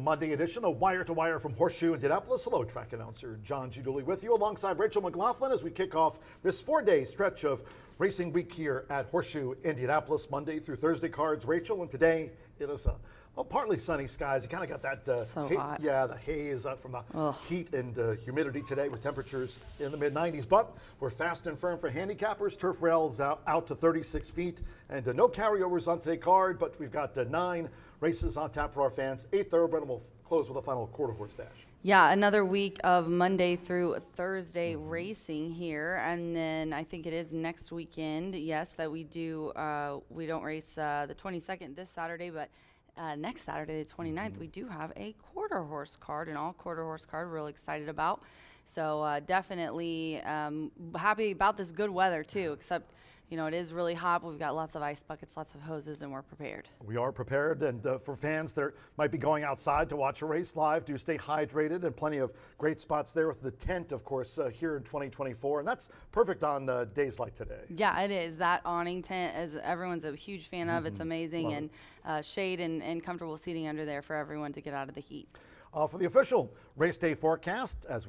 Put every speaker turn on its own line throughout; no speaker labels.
Monday edition of Wire to Wire from Horseshoe Indianapolis. Hello, track announcer John G. Dooley with you alongside Rachel McLaughlin as we kick off this 4-day stretch of racing week here at Horseshoe Indianapolis, Monday through Thursday cards. Rachel, and today it is partly sunny skies. You kind of got that
hot.
Yeah, the haze from the heat and humidity today with temperatures in the mid-90s. But we're fast and firm for handicappers. Turf rails out to 36 feet and no carryovers on today's card, but we've got 9 races on tap for our fans. 8 thoroughbred, and we'll close with a final quarter horse dash.
Yeah, another week of Monday through Thursday racing here, and then I think it is next weekend, yes, that we do. We don't race the 22nd this Saturday, but next Saturday, the 29th, we do have a quarter horse card, an all quarter horse card. Real excited about. So definitely happy about this good weather too, except it is really hot, but we've got lots of ice buckets, lots of hoses, and we're prepared.
We are prepared, and for fans that might be going outside to watch a race live, do stay hydrated, and plenty of great spots there with the tent, of course, here in 2024, and that's perfect on days like today.
Yeah, it is. That awning tent, as everyone's a huge fan of, it's amazing, and shade and comfortable seating under there for everyone to get out of the heat.
For the official race day forecast, as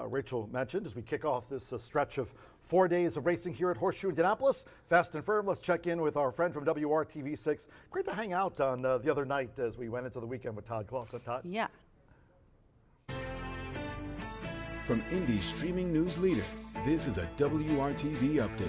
Rachel mentioned, as we kick off this stretch of 4 days of racing here at Horseshoe Indianapolis. Fast and firm, let's check in with our friend from WRTV6. Great to hang out on the other night as we went into the weekend with Todd Clausen. Todd?
Yeah.
From Indy's streaming news leader, this is a WRTV update.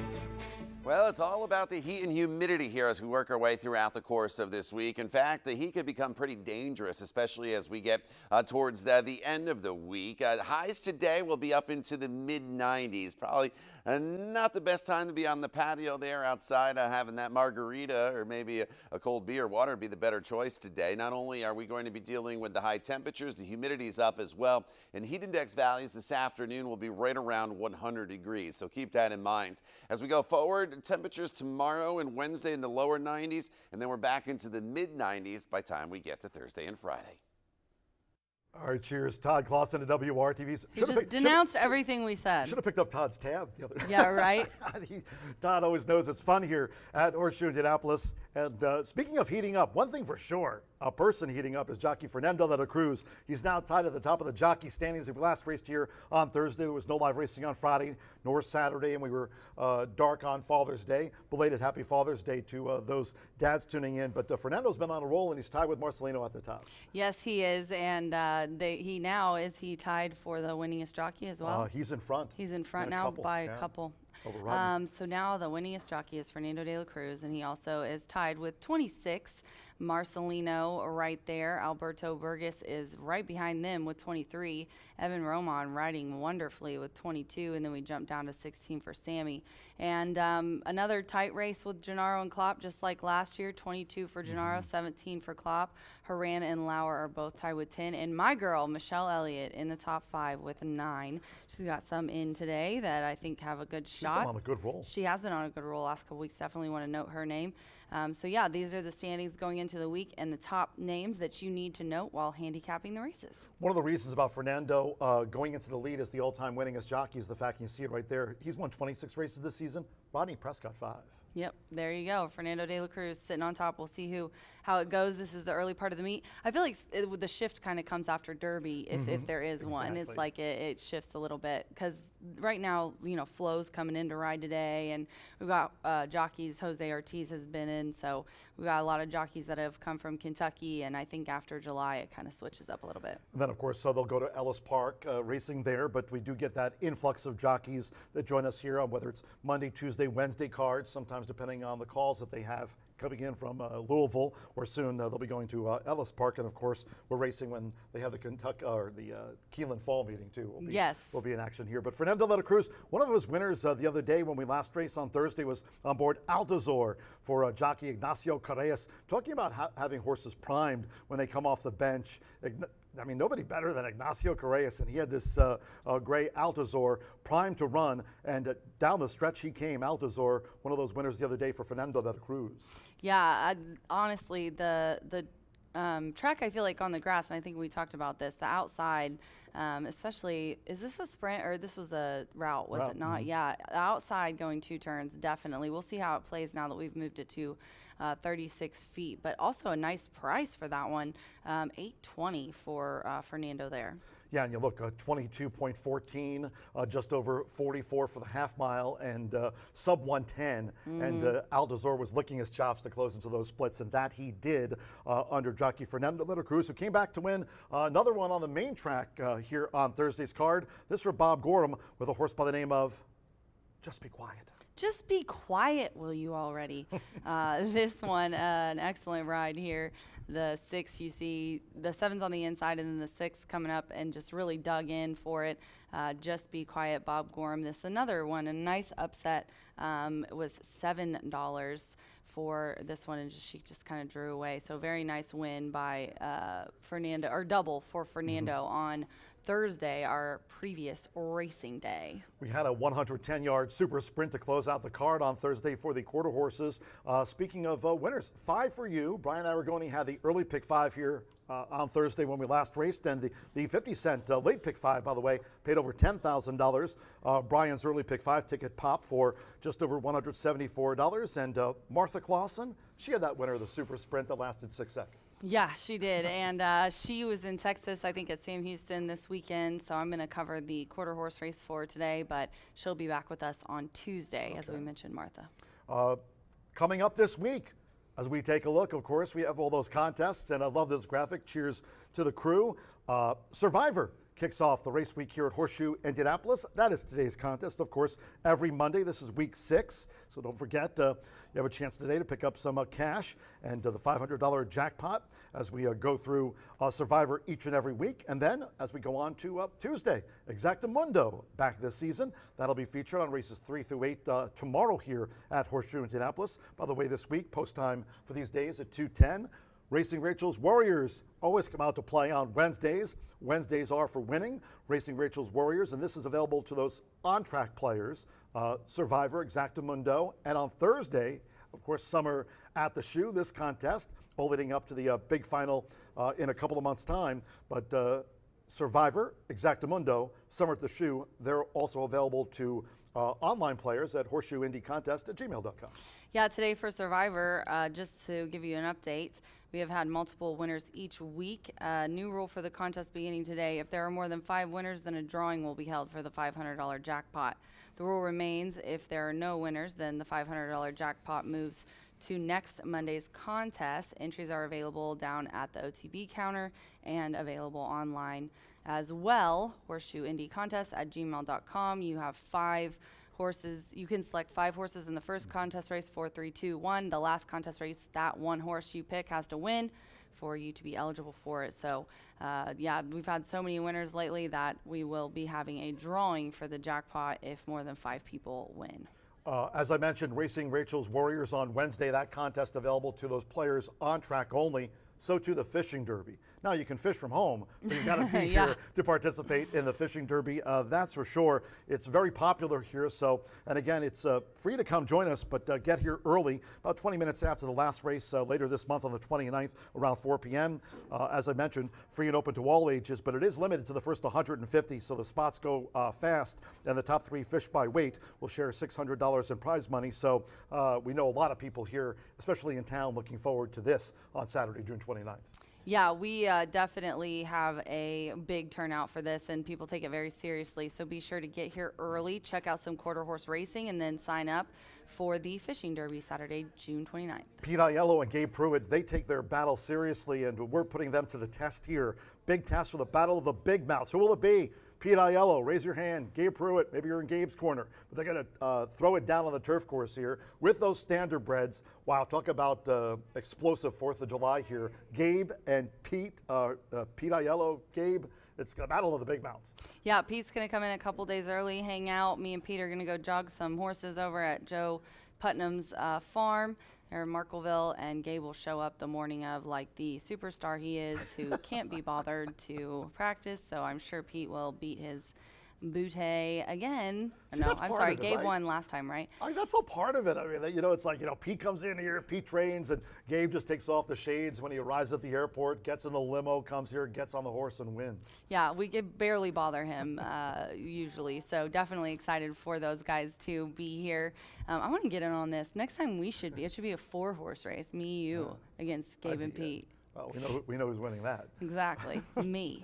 Well, it's all about the heat and humidity here as we work our way throughout the course of this week. In fact, the heat could become pretty dangerous, especially as we get towards the end of the week. Highs today will be up into the mid-90s. Probably not the best time to be on the patio there outside having that margarita or maybe a cold beer. Water would be the better choice today. Not only are we going to be dealing with the high temperatures, the humidity is up as well. And heat index values this afternoon will be right around 100 degrees. So keep that in mind. As we go forward, temperatures tomorrow and Wednesday in the lower 90s, and then we're back into the mid-90s by the time we get to Thursday and Friday.
All right, cheers. Todd Clausen at WRTV.
He just denounced everything we said.
Should have picked up Todd's tab the other day.
Yeah, right?
Todd always knows it's fun here at Horseshoe Indianapolis. And speaking of heating up, one thing for sure, a person heating up is jockey Fernando de la Cruz. He's now tied at the top of the jockey standings. We last raced here on Thursday. There was no live racing on Friday nor Saturday, and we were dark on Father's Day. Belated Happy Father's Day to those dads tuning in. But Fernando's been on a roll, and he's tied with Marcelino at the top.
Yes, he is, and he tied for the winningest jockey as well?
He's in front.
He's in front now by a couple. So now the winningest jockey is Fernando de la Cruz, and he also is tied with 26. Marcelino right there. Alberto Burgos is right behind them with 23. Evan Roman riding wonderfully with 22, and then we jump down to 16 for Sammy. And another tight race with Gennaro and Klopp, just like last year. 22 for Gennaro, 17 for Klopp. Haran and Lauer are both tied with 10. And my girl, Michelle Elliott, in the top 5 with 9. She's got some in today that I think have a good shot.
She's been on a good roll.
She has been on a good roll last couple weeks. Definitely want to note her name. So yeah, these are the standings going into the week and the top names that you need to note while handicapping the races.
One of the reasons about Fernando going into the lead as the all-time winningest jockey is the fact, and you see it right there, he's won 26 races this season. Rodney Prescott 5.
Yep, there you go. Fernando de la Cruz sitting on top. We'll see how it goes. This is the early part of the meet. I feel like the shift kind of comes after Derby, if there is one. It's like it shifts a little bit because right now, Flo's coming in to ride today, and we've got jockeys. Jose Ortiz has been in, so we've got a lot of jockeys that have come from Kentucky, and I think after July it kind of switches up a little bit.
And then, of course, they'll go to Ellis Park racing there, but we do get that influx of jockeys that join us here on whether it's Monday, Tuesday, Wednesday cards, sometimes depending on the calls that they have coming in from Louisville, or soon they'll be going to Ellis Park, and of course we're racing when they have the Kentucky or the Keeneland Fall meeting too. We'll be in action here. But Fernando de la Cruz, one of his winners the other day when we last raced on Thursday was on board Altazor for jockey Ignacio Correas, talking about having horses primed when they come off the bench. I mean, nobody better than Ignacio Correas, and he had this gray Altazor primed to run, and down the stretch he came. Altazor, one of those winners the other day for Fernando de la Cruz.
Yeah, honestly, the track, I feel like on the grass, and I think we talked about this, the outside, especially, is this a sprint or this was a route, was it not? Yeah, outside going 2 turns, definitely. We'll see how it plays now that we've moved it to 36 feet, but also a nice price for that one, $820 for Fernando there.
Yeah, and you look, 22.14, just over 44 for the half mile, and sub 110. And Aldazor was licking his chops to close into those splits, and that he did under jockey Fernando de la Cruz, who came back to win another one on the main track here on Thursday's card. This for Bob Gorham with a horse by the name of Just Be Quiet.
Just be quiet, will you already? This one, an excellent ride here. The 6, you see the 7's on the inside and then the 6 coming up and just really dug in for it. Just Be Quiet, Bob Gorham. This another one, a nice upset. It was $7 for this one, and she just kind of drew away. So very nice win by Fernando, or double for Fernando on Thursday, our previous racing day.
We had a 110-yard super sprint to close out the card on Thursday for the quarter horses. Speaking of winners, 5 for you. Brian Aragoni had the early pick 5 here on Thursday when we last raced, and the 50-cent late pick 5, by the way, paid over $10,000. Brian's early pick 5 ticket popped for just over $174, and Martha Clausen, she had that winner of the super sprint that lasted 6 seconds.
Yeah, she did, and she was in Texas, I think, at Sam Houston this weekend, so I'm going to cover the quarter horse race for her today, but she'll be back with us on Tuesday, as we mentioned, Martha.
Coming up this week, as we take a look, of course, we have all those contests, and I love this graphic. Cheers to the crew. Survivor kicks off the race week here at Horseshoe Indianapolis. That is today's contest, of course, every Monday. This is week 6, so don't forget, you have a chance today to pick up some cash and the $500 jackpot as we go through Survivor each and every week. And then as we go on to Tuesday, Exactamundo back this season. That'll be featured on races 3 through 8 tomorrow here at Horseshoe Indianapolis. By the way, this week, post time for these days at 2:10. Racing Rachel's Warriors always come out to play on Wednesdays. Wednesdays are for winning. Racing Rachel's Warriors, and this is available to those on-track players, Survivor, Exactamundo, and on Thursday, of course, Summer at the Shoe, this contest, all leading up to the big final in a couple of months' time. But Survivor, Exactamundo, Summer at the Shoe, they're also available to online players at horseshoeindycontest@gmail.com.
Yeah, today for Survivor, just to give you an update, we have had multiple winners each week. New rule for the contest beginning today: if there are more than 5 winners, then a drawing will be held for the $500 jackpot. The rule remains: if there are no winners, then the $500 jackpot moves to next Monday's contest. Entries are available down at the OTB counter and available online as well. horseshoeindycontest@gmail.com. You have 5 horses. You can select 5 horses in the first contest race, 4, 3, 2, 1. The last contest race, that one horse you pick has to win for you to be eligible for it. So yeah, we've had so many winners lately that we will be having a drawing for the jackpot if more than 5 people win.
As I mentioned, Racing Rachel's Warriors on Wednesday, that contest available to those players on track only. So too the fishing derby. Now you can fish from home, but you've got to be here to participate in the fishing derby. That's for sure. It's very popular here. So, and again, it's free to come join us, but get here early, about 20 minutes after the last race later this month on the 29th, around 4 p.m. As I mentioned, free and open to all ages, but it is limited to the first 150. So the spots go fast, and the top 3 fish by weight will share $600 in prize money. So we know a lot of people here, especially in town, looking forward to this on Saturday, June 29th.
Yeah, we definitely have a big turnout for this, and people take it very seriously. So be sure to get here early, check out some quarter horse racing, and then sign up for the fishing derby Saturday, June 29th.
Pete Aiello and Gabe Pruitt, they take their battle seriously, and we're putting them to the test here. Big test for the Battle of the Big Mouths. Who will it be? Pete Aiello, raise your hand. Gabe Pruitt, maybe you're in Gabe's corner. But they're going to throw it down on the turf course here with those standardbreds. Wow, talk about explosive 4th of July here. Gabe and Pete, Pete Aiello, Gabe, it's the Battle of the Big Mouths.
Yeah, Pete's going to come in a couple days early, hang out. Me and Pete are going to go jog some horses over at Joe Putnam's farm or Markville, and Gabe will show up the morning of like the superstar he is, who can't be bothered to practice. So I'm sure Pete will beat his Butte again.
See,
No,
that's
I'm
part
sorry,
of it,
Gabe
right?
won last time, right?
I mean, that's all part of it. I mean, it's like, Pete comes in here, Pete trains, and Gabe just takes off the shades when he arrives at the airport, gets in the limo, comes here, gets on the horse, and wins.
Yeah, we could barely bother him usually. So definitely excited for those guys to be here. I want to get in on this. Next time it should be a 4-horse race, me, you, against Gabe and Pete.
Well, we know who's winning that.
Exactly, me.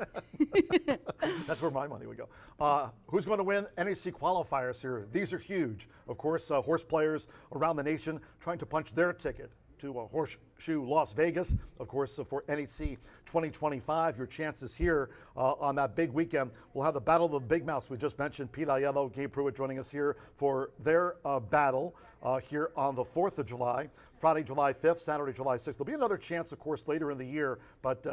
That's where my money would go. Who's going to win NHC qualifiers here? These are huge. Of course, horse players around the nation trying to punch their ticket to Horseshoe Las Vegas. Of course, for NHC 2025, your chances here on that big weekend. We'll have the Battle of the Big Mouths. We just mentioned Pete Aiello, Gabe Pruitt joining us here for their battle here on the 4th of July, Friday, July 5th, Saturday, July 6th. There'll be another chance, of course, later in the year, but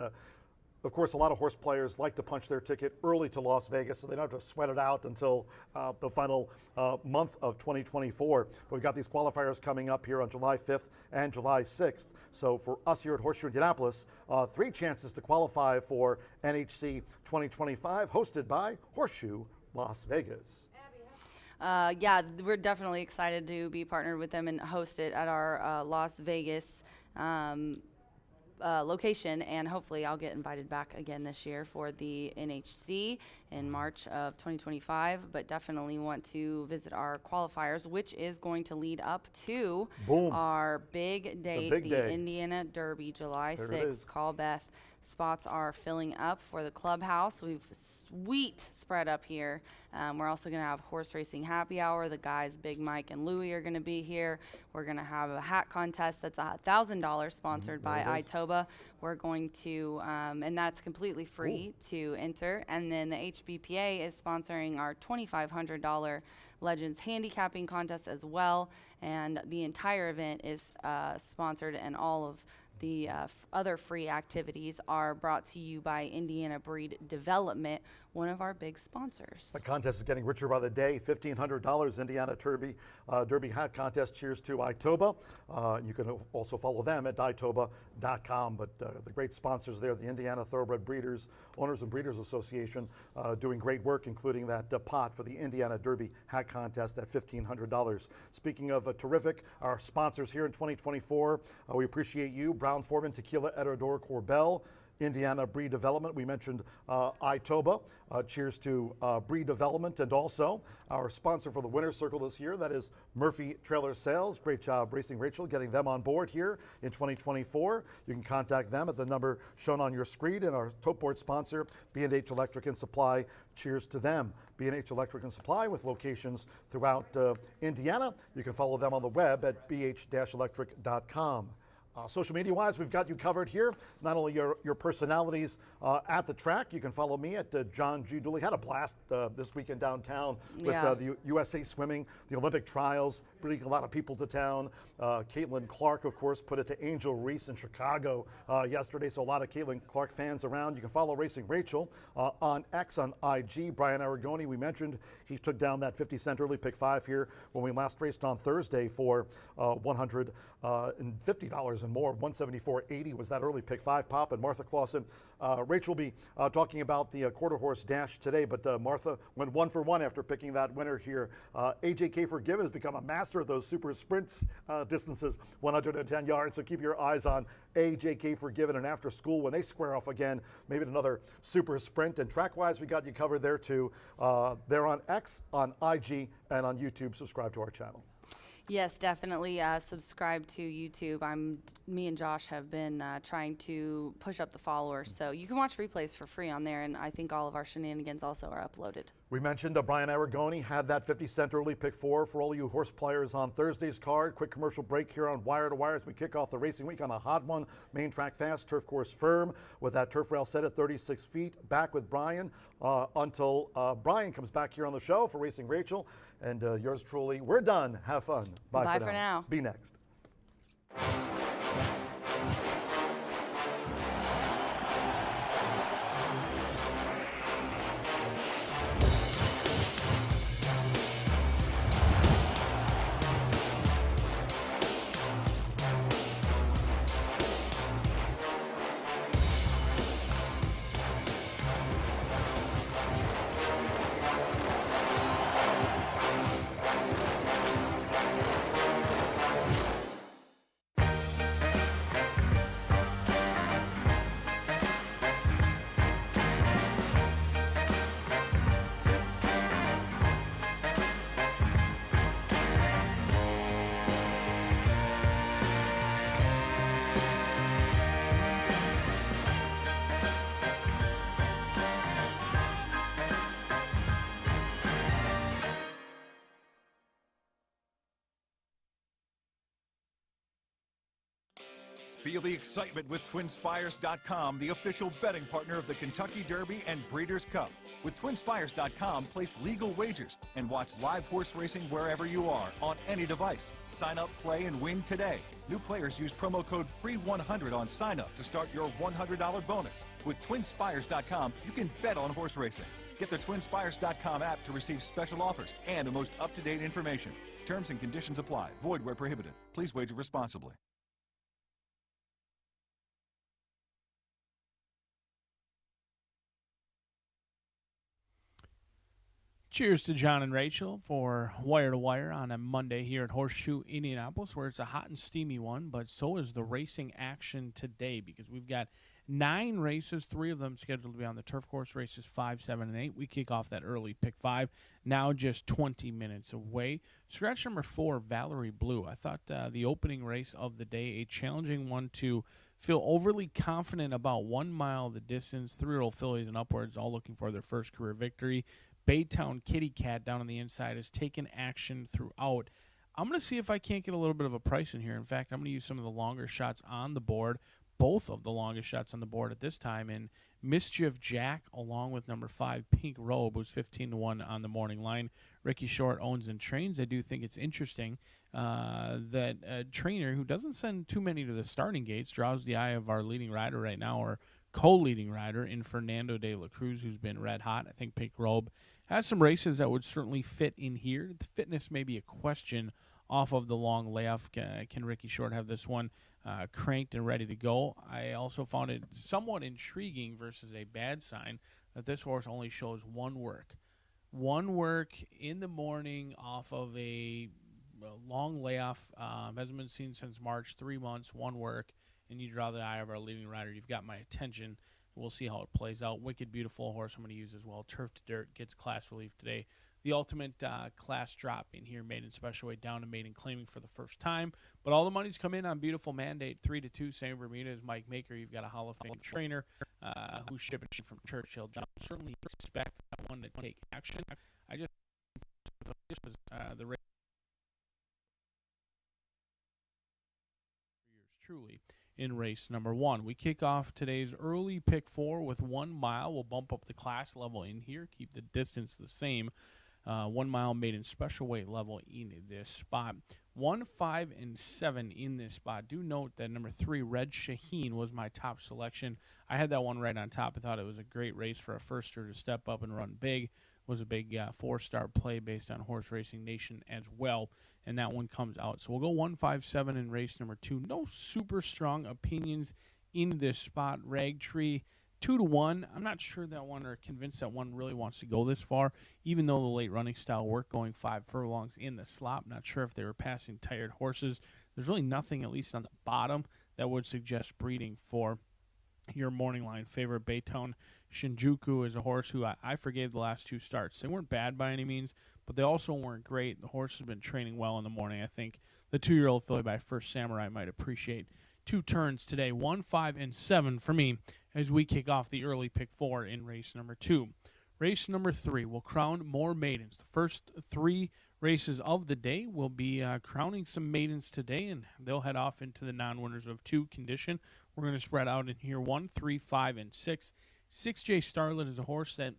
of course, a lot of horse players like to punch their ticket early to Las Vegas, so they don't have to sweat it out until the final month of 2024. But we've got these qualifiers coming up here on July 5th and July 6th. So for us here at Horseshoe Indianapolis, 3 chances to qualify for NHC 2025, hosted by Horseshoe Las Vegas.
Yeah, we're definitely excited to be partnered with them and host it at our Las Vegas location, and hopefully I'll get invited back again this year for the NHC in March of 2025, but definitely want to visit our qualifiers, which is going to lead up to our big date, the Indiana Derby, July 6th. Call Beth. Spots are filling up for the clubhouse. We've sweet spread up here. We're also going to have horse racing happy hour. The guys, Big Mike and Louie, are going to be here. We're going to have a hat contest that's $1,000 sponsored by iToba. We're going to, and that's completely free to enter. And then the HBPA is sponsoring our $2,500 Legends handicapping contest as well. And the entire event is sponsored, and all of the other free activities are brought to you by Indiana Breed Development, one of our big sponsors.
The contest is getting richer by the day. $1,500 Indiana Derby hat contest. Cheers to iToba. You can also follow them at itoba.com. But the great sponsors there, the Indiana Thoroughbred Breeders, Owners and Breeders Association, doing great work, including that pot for the Indiana Derby hat contest at $1,500. Speaking of terrific, our sponsors here in 2024, we appreciate you. Brown Forman, Tequila Erador Corbel, Indiana Breed Development. We mentioned iToba. Cheers to Breed Development, and also our sponsor for the Winner's Circle this year, that is Murphy Trailer Sales. Great job, Racing Rachel, getting them on board here in 2024. You can contact them at the number shown on your screen, and our tote board sponsor, B&H Electric and Supply. Cheers to them. B&H Electric and Supply with locations throughout Indiana. You can follow them on the web at bh-electric.com. Social media-wise, we've got you covered here. Not only your personalities at the track, you can follow me at John G. Dooley. Had a blast this weekend downtown with the USA Swimming, the Olympic trials, bringing a lot of people to town. Caitlin Clark, of course, put it to Angel Reese in Chicago yesterday, so a lot of Caitlin Clark fans around. You can follow Racing Rachel on X, on IG. Brian Aragoni, we mentioned, he took down that 50-cent early pick 5 here when we last raced on Thursday for $150 and more. 174.80 was that early pick 5 pop. And Martha Clausen, Rachel will be talking about the quarter horse dash today, but Martha went 1 for 1 after picking that winner here. AJK Forgiven has become a master of those super sprint distances, 110 yards, so keep your eyes on AJK Forgiven, and after school when they square off again, maybe another super sprint. And track-wise, we got you covered there too. They're on X, on IG, and on YouTube. Subscribe to our channel.
Yes, definitely subscribe to YouTube. Me and Josh have been trying to push up the followers, so you can watch replays for free on there, and I think all of our shenanigans also are uploaded. We
mentioned Brian Aragoni had that 50-cent early pick 4 for all you horse players on Thursday's card. Quick commercial break here on Wire to Wire as we kick off the racing week on a hot one. Main track fast, turf course firm with that turf rail set at 36 feet. Back with Brian until Brian comes back here on the show for Racing Rachel. And yours truly, we're done. Have fun. Bye for now. Be next.
Feel the excitement with TwinSpires.com, the official betting partner of the Kentucky Derby and Breeders' Cup. With TwinSpires.com, place legal wagers and watch live horse racing wherever you are on any device. Sign up, play, and win today. New players use promo code FREE100 on sign up to start your $100 bonus. With TwinSpires.com, you can bet on horse racing. Get the TwinSpires.com app to receive special offers and the most up-to-date information. Terms and conditions apply. Void where prohibited. Please wager responsibly.
Cheers to John and Rachel for Wire to Wire on a Monday here at Horseshoe Indianapolis, where it's a hot and steamy one, but so is the racing action today because we've got 9 races, 3 of them scheduled to be on the turf course, races 5, 7, and 8. We kick off that early pick 5, now just 20 minutes away. Scratch number 4, Valerie Blue. I thought the opening race of the day, a challenging one to feel overly confident about 1 mile the distance. 3-year-old fillies and upwards all looking for their first career victory. Baytown Kitty Cat down on the inside has taken action throughout. I'm going to see if I can't get a little bit of a price in here. In fact, I'm going to use some of the longer shots on the board, both of the longest shots on the board at this time. And Mischief Jack, along with number 5, Pink Robe, was 15-1 on the morning line. Ricky Short owns and trains. I do think it's interesting that a trainer who doesn't send too many to the starting gates draws the eye of our leading rider right now, or co-leading rider in Fernando de la Cruz, who's been red hot. I think Pink Robe has some races that would certainly fit in here. The fitness may be a question off of the long layoff. Can Ricky Short have this one cranked and ready to go? I also found it somewhat intriguing versus a bad sign that this horse only shows one work. One work in the morning off of a long layoff. Hasn't been seen since March. 3 months, one work. And you draw the eye of our leading rider. You've got my attention. We'll see how it plays out. Wicked Beautiful horse I'm going to use as well. Turf to Dirt gets class relief today. The ultimate class drop in here, Maiden special weight down to Maiden claiming for the first time. But all the money's come in on Beautiful Mandate, 3-2. Same Bermuda as Mike Maker. You've got a Hall of Fame trainer who's shipping from Churchill. John certainly expect that one to take action. I just this was the race truly in race number 1. We kick off today's early pick 4 with 1 mile. We'll bump up the class level in here, keep the distance the same. 1 mile Maiden special weight level in this spot. 1, 5, and 7 in this spot. Do note that number 3, Red Shaheen, was my top selection. I had that one right on top. I thought it was a great race for a firster to step up and run big. Was a big 4-star play based on Horse Racing Nation as well, and that one comes out. So we'll go 1, 5, 7 in race number 2. No super strong opinions in this spot. Ragtree 2-1. I'm not sure that one, or convinced that one really wants to go this far, even though the late running style worked going 5 furlongs in the slop. Not sure if they were passing tired horses. There's really nothing, at least on the bottom, that would suggest breeding for your morning line favorite. Baytown Shinjuku is a horse who I forgave the last 2 starts. They weren't bad by any means, but they also weren't great. The horse has been training well in the morning. I think the 2-year-old filly by First Samurai might appreciate 2 turns today. 1, 5, and 7 for me as we kick off the early pick 4 in race number 2. Race number 3 will crown more maidens. The first 3 races of the day will be crowning some maidens today, and they'll head off into the non-winners of 2 condition. We're going to spread out in here 1, 3, 5, and 6. 6J Starlet is a horse that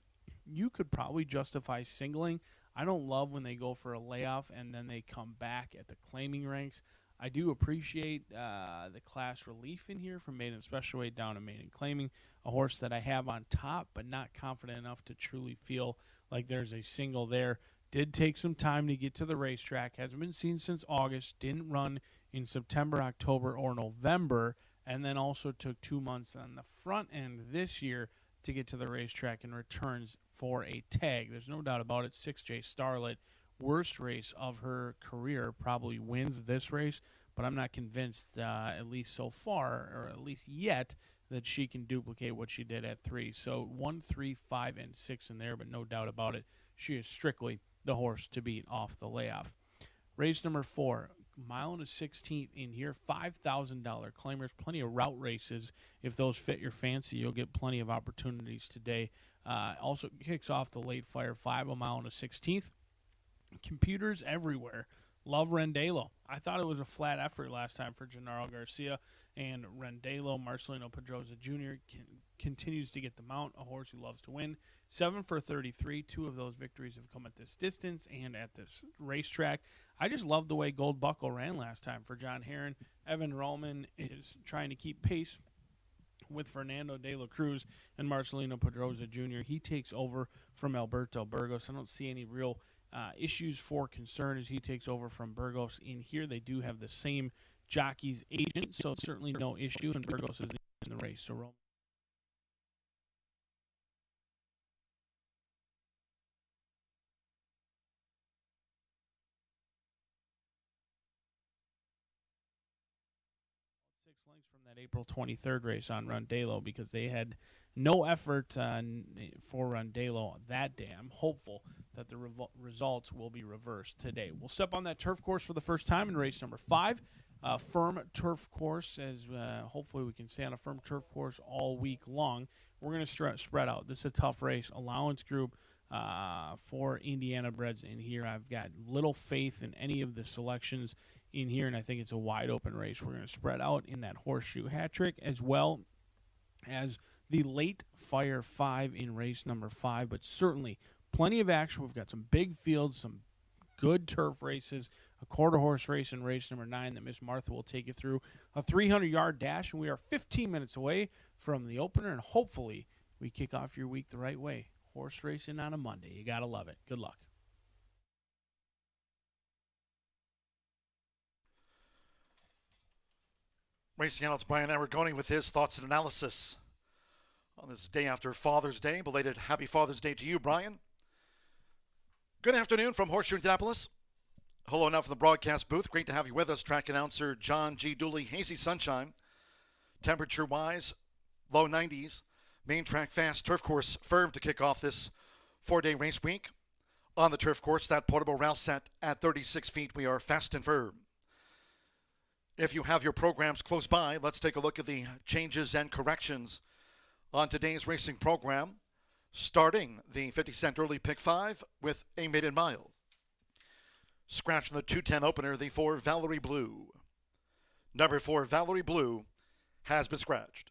you could probably justify singling. I don't love when they go for a layoff and then they come back at the claiming ranks. I do appreciate the class relief in here from Maiden special weight down to Maiden claiming. A horse that I have on top but not confident enough to truly feel like there's a single there. Did take some time to get to the racetrack. Hasn't been seen since August. Didn't run in September, October, or November. And then also took 2 months on the front end this year to get to the racetrack and returns for a tag. There's no doubt about it. 6J Starlet, worst race of her career, probably wins this race, but I'm not convinced, at least so far, or at least yet, that she can duplicate what she did at 3. So 1, 3, 5, and 6 in there, but no doubt about it. She is strictly the horse to beat off the layoff. Race number 4, mile and a 16th in here, $5,000 claimers. Plenty of route races. If those fit your fancy, you'll get plenty of opportunities today. Also kicks off the late fire 5, a mile and a 16th. Computers everywhere Love Rendalo. I thought it was a flat effort last time for Gennaro Garcia, and Rendalo, Marcelino Pedroza Jr. Continues to get the mount, a horse who loves to win. 7 for 33. 2 of those victories have come at this distance and at this racetrack. I just love the way Gold Buckle ran last time for John Herron. Evan Rollman is trying to keep pace with Fernando de la Cruz and Marcelino Pedroza Jr. He takes over from Alberto Burgos. I don't see any real issues for concern as he takes over from Burgos. In here, they do have the same jockey's agent, so certainly no issue, and Burgos is in the race. So Roman 6 lengths from that April 23rd race on Rondelo because they had no effort for Rondelo that day. I'm hopeful that the results will be reversed today. We'll step on that turf course for the first time in race number 5. Firm turf course, as hopefully we can stay on a firm turf course all week long. We're going to spread out. This is a tough race. Allowance group for Indiana breds in here. I've got little faith in any of the selections in here, and I think it's a wide open race. We're going to spread out in that Horseshoe hat trick, as well as the late fire 5 in race number 5, but certainly plenty of action. We've got some big fields, some good turf races, a quarter horse race in race number 9 that Miss Martha will take you through, a 300-yard dash, and we are 15 minutes away from the opener, and hopefully we kick off your week the right way. Horse racing on a Monday. You got to love it. Good luck.
Racing Analyst Brian Aragoni with his thoughts and analysis on this day after Father's Day. Belated happy Father's Day to you, Brian. Good afternoon from Horseshoe Indianapolis. Hello now from the broadcast booth. Great to have you with us. Track announcer John G. Dooley. Hazy sunshine. Temperature-wise, low 90s. Main track fast. Turf course firm to kick off this 4-day race week. On the turf course, that portable rail set at 36 feet. We are fast and firm. If you have your programs close by, let's take a look at the changes and corrections on today's racing program. Starting the 50-cent early pick 5 with a maiden mile. Scratch from the 210 opener, the 4 Valerie Blue. Number 4 Valerie Blue has been scratched.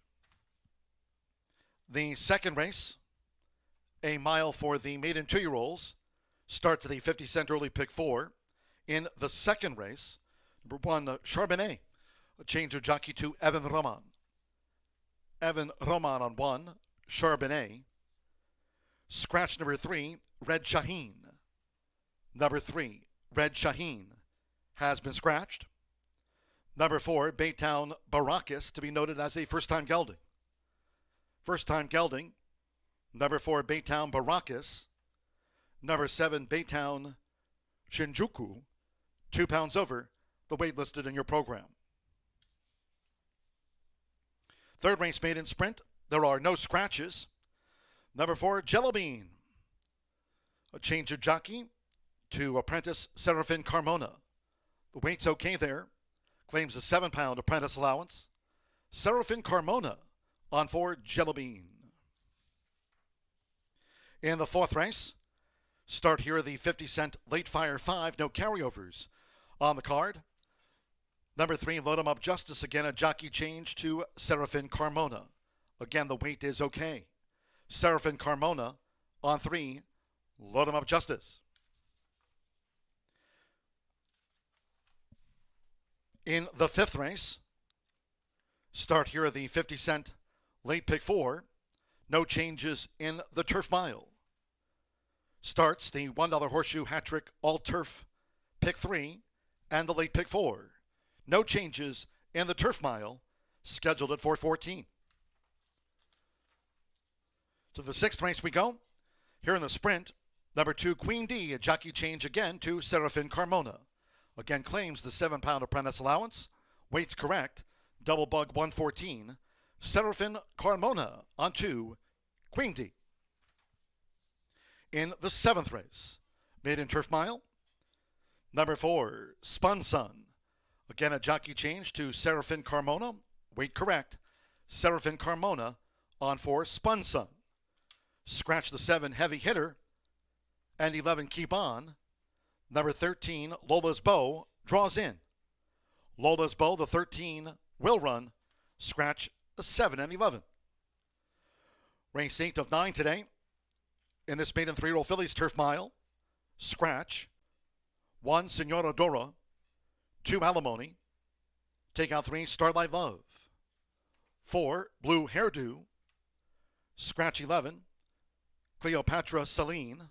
The second race, a mile for the maiden 2-year-olds, starts at the 50-cent early pick 4. In the second race, number 1 Charbonnet, a change of jockey to Evan Roman. Evan Roman on 1, Charbonnet. Scratch number 3, Red Shaheen. Number 3, Red Shaheen has been scratched. Number 4, Baytown Baracus, to be noted as a first-time gelding. First-time gelding, number 4, Baytown Baracus. Number 7, Baytown Shinjuku, 2 pounds over the weight listed in your program. Third race maiden sprint, there are no scratches. Number 4, Jello Bean. A change of jockey to apprentice Serafin Carmona. The weight's okay there. Claims a 7-pound apprentice allowance. Serafin Carmona on 4, Jello Bean. In the fourth race, start here the 50-cent late fire 5, no carryovers on the card. Number 3, Load 'em Up Justice, again a jockey change to Serafin Carmona. Again, the weight is okay. Serafin Carmona on 3, Load 'em Up Justice. In the fifth race, start here the 50-cent late pick 4, no changes in the turf mile. Starts the $1 horseshoe hat trick all turf pick 3 and the late pick 4. No changes in the turf mile, scheduled at 4:14. To the sixth race we go. Here in the sprint, number 2, Queen D, a jockey change again to Serafin Carmona. Again claims the 7-pound apprentice allowance. Weight's correct. Double bug 114. Serafin Carmona on 2, Queen D. In the seventh race, maiden turf mile, number 4, Spun Sun. Again a jockey change to Serafin Carmona. Weight correct. Serafin Carmona on 4, Spun Sun. Scratch the 7, Heavy Hitter, and 11, Keep On. Number 13, Lola's Bow, draws in. Lola's Bow, the 13, will run. Scratch 7 and 11. Race 8 of 9 today. In this maiden 3-year-old fillies turf mile. Scratch. 1, Senora Dora. 2, Alimony. Take out 3, Starlight Love. 4, Blue Hairdo. Scratch 11, Cleopatra Celine.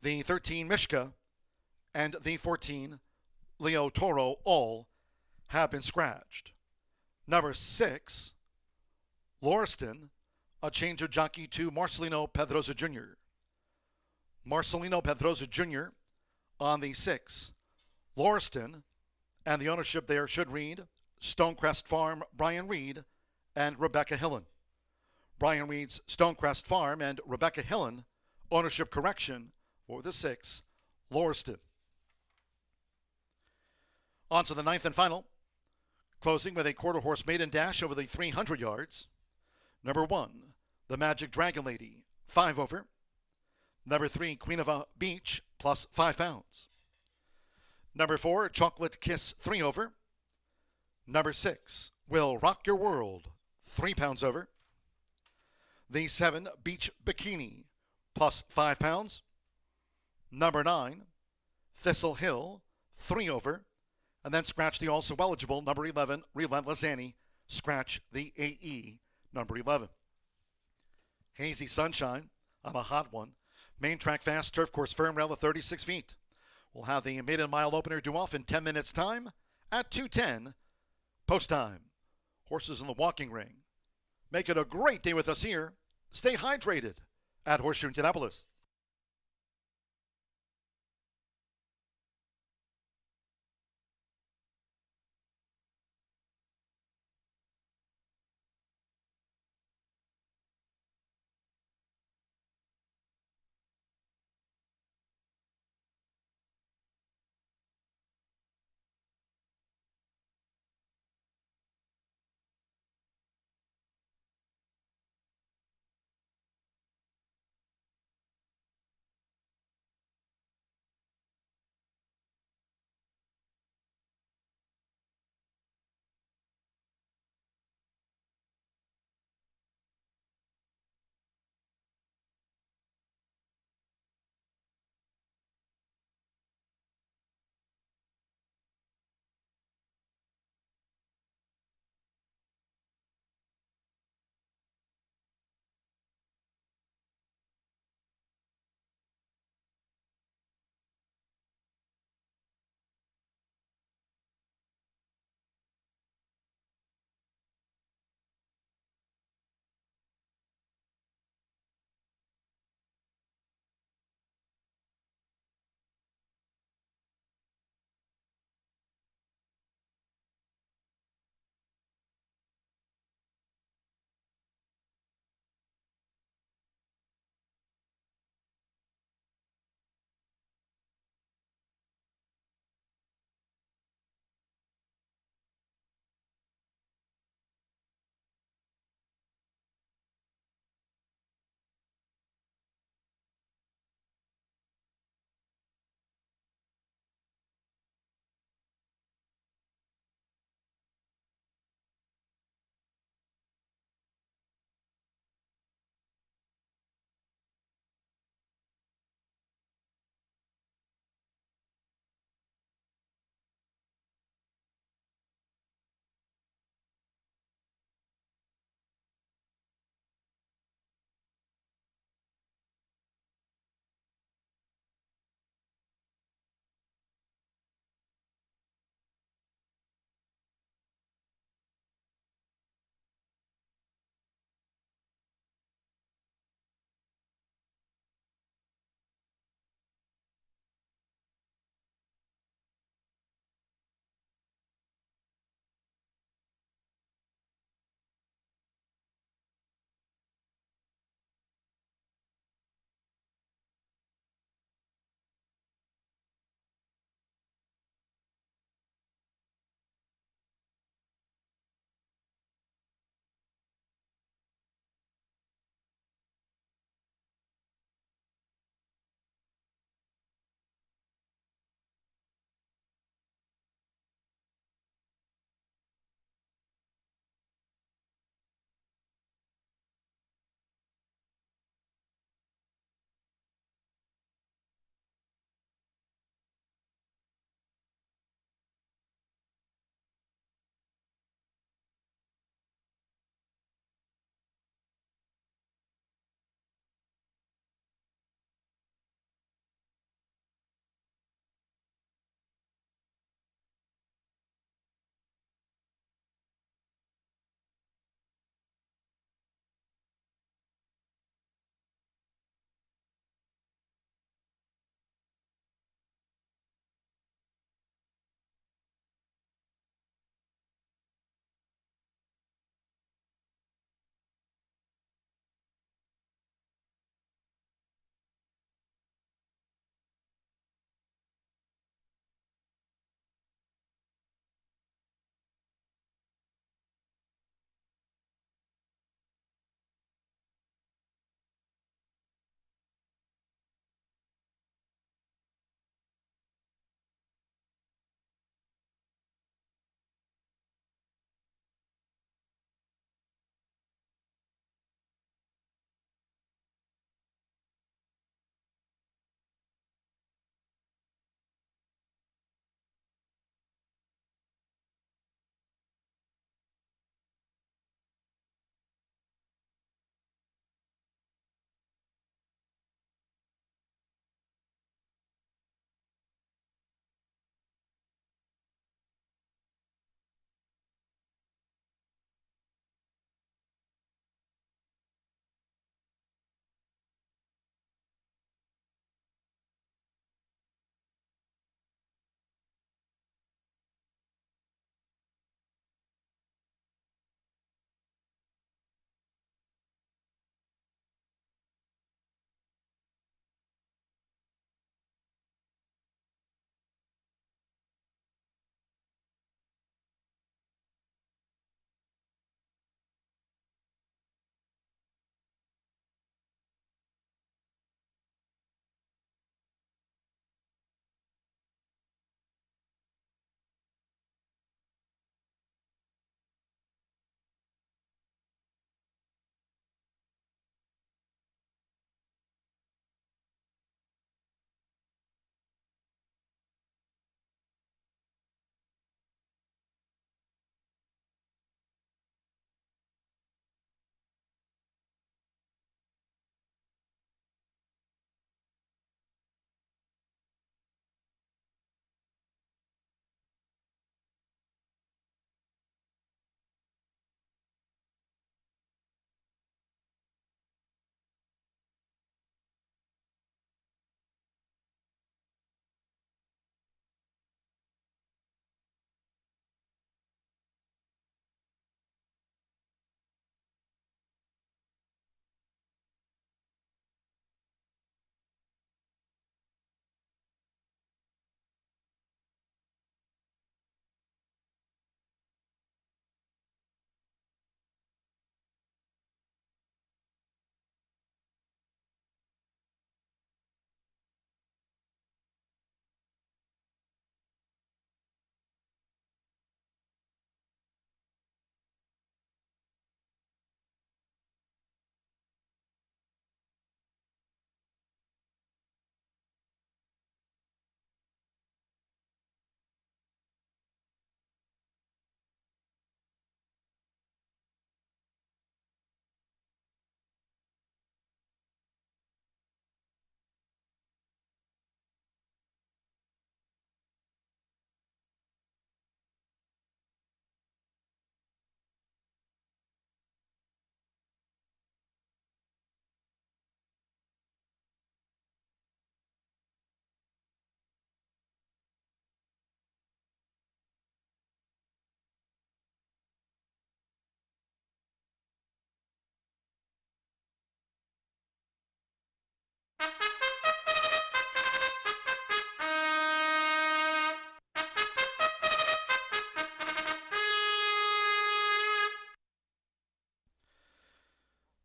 The 13, Mishka. And the 14, Leo Toro, all have been scratched. Number 6, Lauriston, a change of jockey to Marcelino Pedrosa Jr. Marcelino Pedrosa Jr. on the 6, Lauriston, and the ownership there should read Stonecrest Farm, Brian Reed, and Rebecca Hillen. Brian Reed's Stonecrest Farm and Rebecca Hillen, ownership correction for the 6, Lauriston. On to the 9th and final, closing with a quarter horse maiden dash over the 300 yards. Number 1, the Magic Dragon Lady, 5 over. Number 3, Queen of a Beach, plus 5 pounds. Number 4, Chocolate Kiss, 3 over. Number 6, Will Rock Your World, 3 pounds over. The 7, Beach Bikini, plus 5 pounds. Number 9, Thistle Hill, 3 over. And then scratch the also eligible number 11, Relentless Annie. Scratch the AE, number 11. Hazy Sunshine on a hot one. Main track fast, turf course firm rail of 36 feet. We'll have the maiden mile opener due off in 10 minutes time at 2:10 post time. Horses in the walking ring. Make it a great day with us here. Stay hydrated at Horseshoe Indianapolis.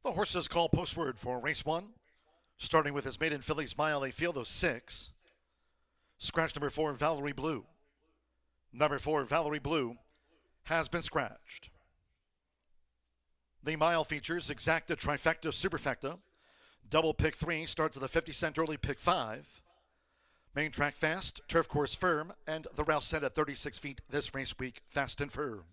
The horses call postword for race 1, starting with his maiden fillies mile, a field of 6. Scratch number 4, Valerie Blue. Number 4, Valerie Blue, has been scratched. The mile features exacta, trifecta, superfecta. Double pick 3 starts at the 50-cent early pick 5. Main track fast, turf course firm, and the route set at 36 feet this race week, fast and firm.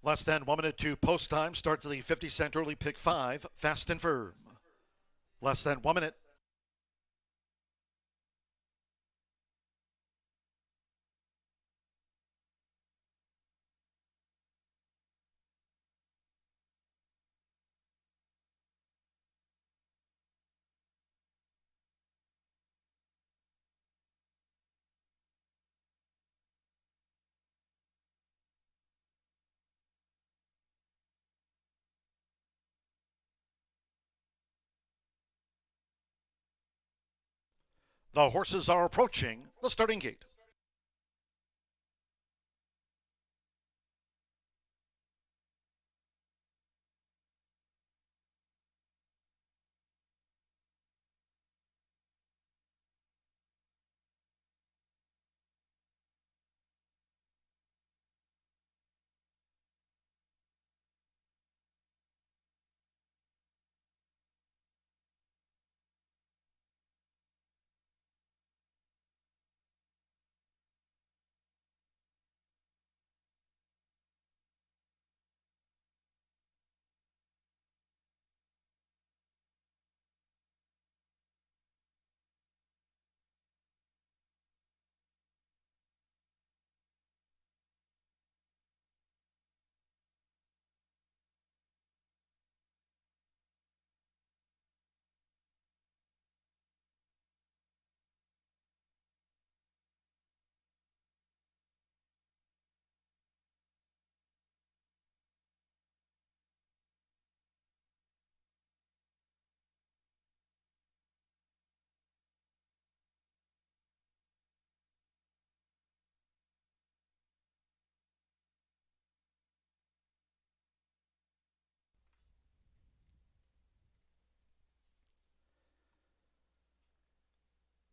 Less than 1 minute to post time. Starts at the 50-cent early pick 5. Fast and firm. Less than 1 minute. The horses are approaching the starting gate.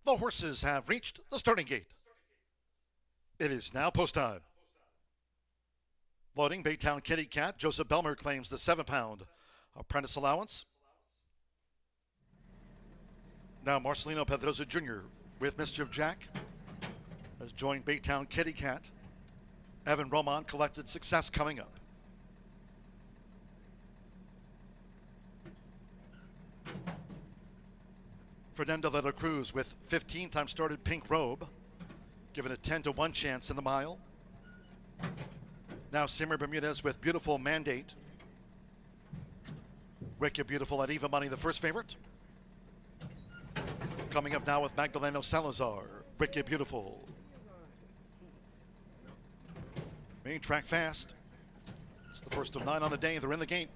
The horses have reached the starting gate. It is now post time. Loading Baytown Kitty Cat. Joseph Belmer claims the 7-pound apprentice allowance. Now Marcelino Pedroza Jr. with Mischief Jack has joined Baytown Kitty Cat. Evan Roman collected success coming up. Fernando de la Cruz with 15 times started Pink Robe, given a 10-1 chance in the mile. Now Simmer Bermudez with Beautiful Mandate. Wicked Beautiful at even money, the first favorite. Coming up now with Magdaleno Salazar, Wicked Beautiful. Main track fast. It's the first of 9 on the day. They're in the gate.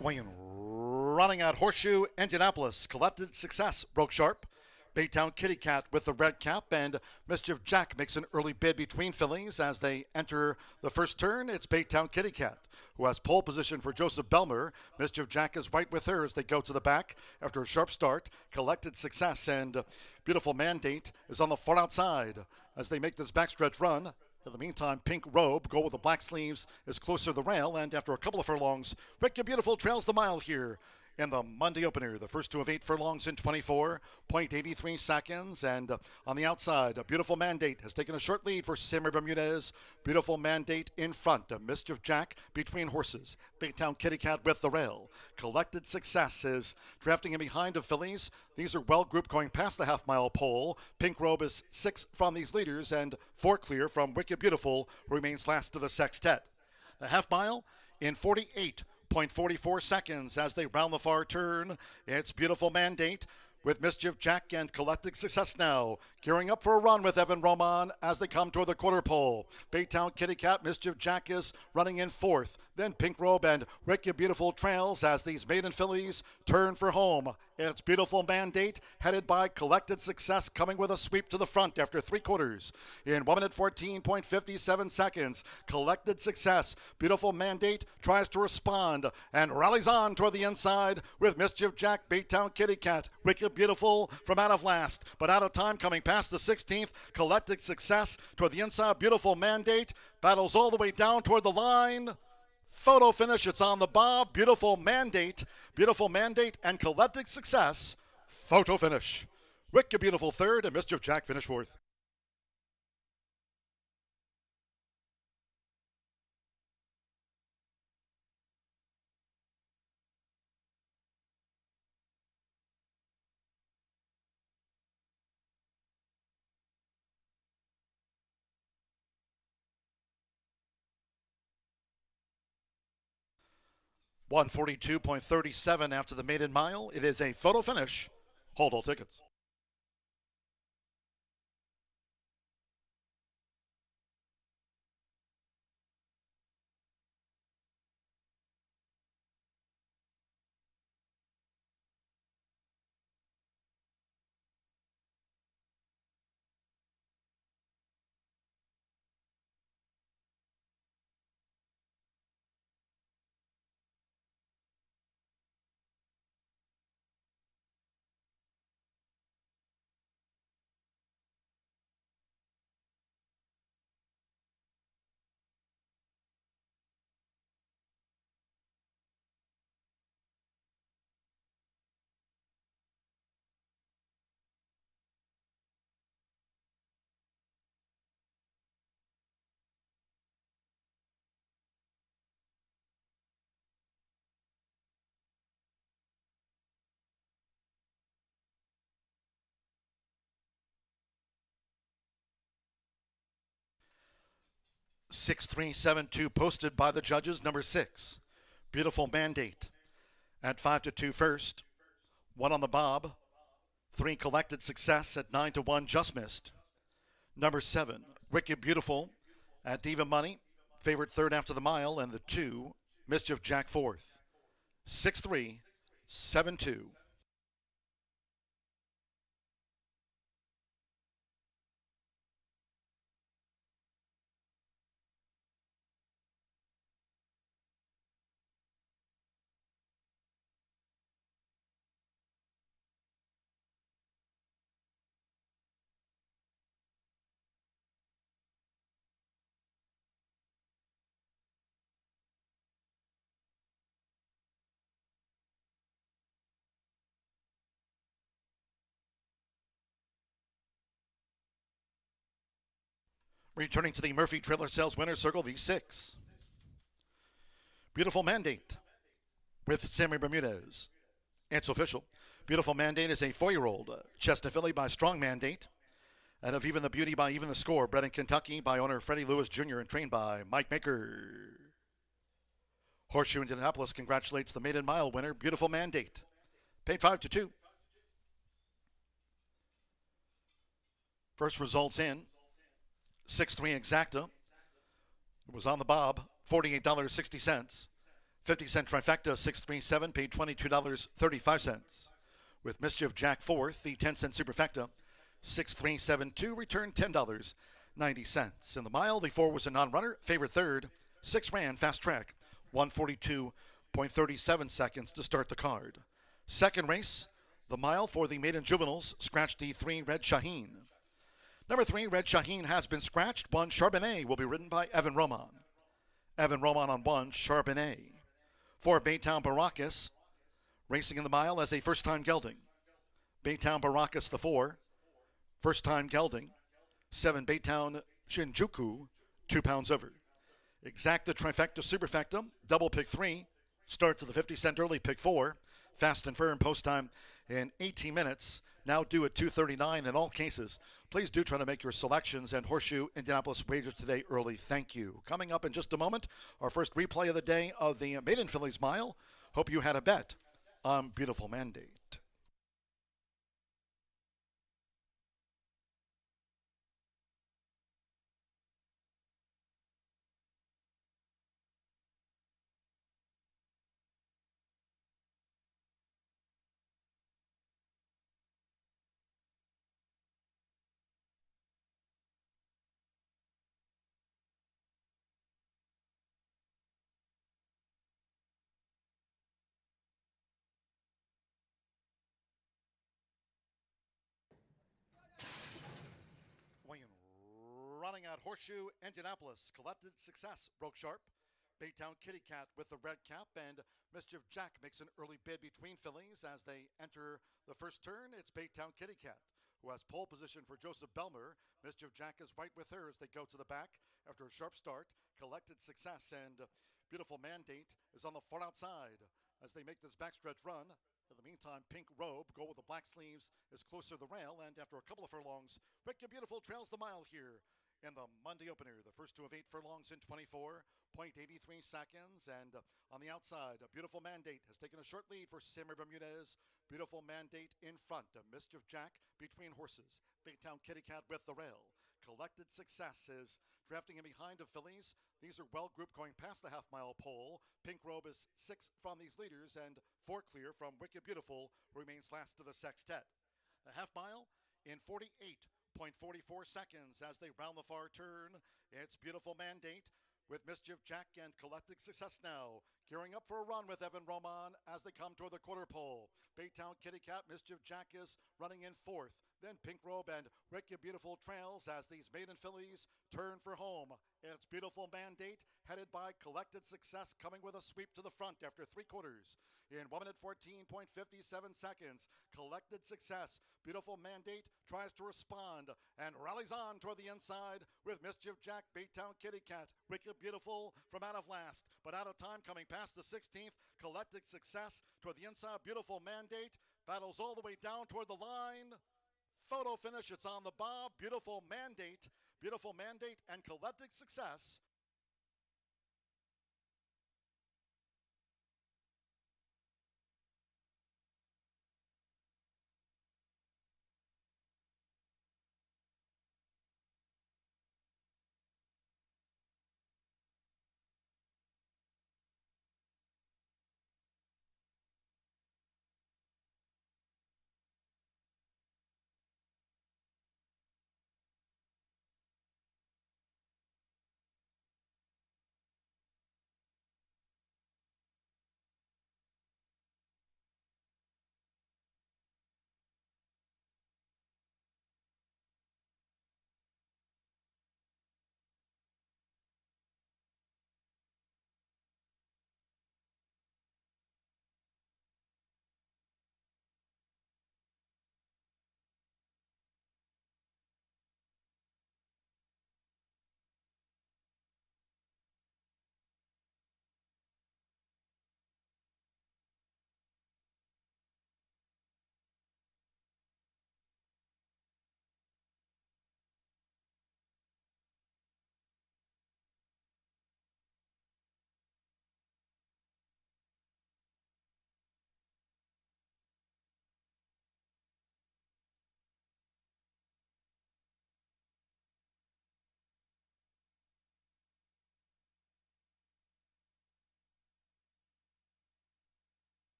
Weighing running at Horseshoe Indianapolis. Collected success. Broke sharp. Baytown Kitty Cat with the red cap, and Mischief Jack makes an early bid between fillies as they enter the first turn. It's Baytown Kitty Cat who has pole position for Joseph Belmer. Mischief Jack is right with her as they go to the back after a sharp start. Collected success and Beautiful Mandate is on the far outside as they make this backstretch run. In the meantime, Pink Robe, go with the black sleeves, is closer to the rail, and after a couple of furlongs, Wicked Beautiful trails the mile here in the Monday opener. The first two of 8 furlongs in 24.83 seconds. And on the outside, a Beautiful Mandate has taken a short lead for Simmer Bermudez. Beautiful Mandate in front. A Mischief Jack between horses. Baytown Kitty Cat with the rail. Collected Success is drafting in behind of fillies. These are well grouped going past the half-mile pole. Pink Robe is 6 from these leaders, and 4 clear from Wicked Beautiful, who remains last to the sextet. The half-mile in 48.44 seconds as they round the far turn. It's Beautiful Mandate with Mischief Jack and Collected Success now. Gearing up for a run with Evan Roman as they come toward the quarter pole. Baytown Kitty Cat, Mischief Jack is running in 4th. Then Pink Robe and Wicked Beautiful trails as these maiden fillies turn for home. It's Beautiful Mandate headed by Collected Success coming with a sweep to the front after 3 quarters. In 1 minute 14.57 seconds, Collected Success. Beautiful Mandate tries to respond and rallies on toward the inside with Mischief Jack, Baytown Kitty Cat. Wicked Beautiful from out of last, but out of time coming past the 16th. Collected Success toward the inside. Beautiful Mandate battles all the way down toward the line. Photo finish, it's on the bob. Beautiful Mandate and Collected Success. Photo finish. Wicked Beautiful 3rd and Mischief Jack finish 4th. $142.37 after the maiden mile. It is a photo finish. Hold all tickets. $6.372 posted by the judges. Number 6, Beautiful Mandate at 5-2 first. 1 on the bob. 3 Collected Success at 9-1 just missed. Number 7, Wicked Beautiful at even money. Favorite 3rd after the mile, and the 2, Mischief Jack 4th. 6-3, 7-2. Returning to the Murphy Trailer Sales Winner Circle V6. Beautiful Mandate with Sammy Bermudez. It's official. Beautiful Mandate is a 4-year-old chestnut filly by Strong Mandate. And of Even the Beauty by Even the Score, bred in Kentucky by owner Freddie Lewis Jr. and trained by Mike Maker. Horseshoe Indianapolis congratulates the maiden mile winner, Beautiful Mandate. Paid 5-2. First results in. 6-3 exacta. It was on the bob, $48.60. 50-cent trifecta, 637, paid $22.35. With Mischief Jack fourth, the 10-cent superfecta, 6372, returned $10.90. In the mile, the 4 was a non-runner, favored third. 6 ran fast track, 142.37 seconds to start the card. Second race, the mile for the maiden juveniles, scratched the 3 Red Shaheen. Number 3, Red Shaheen has been scratched. 1 Charbonnet will be ridden by Evan Roman. Evan Roman on 1 Charbonnet. 4 Baytown Baracus, racing in the mile as a first-time gelding. Baytown Baracus the 4, first-time gelding. 7 Baytown Shinjuku, 2 pounds over. Exacta trifecta superfecta, double pick 3, starts at the 50-cent early pick 4. Fast and firm post time in 18 minutes. Now due at 2:39 in all cases. Please do try to make your selections and Horseshoe Indianapolis wagers today early. Thank you. Coming up in just a moment, our first replay of the day of the Maiden Fillies Mile. Hope you had a bet on Beautiful Mandate. Running out Horseshoe Indianapolis, Collected Success broke sharp. Baytown Kitty Cat with the red cap, and Mischief Jack makes an early bid between fillies as they enter the first turn. It's Baytown Kitty Cat, who has pole position for Joseph Belmer. Mischief Jack is right with her as they go to the back after a sharp start. Collected Success and Beautiful Mandate is on the far outside as they make this backstretch run. In the meantime, Pink Robe, go with the black sleeves, is closer to the rail, and after a couple of furlongs, Wicked Beautiful trails the mile here in the Monday opener. The first 2 of 8 furlongs in 24.83 seconds, and on the outside, a Beautiful Mandate has taken a short lead for Sammy Bermudez. Beautiful Mandate in front, a Mischief Jack between horses. Baytown Kitty Cat with the rail. Collected Success is drafting in behind of fillies. These are well grouped going past the half-mile pole. Pink Robe is 6 from these leaders, and 4 clear from Wicked Beautiful, who remains last to the sextet. A half-mile in 48.44 seconds as they round the far turn. It's Beautiful Mandate with Mischief Jack and Collected Success now. Gearing up for a run with Evan Roman as they come toward the quarter pole. Baytown Kitty Cat, Mischief Jack is running in 4th. Then Pink Robe and Wicked Beautiful trails as these maiden fillies turn for home. It's Beautiful Mandate headed by Collected Success coming with a sweep to the front after 3 quarters. In 1 minute 14.57 seconds, Collected Success. Beautiful Mandate tries to respond and rallies on toward the inside with Mischief Jack, Baytown Kitty Cat. Wicked Beautiful from out of last, but out of time coming past the 16th. Collected Success toward the inside. Beautiful Mandate battles all the way down toward the line. Photo finish, it's on the bob. Beautiful Mandate and Collected Success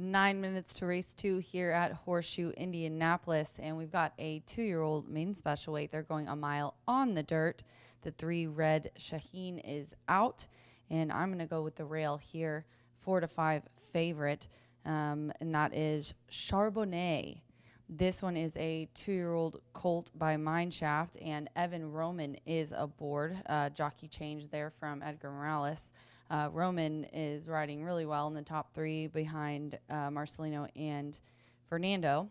9 minutes to race 2 here at Horseshoe Indianapolis, and we've got a 2-year-old maiden special weight. They're going a mile on the dirt. The 3 red Shaheen is out, and I'm going to go with the rail here, 4-5 favorite, and that is Charbonnet. This one is a 2-year-old colt by Mineshaft, and Evan Roman is aboard. Jockey change there from Edgar Morales. Roman is riding really well in the top 3 behind Marcelino and Fernando.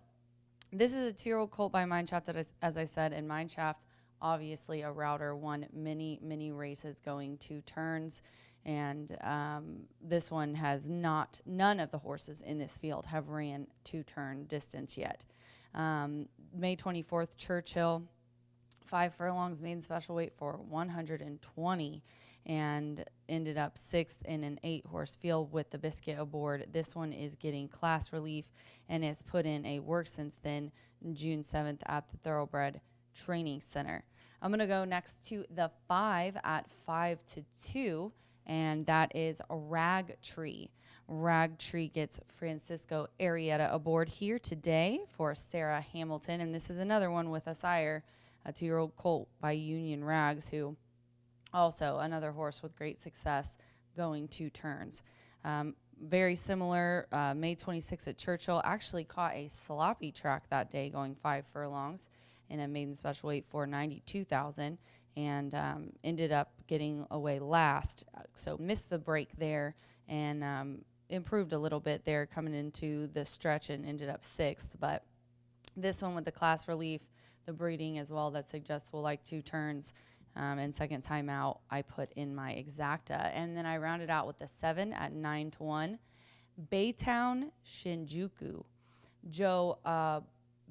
This is a 2-year-old colt by Mineshaft, as I said, and Mineshaft, obviously a router, won many races going 2 turns. And this one has none of the horses in this field have ran 2-turn distance yet. May 24th, Churchill, 5 furlongs, maiden special weight for 120, and ended up 6th in an 8-horse field with the Biscuit aboard. This one is getting class relief and has put in a work since then, June 7th at the Thoroughbred Training Center. I'm going to go next to the 5 at 5-2. And that is Ragtree. Ragtree gets Francisco Arrieta aboard here today for Sarah Hamilton. And this is another one with a sire, a 2-year-old colt by Union Rags, who also another horse with great success going 2 turns. Very similar, May 26th at Churchill. Actually caught a sloppy track that day going 5 furlongs in a maiden special weight for $92,000. And ended up getting away last. So missed the break there and improved a little bit there coming into the stretch and ended up 6th. But this one with the class relief, the breeding as well, that suggests we'll like 2 turns. And second time out, I put in my exacta. And then I rounded out with the 7 at 9-1. Baytown Shinjuku. Joe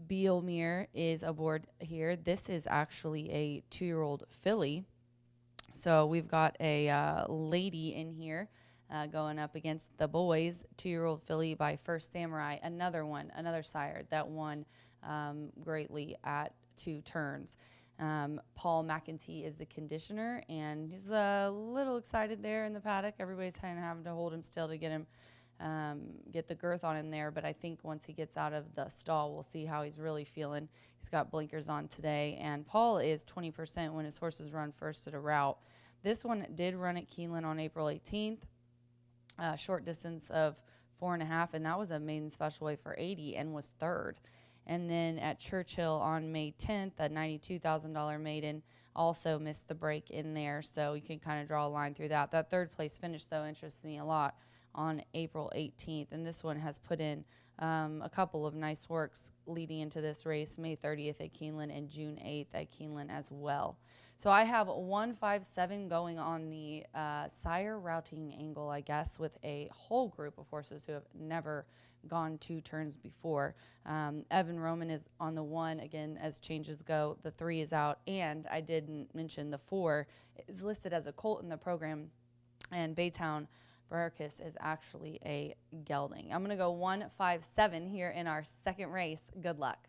Bielmir is aboard here. This is actually a 2-year-old filly. So we've got a lady in here going up against the boys. 2-year-old filly by First Samurai. Another sire that won greatly at 2 turns. Paul McEntee is the conditioner, and he's a little excited there in the paddock. Everybody's kind of having to hold him still to get him get the girth on him there, but I think once he gets out of the stall, we'll see how he's really feeling. He's got blinkers on today, and Paul is 20% when his horses run first at a route. This one did run at Keeneland on April 18th, short distance of 4.5, and that was a maiden special weight for 80 and was 3rd. And then at Churchill on May 10th, a $92,000 maiden, also missed the break in there, so you can kind of draw a line through that. That 3rd place finish, though, interests me a lot on April 18th, and this one has put in a couple of nice works leading into this race, May 30th at Keeneland and June 8th at Keeneland as well. So I have 157 going on the sire routing angle, I guess, with a whole group of horses who have never gone 2 turns before. Evan Roman is on the 1, again, as changes go. The 3 is out, and I didn't mention the 4 is listed as a colt in the program, and Baytown Baracus is actually a gelding. I'm going to go 157 here in our 2nd race. Good luck.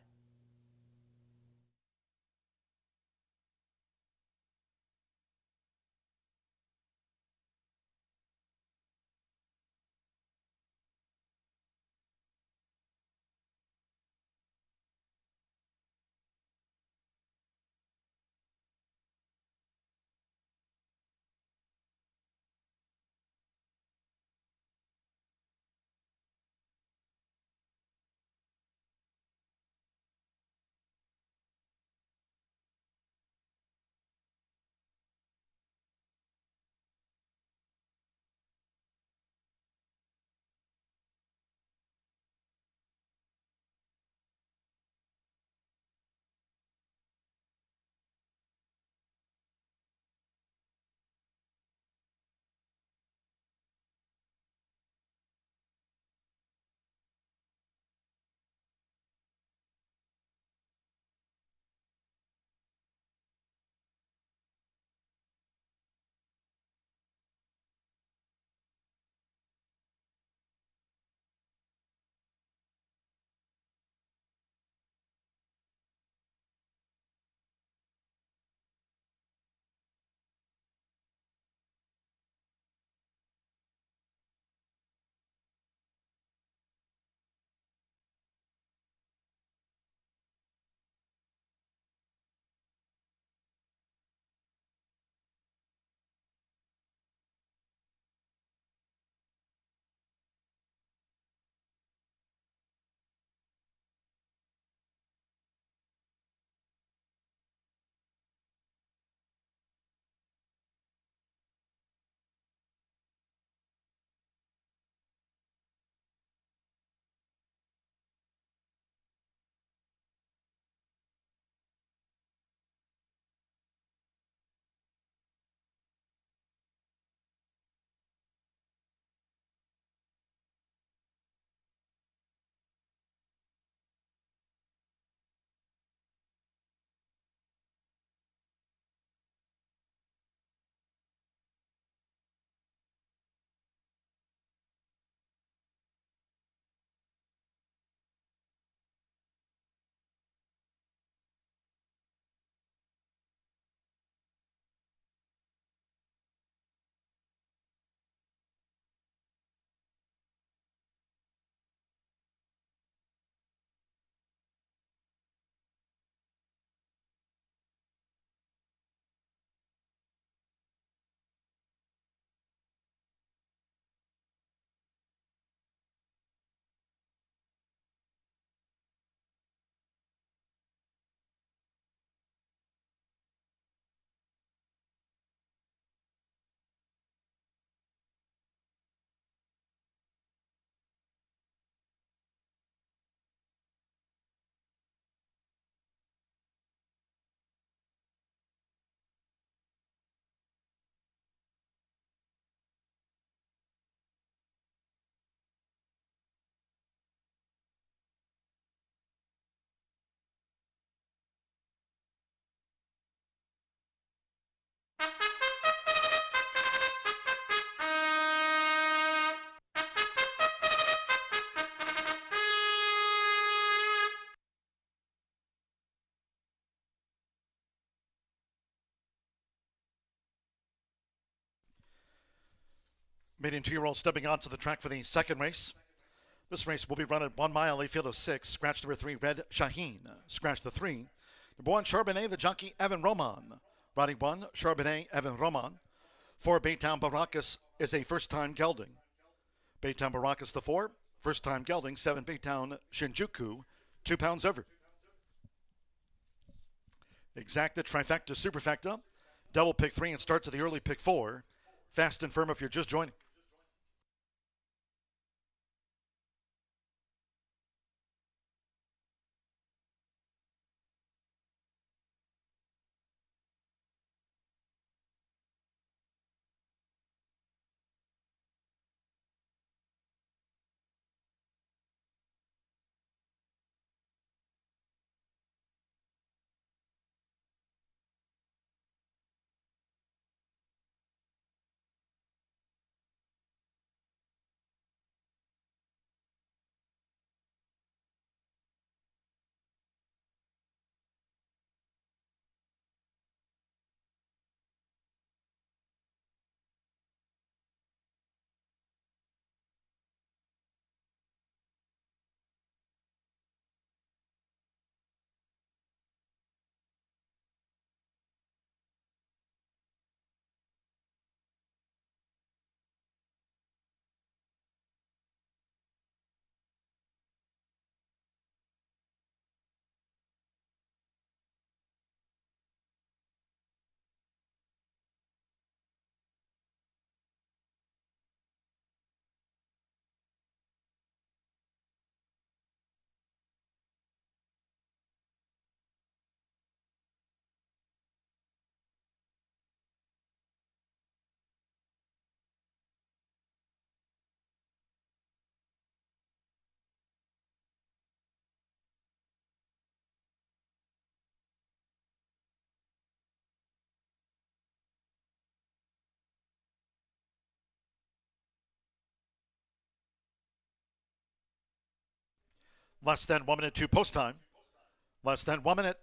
Maiden 2-year-old stepping onto the track for the second race. This race will be run at 1 mile, a field of 6. Scratch number 3, Red Shaheen. Scratch the 3. Number 1, Charbonnet, the jockey, Evan Roman. Riding 1, Charbonnet, Evan Roman. 4, Baytown Baracus is a first-time gelding. Baytown Baracus the 4, first-time gelding. 7, Baytown Shinjuku, 2 pounds over. Exacta, trifecta, superfecta. Double pick 3 and start to the early pick 4. Fast and firm if you're just joining. Less than 1 minute to post time. Less than 1 minute.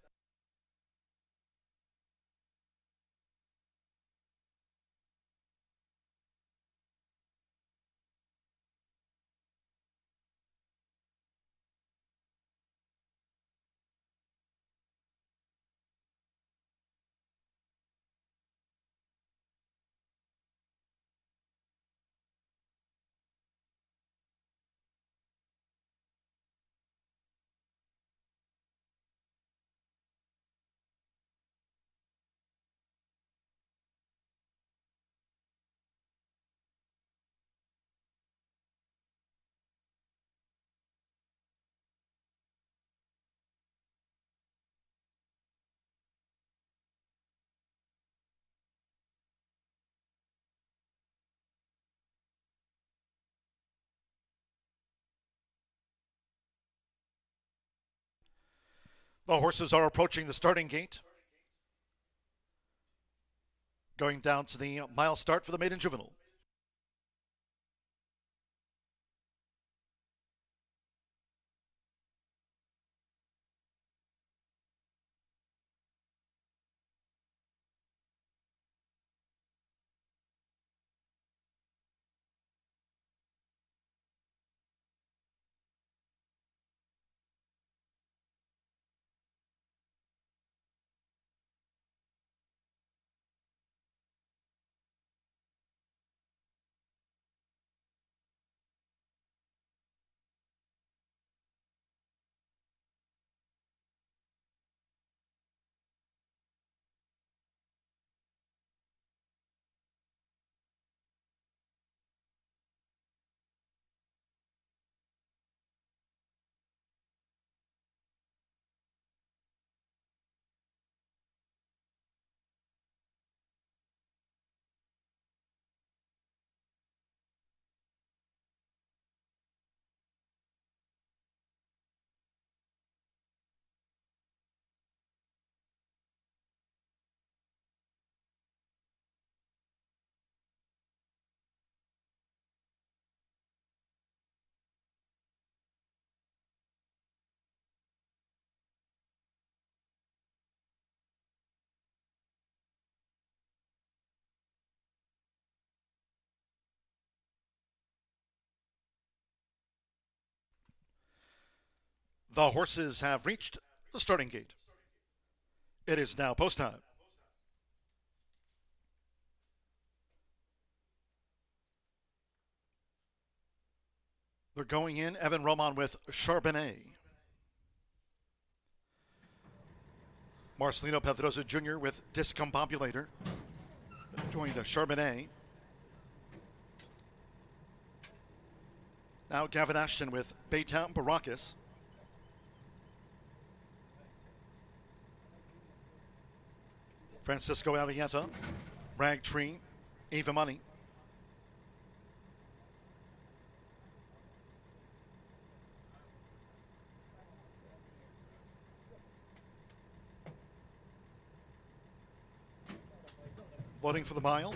The horses are approaching the starting gate. Going down to the mile start for the Maiden Juvenile. The horses have reached the starting gate. It is now post time. They're going in. Evan Roman with Charbonnet. Marcelino Pedrosa Jr. with Discombobulator. Joined Charbonnet. Now Gavin Ashton with Baytown Baracus. Francisco Arrieta, Ragtree, Eva Money. Loading for the mile.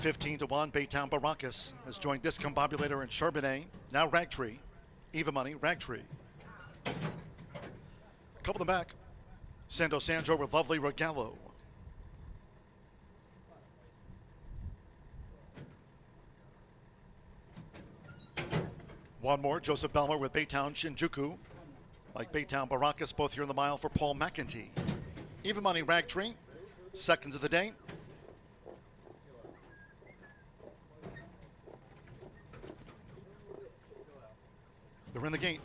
15-1, Baytown Baracus has joined Discombobulator and Charbonnet. Now Ragtree, Eva Money, Ragtree. Couple them back. Sando Sandro with Lovely Regalo. One more, Joseph Belmer with Baytown Shinjuku. Like Baytown Baracus, both here in the mile for Paul McEntee. Even Money Ragtree, seconds of the day. They're in the gate.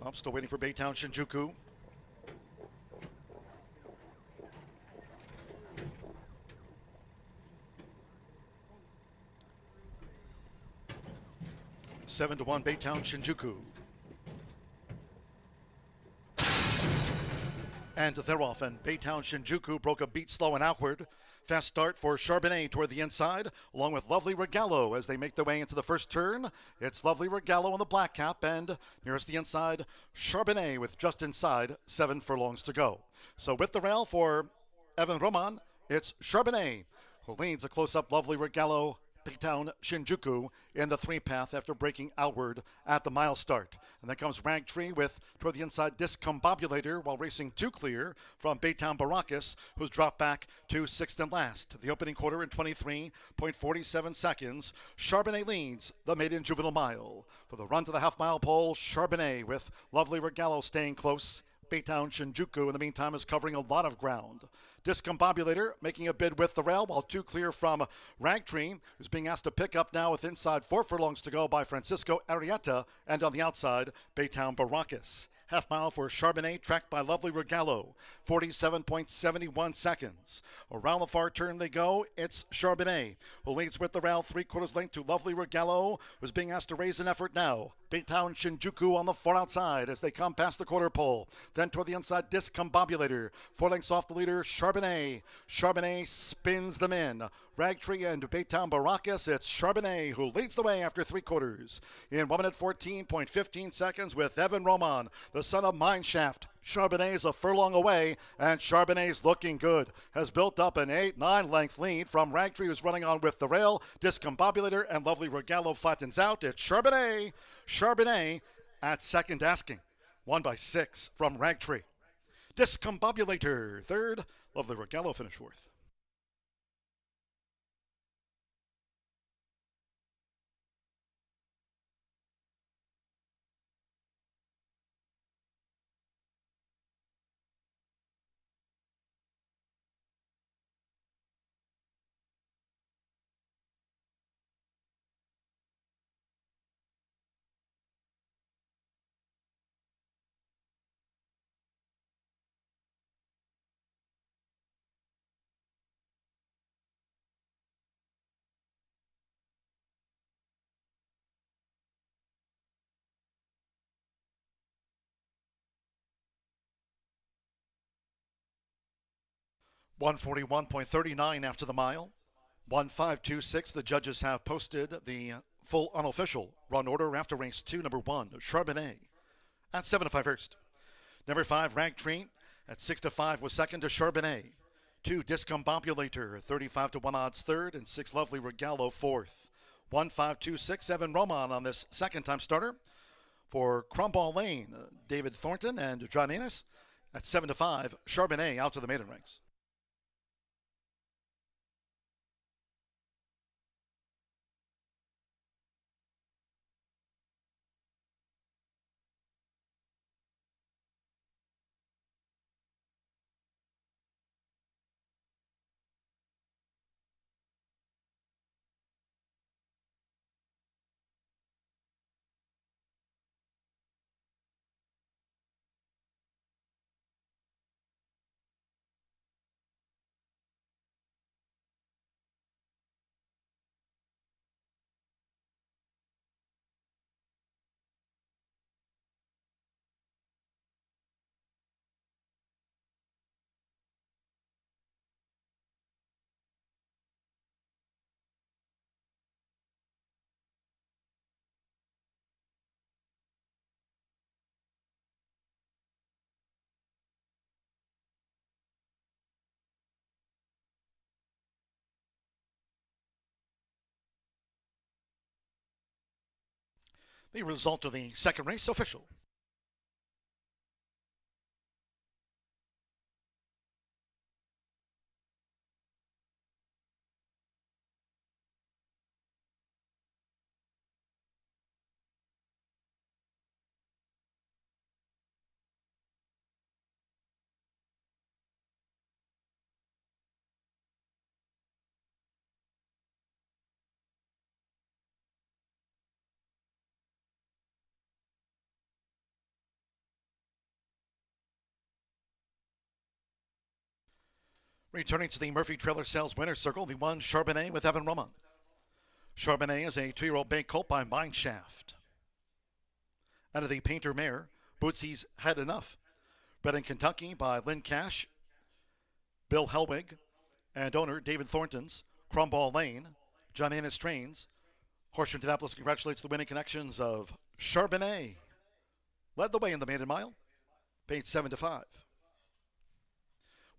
I'm still waiting for Baytown Shinjuku. Seven to 1, Baytown Shinjuku. And they're off, and Baytown Shinjuku broke a beat slow and outward. Fast start for Charbonnet toward the inside, along with Lovely Regalo as they make their way into the first turn. It's Lovely Regalo on the black cap, and nearest the inside, Charbonnet with just inside 7 furlongs to go. So with the rail for Evan Roman, it's Charbonnet, who leads a close-up Lovely Regalo, Baytown Shinjuku in the 3-path after breaking outward at the mile start. And then comes Ragtree with toward the inside Discombobulator while racing 2 clear from Baytown Baracus, who's dropped back to 6th and last. The opening quarter in 23.47 seconds. Charbonnet leads the Maiden Juvenile Mile. For the run to the half-mile pole, Charbonnet with Lovely Regalo staying close. Baytown Shinjuku, in the meantime, is covering a lot of ground. Discombobulator making a bid with the rail, while 2 clear from Ragtree, who's being asked to pick up now with inside 4 furlongs to go by Francisco Arrieta, and on the outside, Baytown Baracus. Half mile for Charbonnet, tracked by Lovely Regalo, 47.71 seconds. Around the far turn they go. It's Charbonnet, who leads with the rail 3/4 length to Lovely Regalo, who's being asked to raise an effort now. Baytown Shinjuku on the far outside as they come past the quarter pole. Then toward the inside, Discombobulator. 4 lengths off the leader, Charbonnet. Charbonnet spins them in. Ragtree and Baytown Baracus, it's Charbonnet who leads the way after 3/4. In 1 minute 14.15 seconds with Evan Roman, the son of Mineshaft. Charbonnet's a furlong away, and Charbonnet's looking good. Has built up an 8-9 length lead from Ragtree, who's running on with the rail. Discombobulator and Lovely Regalo flattens out. It's Charbonnet. Charbonnet at second asking. 1 by 6 from Ragtree. Discombobulator third. Lovely Regalo finished 4th. .141.39 after the mile. 1:5:26. The judges have posted the full unofficial run order after race 2, number 1, Charbonnet at 7 to 5 first. Number 5, Ragtree at 6 to 5 was second to Charbonnet. 2, Discombobulator, 35 to 1 odds third, and 6, Lovely Regalo fourth. 1:5:26. Evan Roman on this second time starter. For Crumball Lane, David Thornton and John Ennis at 7 to 5. Charbonnet out to the maiden ranks. The result of the second race official. Returning to the Murphy Trailer Sales Winner's Circle, the one Charbonnet with Evan Roman. Charbonnet is a 2-year-old bay colt by Mineshaft. Out of the Painter Mare, Bootsy's Had Enough. Bred in Kentucky by Lynn Cash, Bill Helwig, and owner David Thornton's Crumball Lane, John Annis Trains. Horseshoe Indianapolis congratulates the winning connections of Charbonnet. Led the way in the maiden mile, paid 7-5.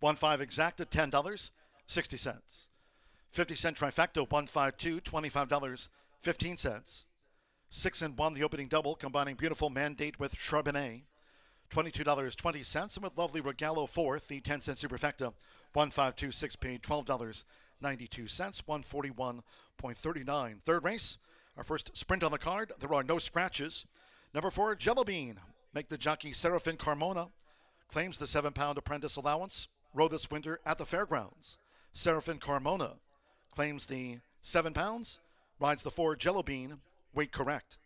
1-5 exacta, $10.60. 50-cent trifecta, 152, $25.15. 6-1 the opening double, combining Beautiful Mandate with Charbonnet, $22.20. And with Lovely Regalo fourth, the 10-cent superfecta, 152.6 paid $12.92. 141.39. Third race, our first sprint on the card. There are no scratches. Number 4, Jello Bean. Make the jockey Serafin Carmona. Claims the 7-pound apprentice allowance. Rode this winter at the fairgrounds. Serafin Carmona claims the 7 pounds. Rides the 4, Jello Bean. Weight correct.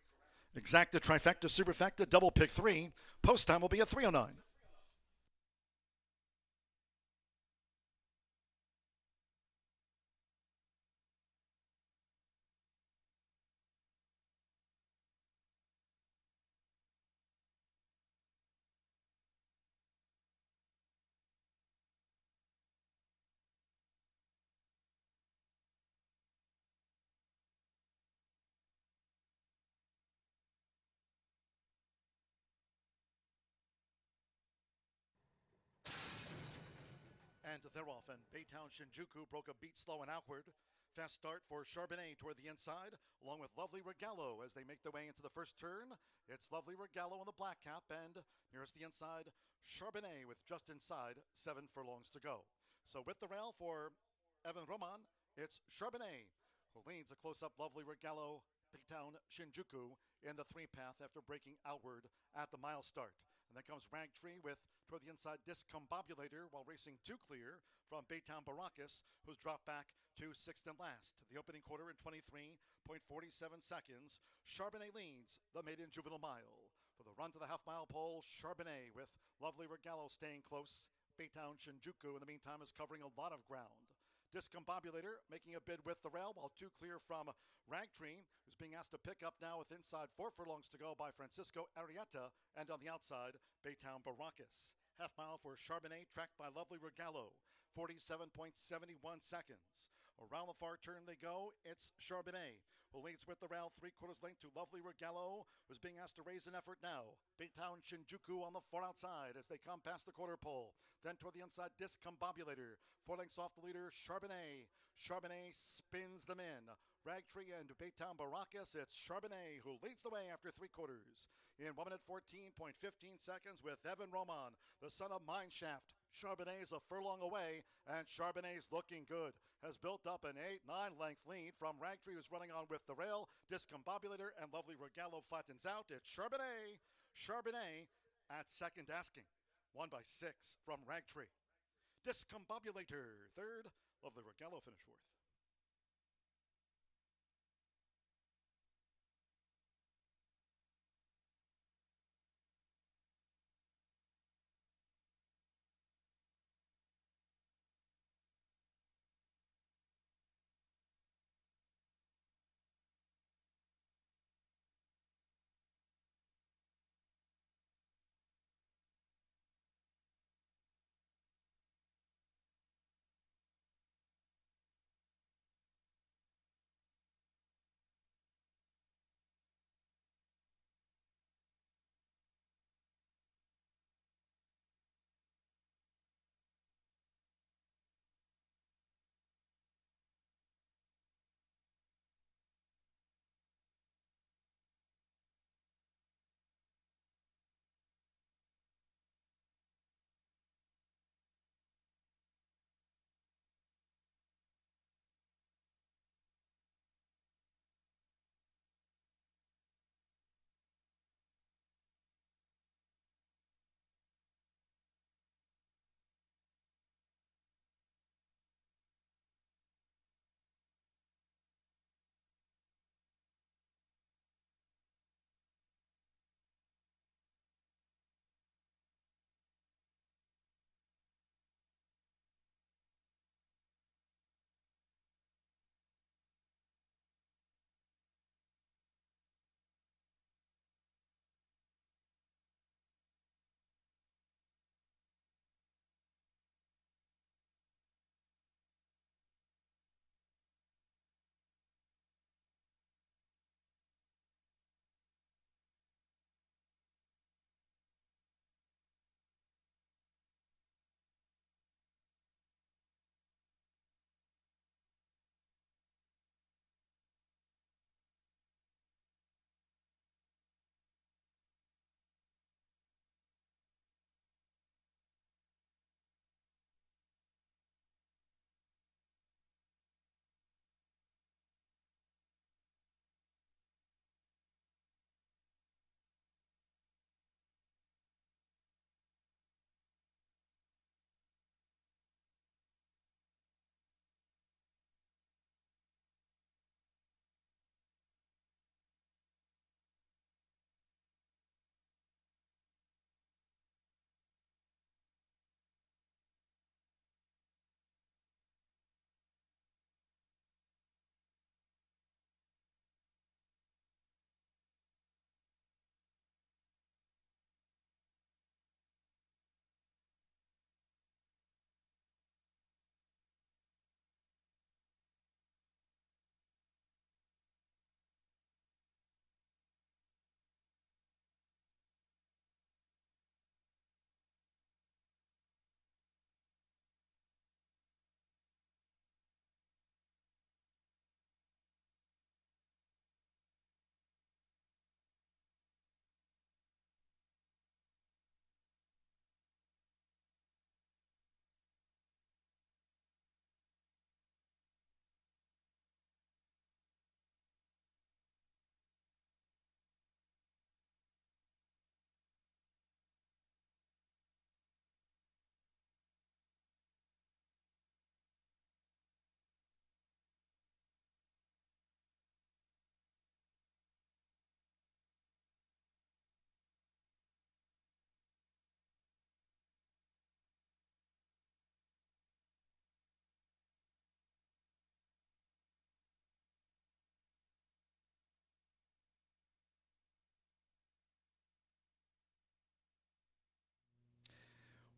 Exacta, trifecta, superfecta, double pick 3. Post time will be at 3:09. And they're off, and Baytown Shinjuku broke a beat slow and outward. Fast start for Charbonnet toward the inside, along with Lovely Regalo as they make their way into the first turn. It's Lovely Regalo on the black cap, and nearest the inside, Charbonnet with just inside 7 furlongs to go. So with the rail for Evan Roman, it's Charbonnet, who leads a close-up Lovely Regalo, Baytown Shinjuku in the 3-path after breaking outward at the mile start. And then comes Ragtree with toward the inside Discombobulator while racing 2 clear from Baytown Baracus, who's dropped back to 6th and last. The opening quarter in 23.47 seconds. Charbonnet leads the maiden juvenile mile. For the run to the half-mile pole, Charbonnet with Lovely Regalo staying close. Baytown Shinjuku, in the meantime, is covering a lot of ground. Discombobulator making a bid with the rail, while 2 clear from Ragtree, who's being asked to pick up now with inside 4 furlongs to go by Francisco Arrieta, and on the outside, Baytown Baracus. Half mile for Charbonnet, tracked by Lovely Regalo, 47.71 seconds. Around the far turn they go. It's Charbonnet, who leads with the rail 3/4 length to Lovely Regalo, who's being asked to raise an effort now. Baytown Shinjuku on the far outside as they come past the quarter pole. Then toward the inside, Discombobulator. 4 lengths off the leader, Charbonnet. Charbonnet spins them in. Ragtree and Baytown Baracus, it's Charbonnet who leads the way after 3/4. In 1 minute 14.15 seconds with Evan Roman, the son of Mineshaft. Charbonnet's a furlong away, and Charbonnet's looking good. Has built up an 8-9 length lead from Ragtree, who's running on with the rail. Discombobulator and Lovely Regalo flattens out. It's Charbonnet. Charbonnet at second asking. 1 by 6 from Ragtree. Discombobulator third. Lovely Regalo finished 4th.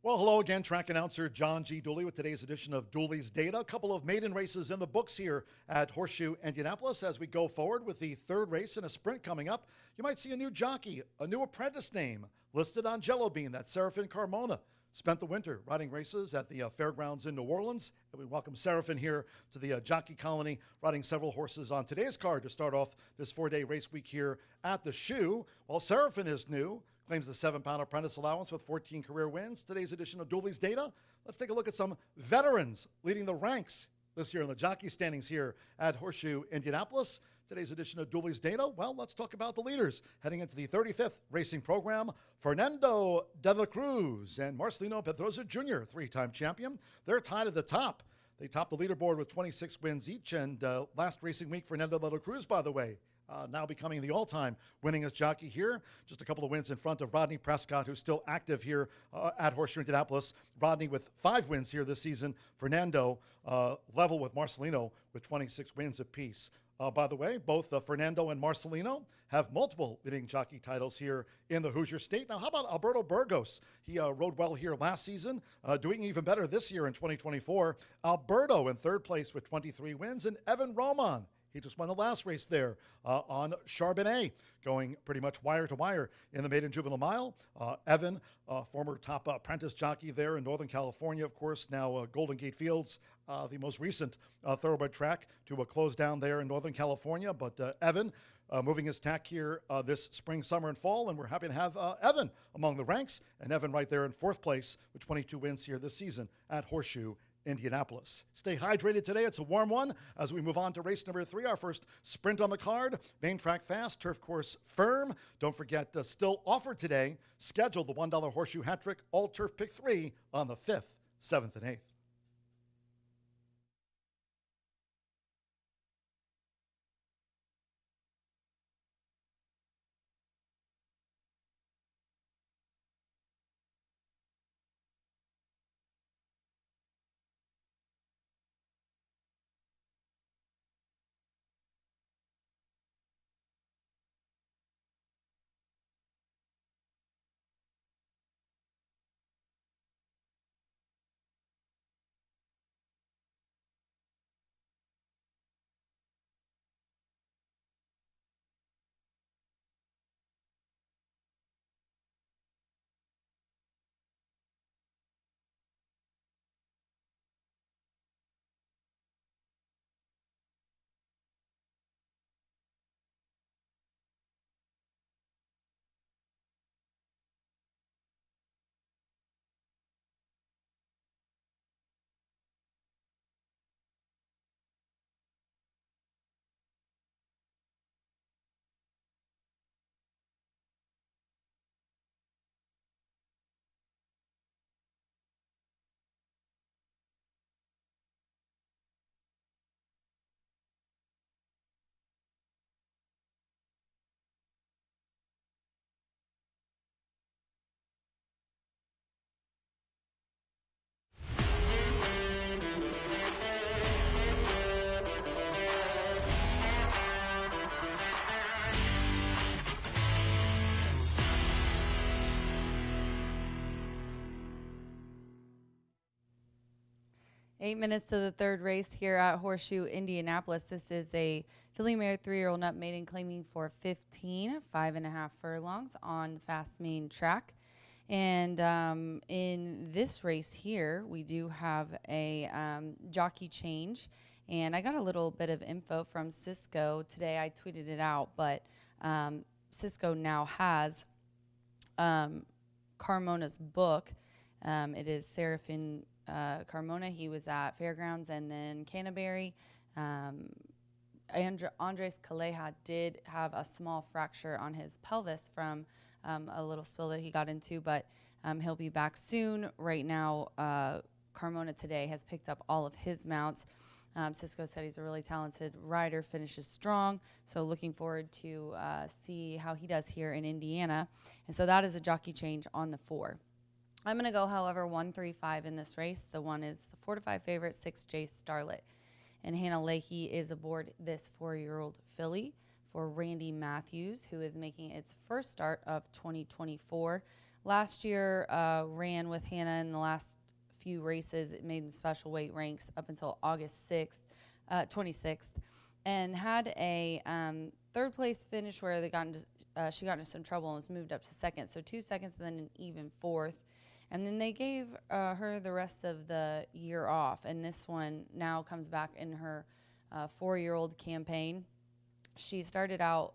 Well, hello again, track announcer John G. Dooley with today's edition of Dooley's Data. A couple of maiden races in the books here at Horseshoe Indianapolis. As we go forward with the third race in a sprint coming up, you might see a new jockey, a new apprentice name listed on Jello Bean. That's Serafin Carmona. Spent the winter riding races at the fairgrounds in New Orleans. And we welcome Serafin here to the Jockey Colony, riding several horses on today's card to start off this 4-day race week here at the Shoe. Well, Serafin is new. Claims the 7-pound apprentice allowance with 14 career wins. Today's edition of Dooley's Data. Let's take a look at some veterans leading the ranks this year in the jockey standings here at Horseshoe Indianapolis. Today's edition of Dooley's Data. Well, let's talk about the leaders heading into the 35th racing program. Fernando de la Cruz and Marcelino Pedroza Jr., 3-time champion. They're tied at the top. They top the leaderboard with 26 wins each. And last racing week, Fernando de la Cruz, by the way, now becoming the all-time winningest jockey here. Just a couple of wins in front of Rodney Prescott, who's still active here at Horseshoe Indianapolis. Rodney with 5 wins here this season. Fernando level with Marcelino with 26 wins apiece. By the way, both Fernando and Marcelino have multiple leading jockey titles here in the Hoosier State. Now, how about Alberto Burgos? He rode well here last season, doing even better this year in 2024. Alberto in third place with 23 wins, and Evan Roman, he just won the last race there on Charbonnet, going pretty much wire to wire in the Maiden Juvenile Mile. Evan, former top apprentice jockey there in Northern California, of course, now Golden Gate Fields, the most recent thoroughbred track to close down there in Northern California. But Evan moving his tack here this spring, summer, and fall, and we're happy to have Evan among the ranks. And Evan right there in fourth place with 22 wins here this season at Horseshoe Indianapolis. Stay hydrated today. It's a warm one as we move on to race number 3, our first sprint on the card. Main track fast, turf course firm. Don't forget, still offered today, schedule the $1 horseshoe hat trick, all turf pick 3 on the 5th, 7th, and 8th.
Eight minutes to the third race here at Horseshoe Indianapolis. This is a filly mare 3-year-old nut maiden claiming for 15, 5.5 furlongs on the fast main track. And in this race here, we do have a jockey change. And I got a little bit of info from Cisco today. I tweeted it out, but Cisco now has Carmona's book. It is Serafin Carmona. He was at Fairgrounds and then Canterbury. Andres Calleja did have a small fracture on his pelvis from a little spill that he got into, but he'll be back soon. Right now, Carmona today has picked up all of his mounts. Cisco said he's a really talented rider, finishes strong, so looking forward to see how he does here in Indiana. And so that is a jockey change on the 4. I'm going to go, however, 1, 3, 5 in this race. The 1 is the 4-5 favorite, 6 J Starlet. And Hannah Leahy is aboard this 4-year-old filly for Randy Matthews, who is making its first start of 2024. Last year, ran with Hannah in the last few races. It made the special weight ranks up until August 26th, and had a third place finish where she got into some trouble and was moved up to second. So 2 seconds and then an even fourth. And then they gave her the rest of the year off. And this one now comes back in her 4-year-old campaign. She started out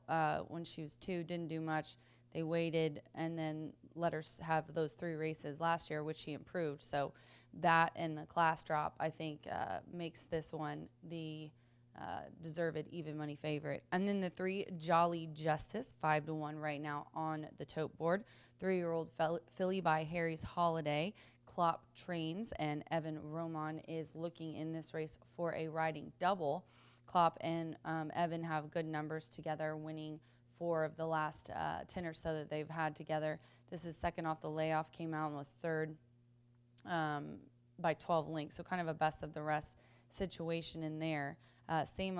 when she was 2, didn't do much. They waited and then let her have those 3 races last year, which she improved. So that and the class drop, I think, makes this one the deserved even money favorite. And then the 3, Jolly Justice, 5-1 right now on the tote board. 3-year-old filly by Harry's Holiday. Klopp trains, and Evan Roman is looking in this race for a riding double. Klopp and Evan have good numbers together, winning 4 of the last 10 or so that they've had together. This is second off the layoff, came out and was third by 12 lengths, so kind of a best of the rest situation in there. Same,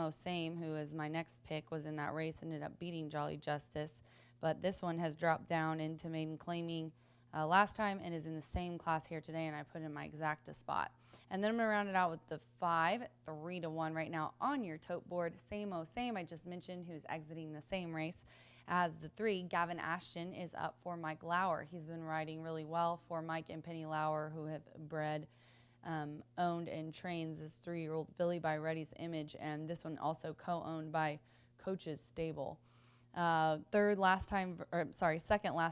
who is my next pick, was in that race, ended up beating Jolly Justice, but this one has dropped down into maiden claiming last time and is in the same class here today, and I put in my exacta spot. And then I'm going to round it out with the 5, 3-1 right now on your tote board. Same, I just mentioned, who's exiting the same race as the 3. Gavin Ashton is up for Mike Lauer. He's been riding really well for Mike and Penny Lauer, who have bred, owned, and trains this 3-year-old filly by Reddy's Image, and this one also co-owned by Coach's Stable. Second last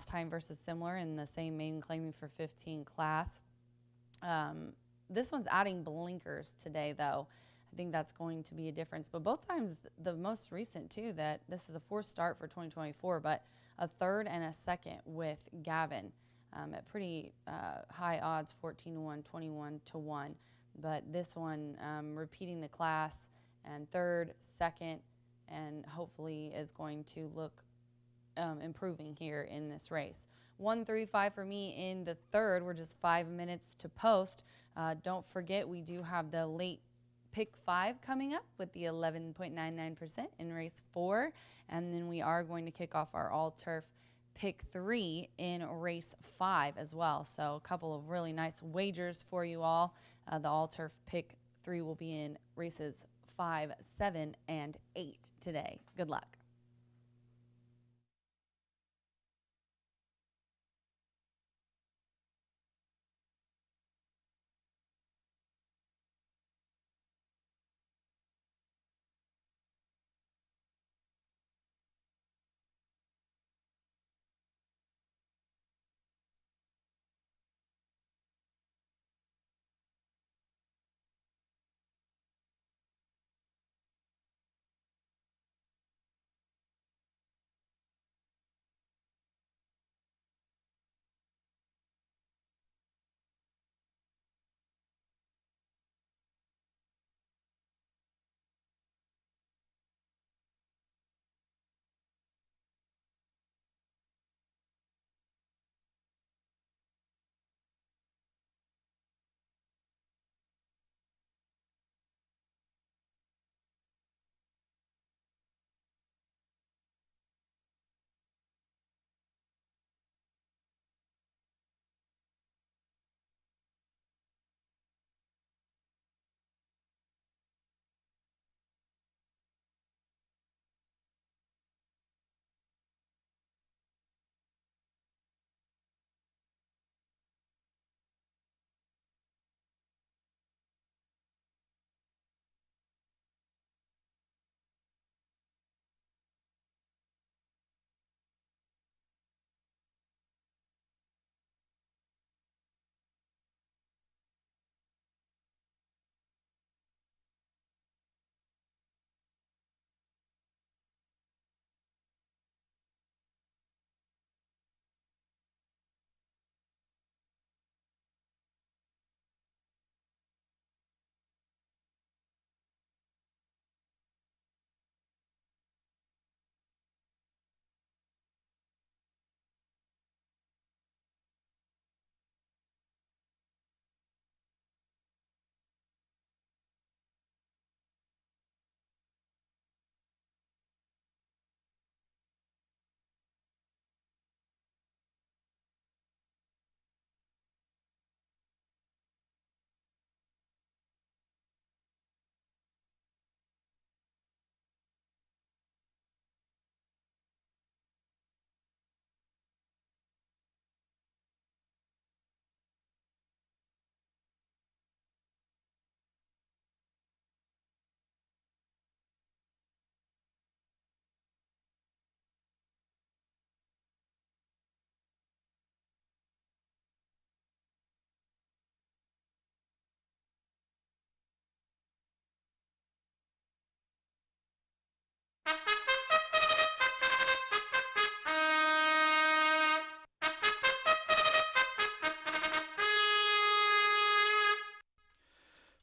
time versus similar in the same maiden claiming for 15 class. This one's adding blinkers today, though. I think that's going to be a difference. But both times, the most recent, too, that this is the 4th start for 2024, but a 3rd and a 2nd with Gavin at pretty high odds, 14-1, 21-1. But this one repeating the class, and 3rd, 2nd, and hopefully is going to look improving here in this race. 1-3-5 for me in the 3rd. We're just 5 minutes to post. Don't forget, we do have the late pick 5 coming up with the 11.99% in race 4. And then we are going to kick off our all-turf pick 3 in race 5 as well. So a couple of really nice wagers for you all. The all-turf pick 3 will be in races 5, 7, and 8 today. Good luck.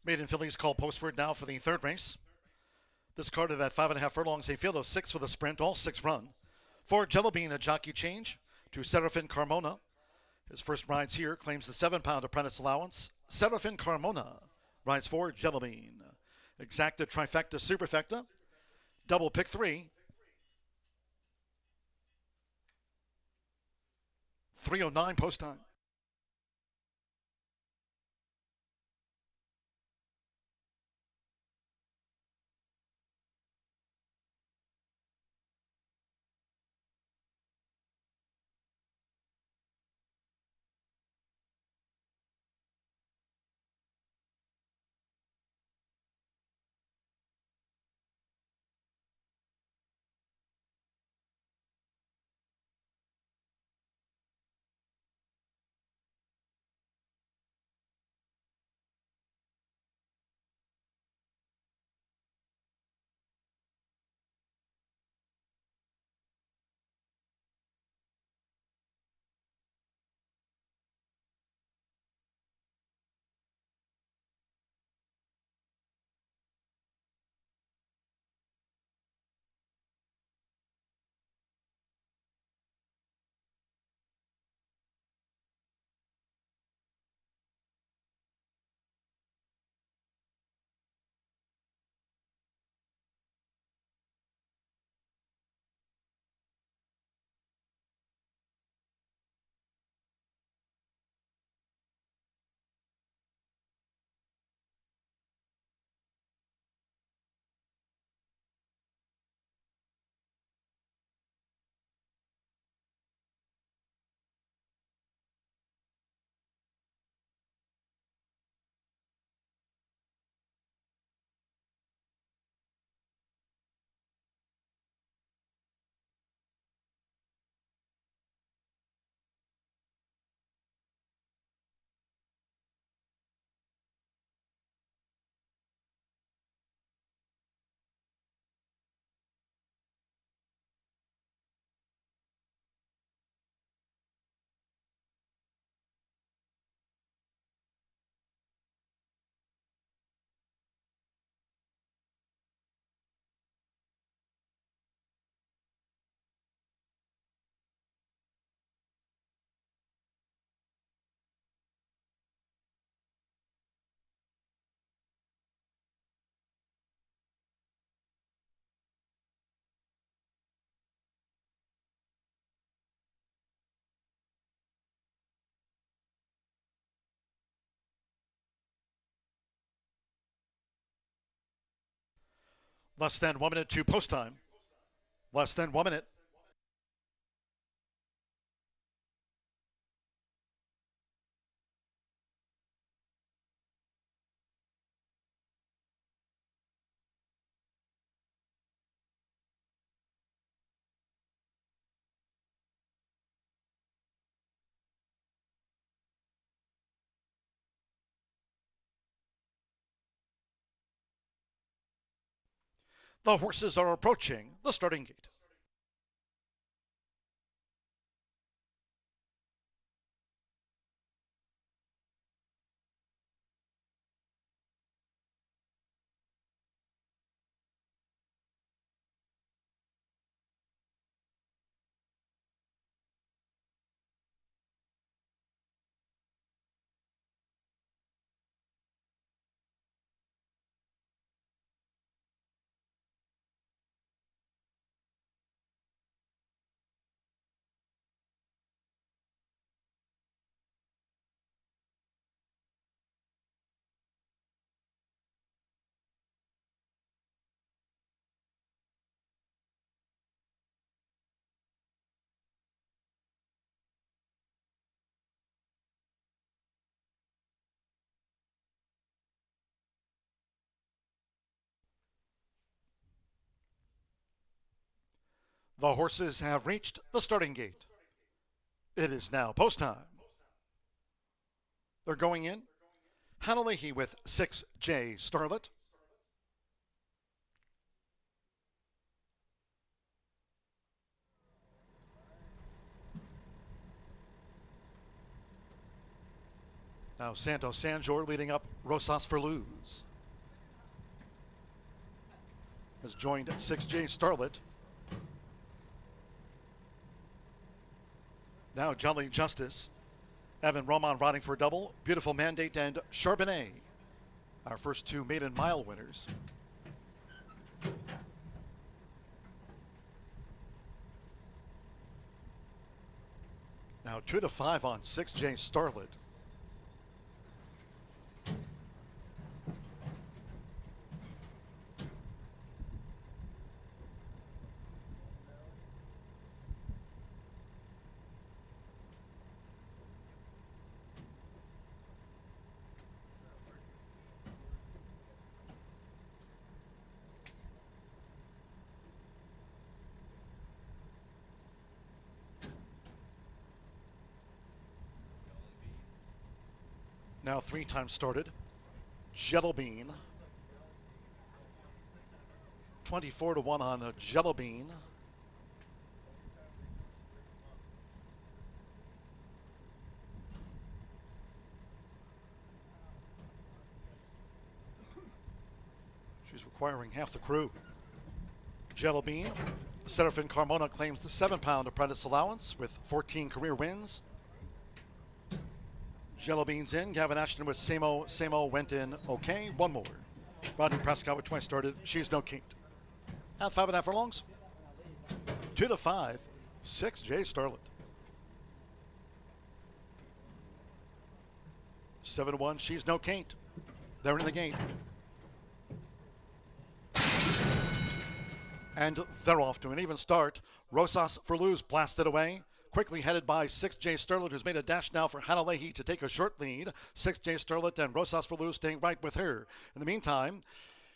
Maiden fillies called postward now for the third race. This carded at 5.5 furlongs, a field of 6 for the sprint, all 6 run. For Jellybean, a jockey change to Serafin Carmona. His first rides here claims the 7-pound apprentice allowance. Serafin Carmona rides for Jellybean. Exacta, trifecta, superfecta. Double pick 3. 3:09 post time. Less than 1 minute to post time. Less than 1 minute. The horses are approaching the starting gate. The horses have reached the starting gate. It is now post time. They're going in. Hanalehi with 6J Starlet. Now Santos Sanjor leading up Rosas for Luz. Has joined 6J Starlet. Now Jolly Justice. Evan Roman riding for a double. Beautiful Mandate and Charbonnet. Our first two maiden mile winners. Now 2 to 5 on 6J Starlet. Now 3 times started. Jello Bean. 24 to 1 on Jello Bean. She's requiring half the crew. Jello Bean. Serafin Carmona claims the 7-pound apprentice allowance with 14 career wins. Jello Beans in. Gavin Ashton with Samo went in okay. One more. Rodney Prescott with 20 started. She's no king. At 5.5 furlongs. 2 to 5. 6J Starlet. 7 to 1. She's no king. They're in the gate. And they're off to an even start. Rosas for Luz blasted away. Quickly headed by 6J Starlet, who's made a dash now for Hannah Leahy to take a short lead. 6J Starlet and Rosas for Luz staying right with her. In the meantime,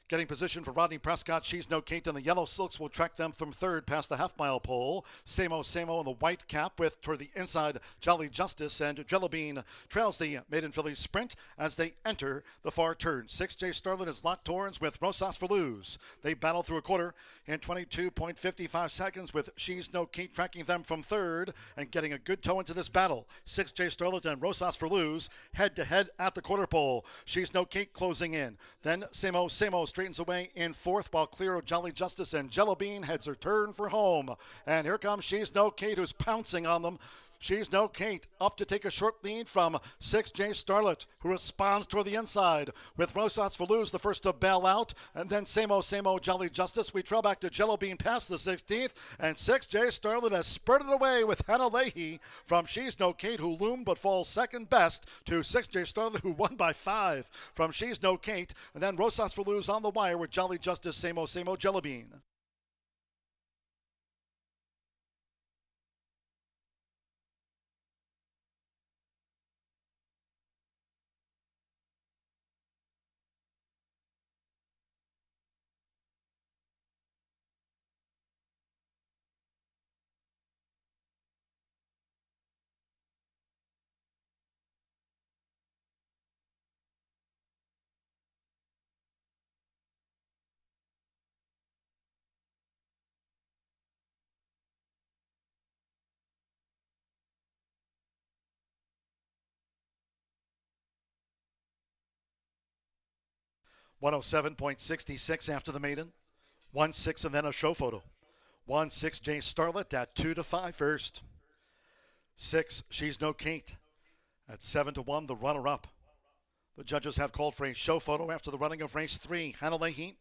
getting position for Rodney Prescott. She's no Kate, and the Yellow Silks will track them from third past the half-mile pole. Samo in the white cap with toward the inside Jolly Justice, and Jello Bean trails the Maiden Fillies sprint as they enter the far turn. 6J Starlet has locked horns with Rosas for Luz. They battle through a quarter in 22.55 seconds with She's No Kate tracking them from third and getting a good toe into this battle. 6J Starlet and Rosas for Luz head-to-head at the quarter pole. She's No Kate closing in. Then Samo straightens away in fourth while clear of Jolly Justice, and Jello Bean heads her turn for home. And here comes She's No Kate, who's pouncing on them. She's No Kate up to take a short lead from 6J Starlet, who responds toward the inside with Rosas for Luz the first to bail out, and then Samo Jolly Justice. We trail back to Jello Bean past the 16th, and 6J Starlet has spurted away with Hannah Leahy from She's No Kate, who loomed but falls second best to 6J Starlet, who won by 5 from She's No Kate, and then Rosas for Luz on the wire with Jolly Justice, Samo Jello Bean. .107.66 after the maiden. 1-6 and then a show photo. 1-6 Starlet at 2 to 5 first. 6 She's No Kate at 7 to 1 the runner-up. The judges have called for a show photo after the running of race 3. Hannah Leahy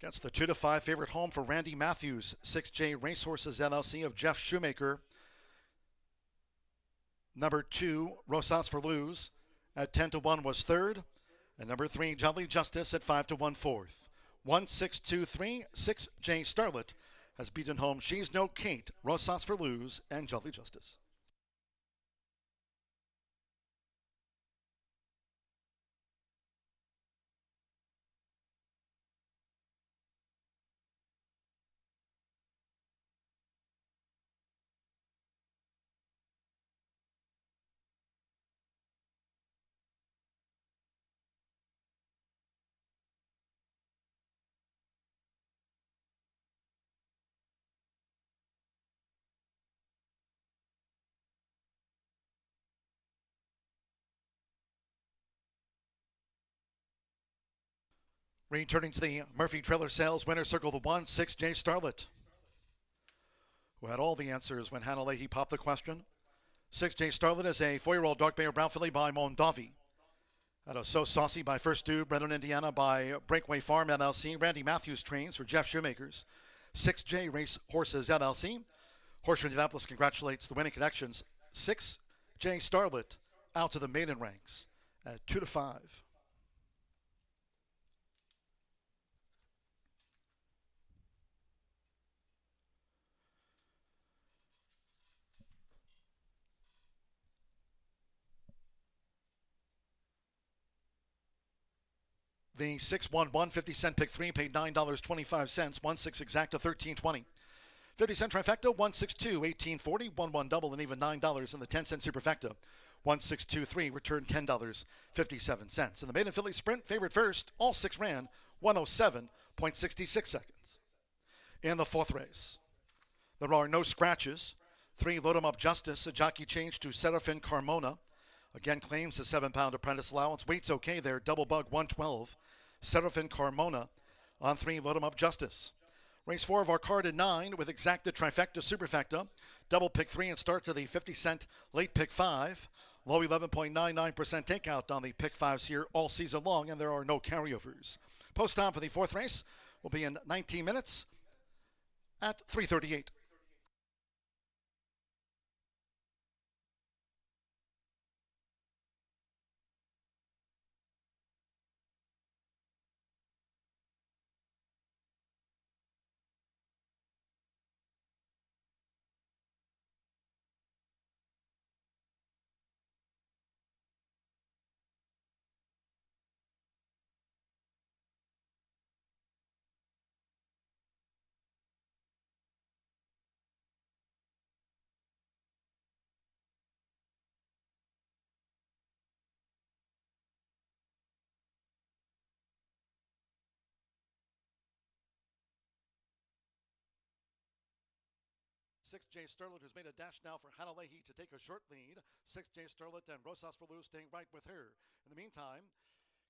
gets the 2 to 5 favorite home for Randy Matthews. 6J Racehorses LLC of Jeff Shoemaker. Number 2 Rosas for Luz at 10 to 1 was third. And number 3, Jolly Justice at 5 to 1 fourth. 1-6-2-3, 6J Starlet has beaten home She's No Kate, Rosas for Luz, and Jolly Justice. Returning to the Murphy Trailer Sales winner circle, the 1-6 Starlet, who had all the answers when Hannah Leahy popped the question. 6 Starlet is a 4-year-old dark bay brown filly by Mondavi. Out of So Saucy by First Dude, Brennan, Indiana by Breakaway Farm LLC. Randy Matthews trains for Jeff Shoemakers. 6J Race Horses LLC. Horseshoe Indianapolis congratulates the winning connections. 6J Starlet out to the maiden ranks at 2-5. The 6-1-1 50-cent pick 3 paid $9.25. 1-6 exacta $13.20. 50-cent trifecta 1-6-2 $18.40. 1-1 double and even $9 in the 10-cent superfecta. 1-6-2-3 returned $10.57. In the maiden filly sprint, favorite first, all 6 ran 107.66 seconds. In the 4th race, there are no scratches. 3 Load 'em Up Justice, a jockey change to Serafin Carmona. Again, claims a 7-pound apprentice allowance. Weight's okay there. Double bug 112. Serafin Carmona on 3 Load 'em Up Justice. Race 4 of our card at 9 with exacta trifecta superfecta. Double pick 3 and start to the 50-cent late pick 5. Low 11.99% takeout on the pick 5s here all season long, and there are no carryovers. Post time for the 4th race will be in 19 minutes at 3:38. J Starlet, who's made a dash now for Hannah Leahy to take a short lead. 6J Starlet and Rosas Verlou staying right with her. In the meantime,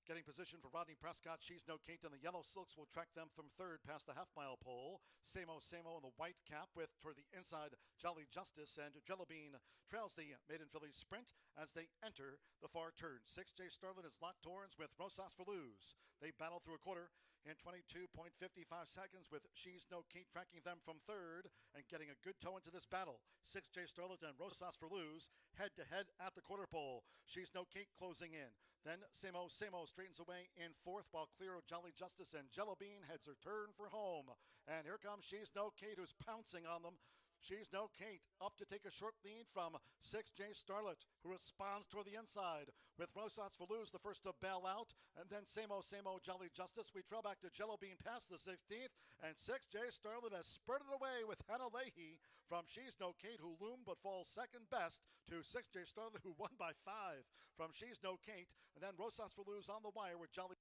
getting position for Rodney Prescott. She's No Kate, and the Yellow Silks will track them from 3rd past the half-mile pole. Samo in the white cap with toward the inside Jolly Justice, and Jellybean trails the maiden filly sprint as they enter the far turn. 6J Starlet is locked horns with Rosas Verlou. They battle through a quarter in 22.55 seconds, with She's No Kate tracking them from 3rd and getting a good toe into this battle. 6J Starlet and Rosas Verlou head-to-head at the quarter pole. She's No Kate closing in. Then Samo straightens away in 4th, while clear of Jolly Justice, and Jellybean heads her turn for home. And here comes She's No Kate, who's pouncing on them. She's No Kate up to take a short lead from 6J Starlet, who responds toward the inside with Rosas Verlou the first to bail out, and then Samo Jolly Justice. We trail back to Jellybean past the 16th, and 6J Starlet has spurted away with Hannah Leahy from She's No Kate, who loomed but falls second best to 6J Starlet, who won by 5 from She's No Kate, and then Rosas Verlou on the wire with Jolly.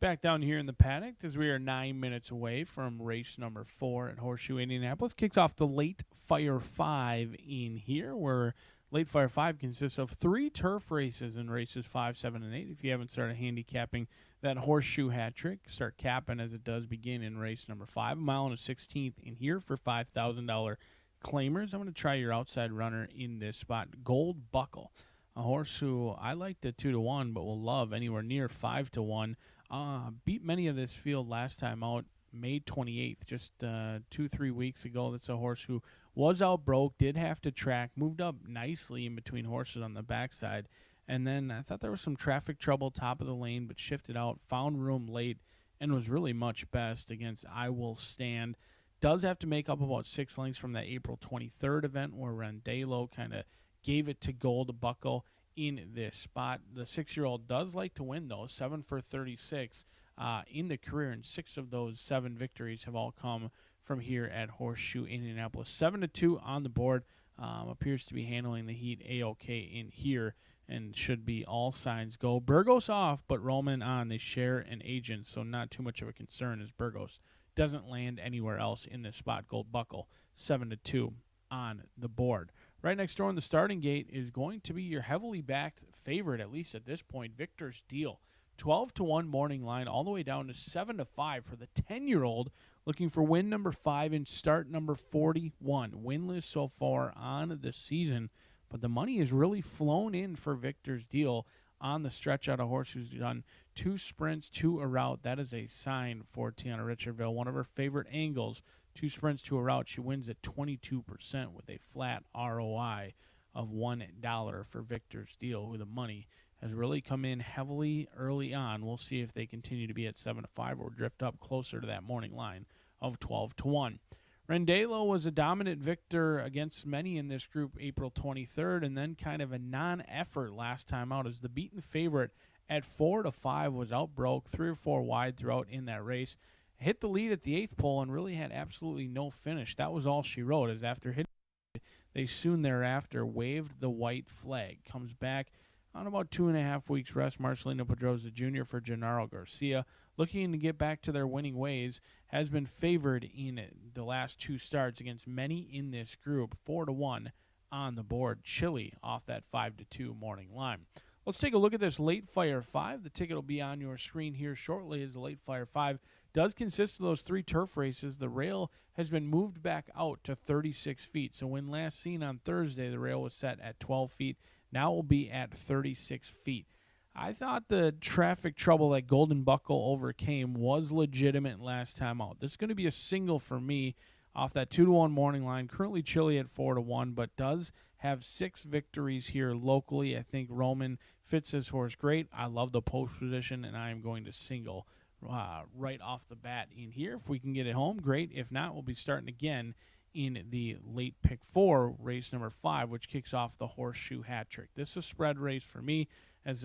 Back down here in the paddock as we are 9 minutes away from race number 4 at Horseshoe Indianapolis. Kicks off the Late Fire 5 in here, where Late Fire 5 consists of 3 turf races in races 5, 7, and 8. If you haven't started handicapping that Horseshoe hat trick, start capping as it does begin in race number 5. A mile and a 16th in here for $5,000 claimers. I'm going to try your outside runner in this spot, Gold Buckle. A horse who I like the 2-1, but will love anywhere near 5-1. Beat many of this field last time out, May 28th, just 2-3 weeks ago. That's a horse who was out broke, did have to track, moved up nicely in between horses on the backside. And then I thought there was some traffic trouble top of the lane, but shifted out, found room late, and was really much best against I Will Stand. Does have to make up about 6 lengths from that April 23rd event where Rendalo kind of gave it to Gold Buckle in this spot. The 6-year-old does like to win, though. 7 for 36 in the career, and 6 of those 7 victories have all come from here at Horseshoe Indianapolis. 7-2 on the board. Appears to be handling the heat A-OK in here, and should be all signs go. Burgos off, but Roman on. They share an agent, so not too much of a concern as Burgos doesn't land anywhere else in this spot. Gold Buckle, 7-2 on the board. Right next door in the starting gate is going to be your heavily backed favorite, at least at this point, Victor's Deal. 12-1 morning line, all the way down to 7-5 for the 10-year-old, looking for win number 5 and start number 41. Winless so far on the season, but the money has really flown in for Victor's Deal on the stretch out of horse who's done 2 sprints, 2 a route. That is a sign for Tiana Richardville, one of her favorite angles. 2 sprints to a route. She wins at 22% with a flat ROI of $1 for Victor's Deal, who the money has really come in heavily early on. We'll see if they continue to be at 7-5 or drift up closer to that morning line of 12-1. Rendalo was a dominant victor against many in this group April 23rd, and then kind of a non-effort last time out as the beaten favorite at 4-5 was outbroke 3 or 4 wide throughout in that race. Hit the lead at the 8th pole and really had absolutely no finish. That was all she wrote, as after hitting, they soon thereafter waved the white flag. Comes back on about 2.5 weeks rest. Marcelino Pedroza Jr. for Gennaro Garcia, looking to get back to their winning ways, has been favored in the last 2 starts against many in this group. 4-1 on the board. Chile off that 5-2 morning line. Let's take a look at this Late Fire 5. The ticket will be on your screen here shortly as the Late Fire 5 does consist of those 3 turf races. The rail has been moved back out to 36 feet. So when last seen on Thursday, the rail was set at 12 feet. Now it will be at 36 feet. I thought the traffic trouble that Golden Buckle overcame was legitimate last time out. This is going to be a single for me off that 2-1 morning line. Currently Chile at 4-1, but does have 6 victories here locally. I think Roman fits this horse great. I love the post position, and I am going to single right off the bat in here. If we can get it home, great. If not, we'll be starting again in the late pick 4, race number 5, which kicks off the Horseshoe hat trick. This is a spread race for me, as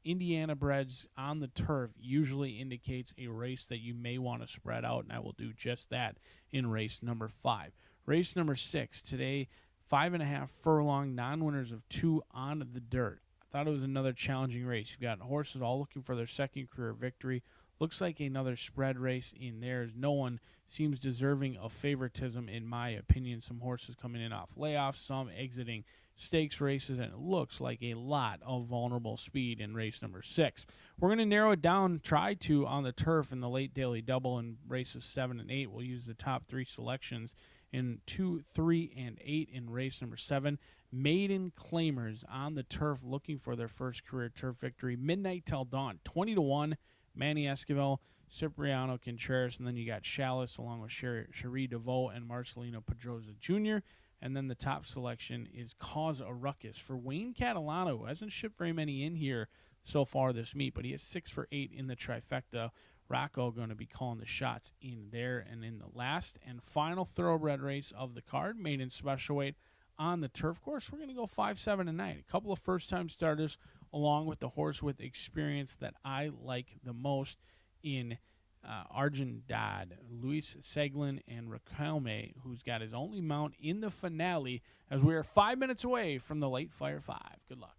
Indiana breds on the turf usually indicates a race that you may want to spread out, and I will do just that in race number 5. Race number 6 today, 5.5 furlong, non-winners of 2 on the dirt. I thought it was another challenging race. You've got horses all looking for their second career victory. Looks like another spread race in there, as no one seems deserving of favoritism, in my opinion. Some horses coming in off layoffs, some exiting stakes races, and it looks like a lot of vulnerable speed in race number 6. We're going to narrow it down, try to, on the turf in the late daily double in races 7 and 8. We'll use the top 3 selections in 2, 3, and 8 in race number 7. Maiden claimers on the turf looking for their first career turf victory. Midnight Till Dawn, 20-1. Manny Esquivel, Cipriano Contreras, and then you got Chalice along with Cherie DeVoe and Marcelino Pedroza Jr. And then the top selection is Cause a Ruckus for Wayne Catalano, who hasn't shipped very many in here so far this meet, but he is 6 for 8 in the trifecta. Rocco going to be calling the shots in there. And in the last and final thoroughbred race of the card, Maiden Special Weight on the turf course, we're going to go 5, 7, and 9. A couple of first-time starters along with the horse with experience that I like the most in Argendad, Luis Seglin, and Raquelme, who's got his only mount in the finale, as we are 5 minutes away from the Late Fire 5. Good luck.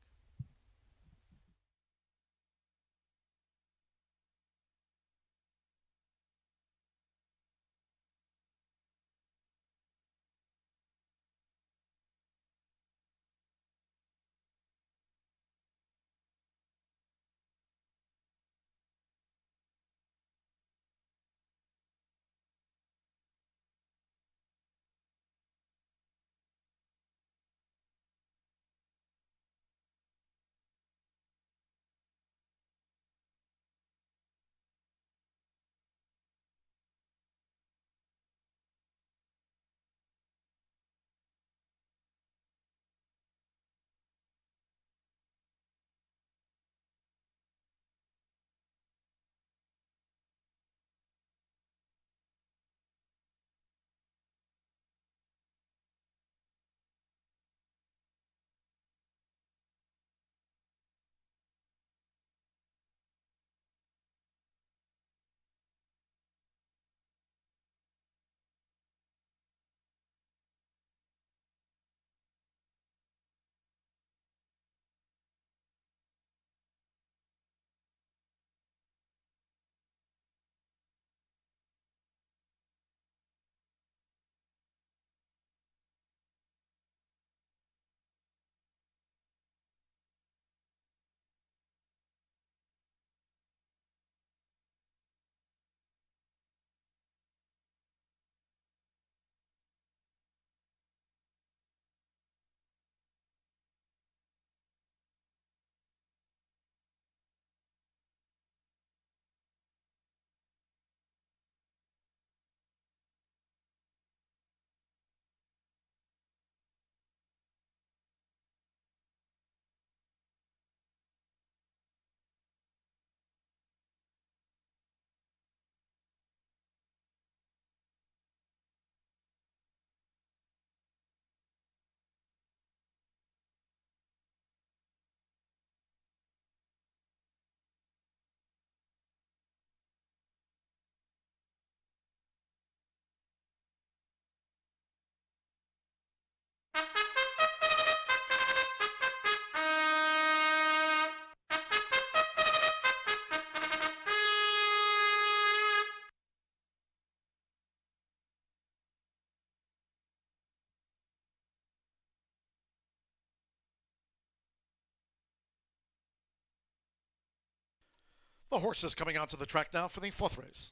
The horses coming onto the track now for the fourth race.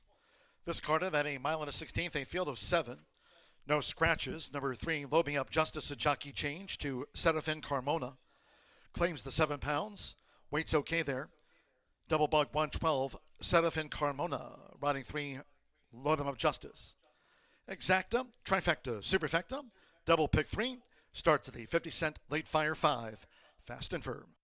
This carded at a mile and a 16th, a field of 7. No scratches. Number 3, loading up Justice, a jockey change to Serafin Carmona. Claims the 7 pounds. Weight's okay there. Double bug 112, Serafin Carmona. Riding 3, load 'em up Justice. Exacta, trifecta, superfecta. Double pick 3. Starts at the 50-cent late fire 5. Fast and firm.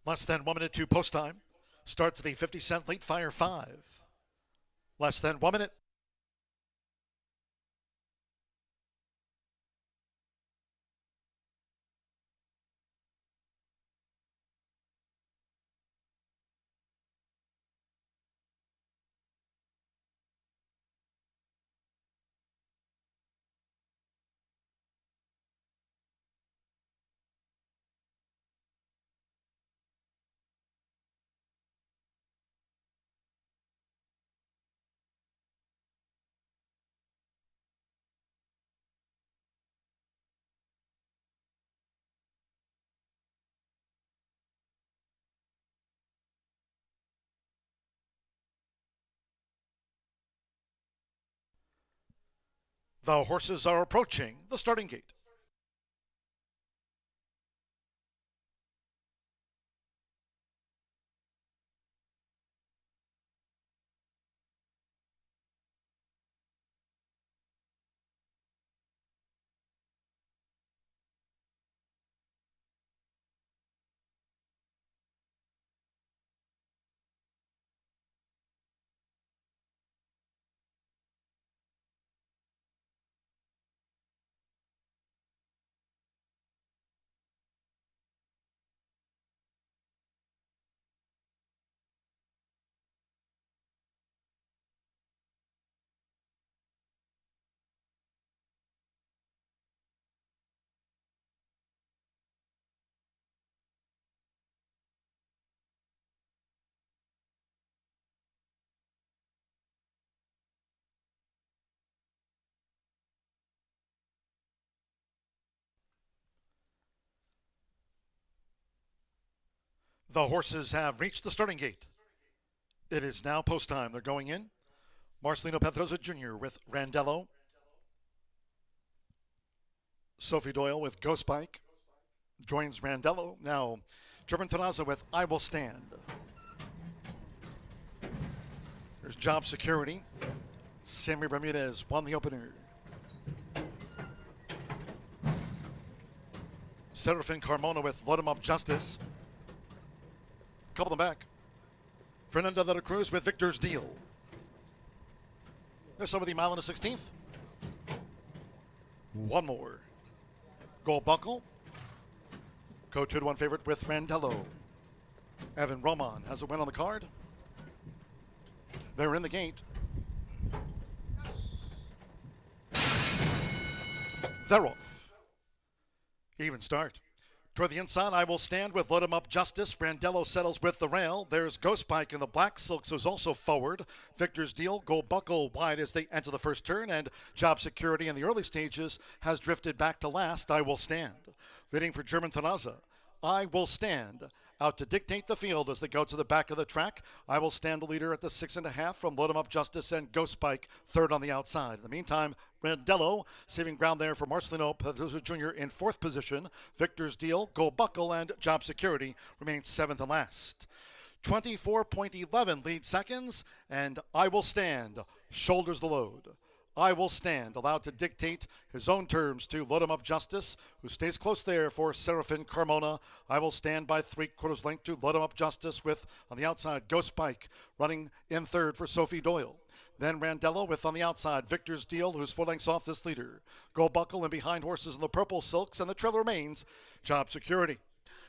Less than 1 minute to post time. Starts at the 50-cent late fire 5. Less than 1 minute. The horses are approaching the starting gate. The horses have reached the starting gate. It is now post time. They're going in. Marcelino Pedroza Jr. with Randello. Sophie Doyle with Ghost Bike. Joins Randello. Now, German Tanaza with I Will Stand. There's Job Security. Sammy Bermudez won the opener. Serafin Carmona with Load 'em Up Justice. Couple them back. Fernando de la Cruz with Victor's Deal. There's over the mile and a 16th. One more. Gold Buckle. Go 2-1 favorite with Randello. Evan Roman has a win on the card. They're in the gate. They're off. Even start. Toward the inside, I Will Stand with Load 'em Up Justice. Randello settles with the rail. There's Ghost Bike in the black silks, who's also forward. Victor's Deal, Gold Buckle wide as they enter the first turn, and Job Security in the early stages has drifted back to last. I Will Stand. Leading for German Tanaza. I Will Stand. Out to dictate the field as they go to the back of the track. I Will Stand the leader at the 6.5 from Load 'em Up Justice and Ghost Bike third on the outside. In the meantime, Randello saving ground there for Marcelino Pedroza Jr. in fourth position. Victor's Deal, Gold Buckle, and Job Security remains seventh and last. 24.11 lead seconds, and I Will Stand shoulders the load. I Will Stand, allowed to dictate his own terms to Load 'em Up Justice, who stays close there for Serafin Carmona. I Will Stand by 3/4 length to Load 'em Up Justice with, on the outside, Ghost Bike running in third for Sophie Doyle. Then Randello with, on the outside, Victor's Deal, who's 4 lengths off this leader. Gold Buckle and behind horses in the purple silks, and the trail remains Job Security.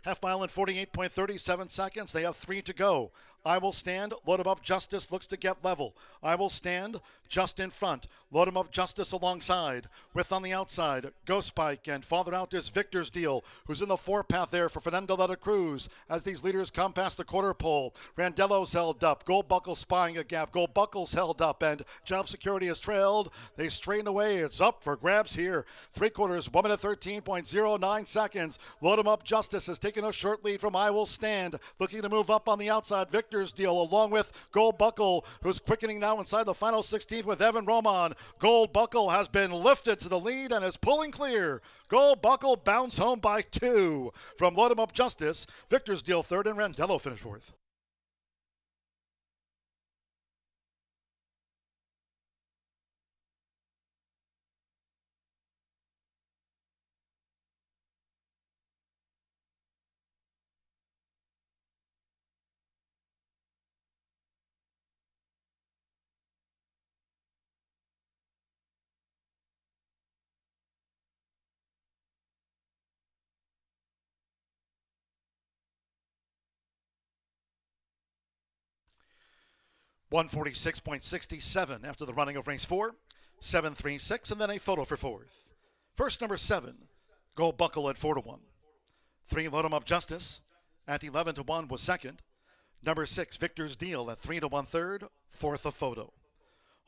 Half mile in 48.37 seconds. They have 3 to go. I Will Stand. Load 'em Up Justice looks to get level. I Will Stand just in front. Load 'em Up Justice alongside. With on the outside, Ghost Bike, and farther out is Victor's Deal, who's in the four-path there for Fernando de la Cruz as these leaders come past the quarter pole. Randello's held up. Gold Buckle spying a gap. Gold Buckle's held up, and Job Security has trailed. They straighten away. It's up for grabs here. 3/4, 1 minute 13.09 seconds. Load 'em Up Justice has taken a short lead from I Will Stand, looking to move up on the outside. Victor's Deal along with Gold Buckle, who's quickening now inside the final 16th with Evan Roman. Gold Buckle has been lifted to the lead and is pulling clear. Gold Buckle bounce home by 2 from Load 'em Up Justice. Victor's Deal third, and Randello finished fourth. .146.67 after the running of race 4. 7.36, and then a photo for fourth. First, number 7, Gold Buckle at 4-1. 3, Load 'em Up Justice at 11-1 was second. Number 6, Victor's Deal at 3-1 third. Fourth, a photo.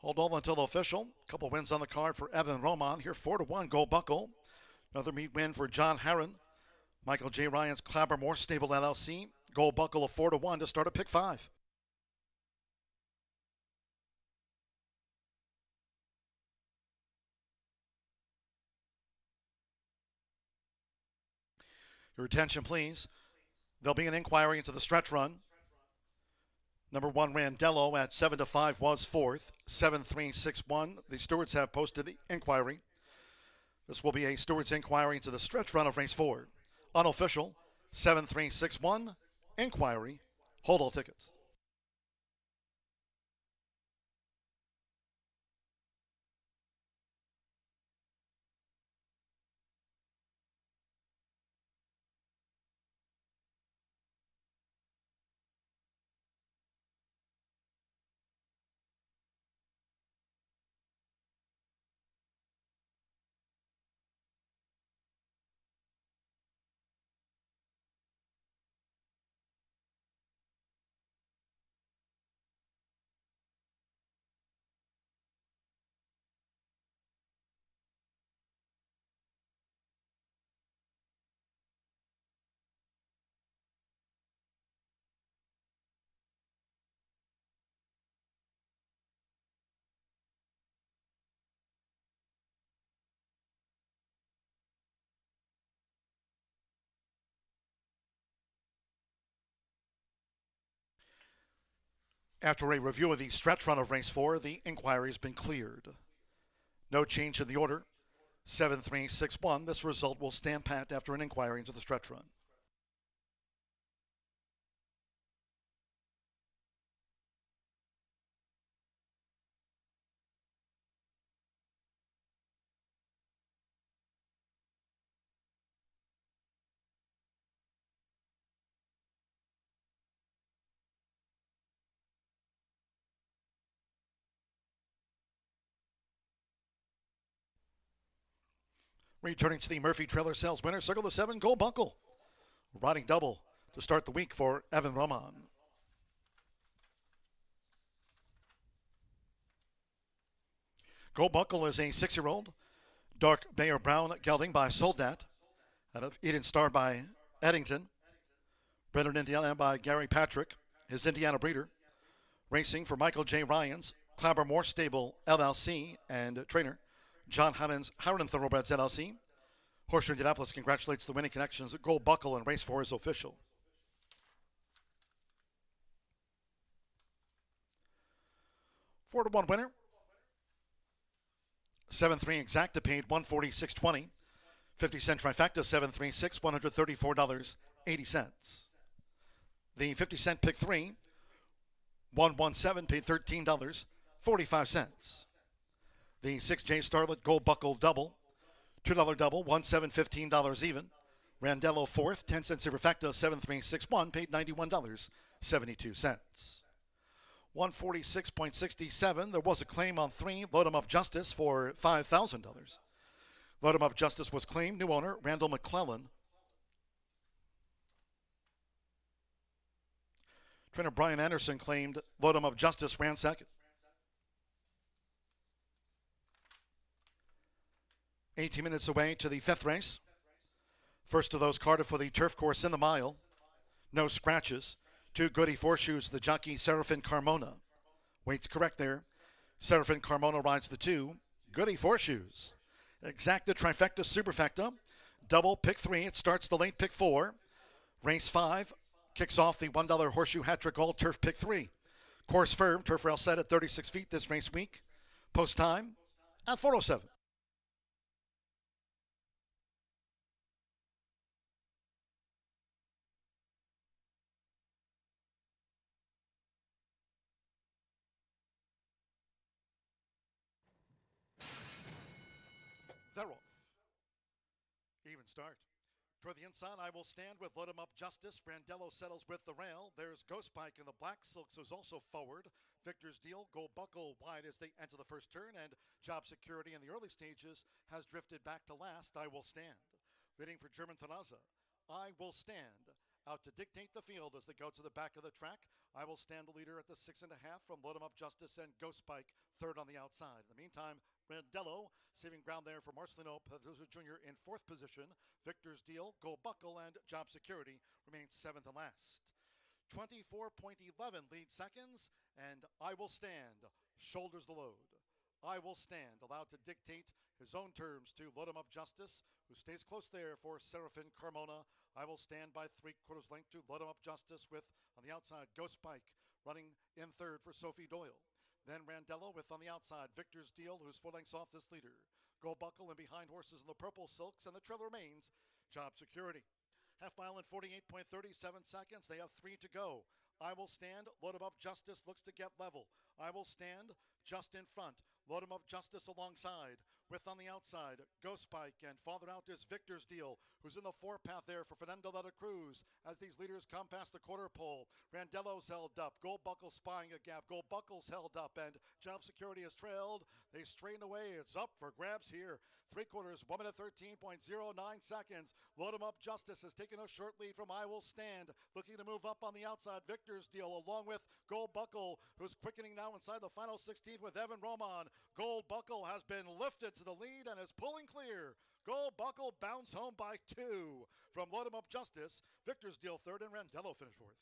Hold all until official. Couple wins on the card for Evan Roman. Here, 4-1, Gold Buckle. Another meet win for John Herron. Michael J. Ryan's Clabbermore Stable LLC. Gold Buckle of 4-1 to start at pick 5. Your attention, please. There'll be an inquiry into the stretch run. Number 1, Randello at 7-5 was fourth. 7.361. The stewards have posted the inquiry. This will be a steward's inquiry into the stretch run of race 4. Unofficial, 7.361. Inquiry. Hold all tickets. After a review of the stretch run of race 4, the inquiry has been cleared. No change in the order. 7-3-6-1. This result will stand pat after an inquiry into the stretch run. Returning to the Murphy Trailer Sales winner, circle the 7, Gold Buckle. Riding double to start the week for Evan Roman. Gold Buckle is a 6-year-old. Dark Bayer Brown gelding by Soldat. Out of Eden Star by Eddington. Bred in Indiana by Gary Patrick, his Indiana breeder. Racing for Michael J. Ryans, Clabber Stable LLC, and trainer John Howden Thoroughbreds LLC. Horseshoe Indianapolis congratulates the winning connections at Gold Buckle, and race 4 is official. Four to 1 winner. 7-3 exacta paid $146.20. 50-cent trifecta 7-3-6, $134.80. The 50-cent pick 3, 117 paid $13.45. The 6J Starlet Gold Buckle double, $2 double, $1,715 even. Randello fourth, 10-cent superfecta 7-3-6-1 paid $91.72. 146.67. There was a claim on 3, Load 'em Up Justice for $5,000. Load 'em Up Justice was claimed. New owner, Randall McClellan. Trainer Brian Anderson claimed Load 'em Up Justice ran second. 18 minutes away to the 5th race. First of those carded for the turf course in the mile. No scratches. 2 Goody Four Shoes, the jockey Seraphin Carmona. Waits correct there. Seraphin Carmona rides the 2. Goody Four Shoes. Exacta, trifecta, superfecta. Double, pick 3. It starts the late pick 4. Race 5 kicks off the $1 Horseshoe Hat-Trick All Turf pick 3. Course firm, turf rail set at 36 feet this race week. Post time at 4:07. They're off. Even start. Toward the inside, I Will Stand with Load 'em Up Justice. Brandello settles with the rail. There's Ghost Pike in the black silks, who's also forward. Victor's Deal, Gold Buckle wide as they enter the first turn, and Job Security in the early stages has drifted back to last. I Will Stand. Leading for German Tanaza. I Will Stand. Out to dictate the field as they go to the back of the track. I Will Stand the leader at the 6.5 from Load 'em Up Justice, and Ghost Pike third on the outside. In the meantime, Randello saving ground there for Marcelino Pedroza Jr. in 4th position. Victor's Deal, Gold Buckle, and Job Security remains 7th and last. 24.11 lead seconds, and I Will Stand shoulders the load. I Will Stand allowed to dictate his own terms to Load 'em Up Justice, who stays close there for Seraphin Carmona. I Will Stand by 3/4 length to Load 'em Up Justice, with on the outside Ghost Pike running in 3rd for Sophie Doyle. Then Randello with on the outside Victor's Deal, who's 4 lengths off this leader. Gold Buckle and behind horses in the purple silks, and the trail remains Job Security. Half mile in 48.37 seconds. They have 3 to go. I Will Stand. Load 'em Up Justice looks to get level. I Will Stand just in front. Load 'em Up Justice alongside. With on the outside, Ghost Pike, and farther out is Victor's Deal, who's in the 4-path there for Fernando de la Cruz as these leaders come past the quarter pole. Randello's held up. Gold Buckle spying a gap. Gold Buckle's held up, and Job Security has trailed. They straighten away. It's up for grabs here. 3/4, 1 minute 13.09 seconds. Load 'em Up Justice has taken a short lead from I Will Stand, looking to move up on the outside. Victor's Deal along with Gold Buckle, who's quickening now inside the final 16th with Evan Roman. Gold Buckle has been lifted to the lead and is pulling clear. Gold Buckle bounds home by 2 from Load 'em Up Justice. Victor's Deal 3rd, and Randello finished 4th.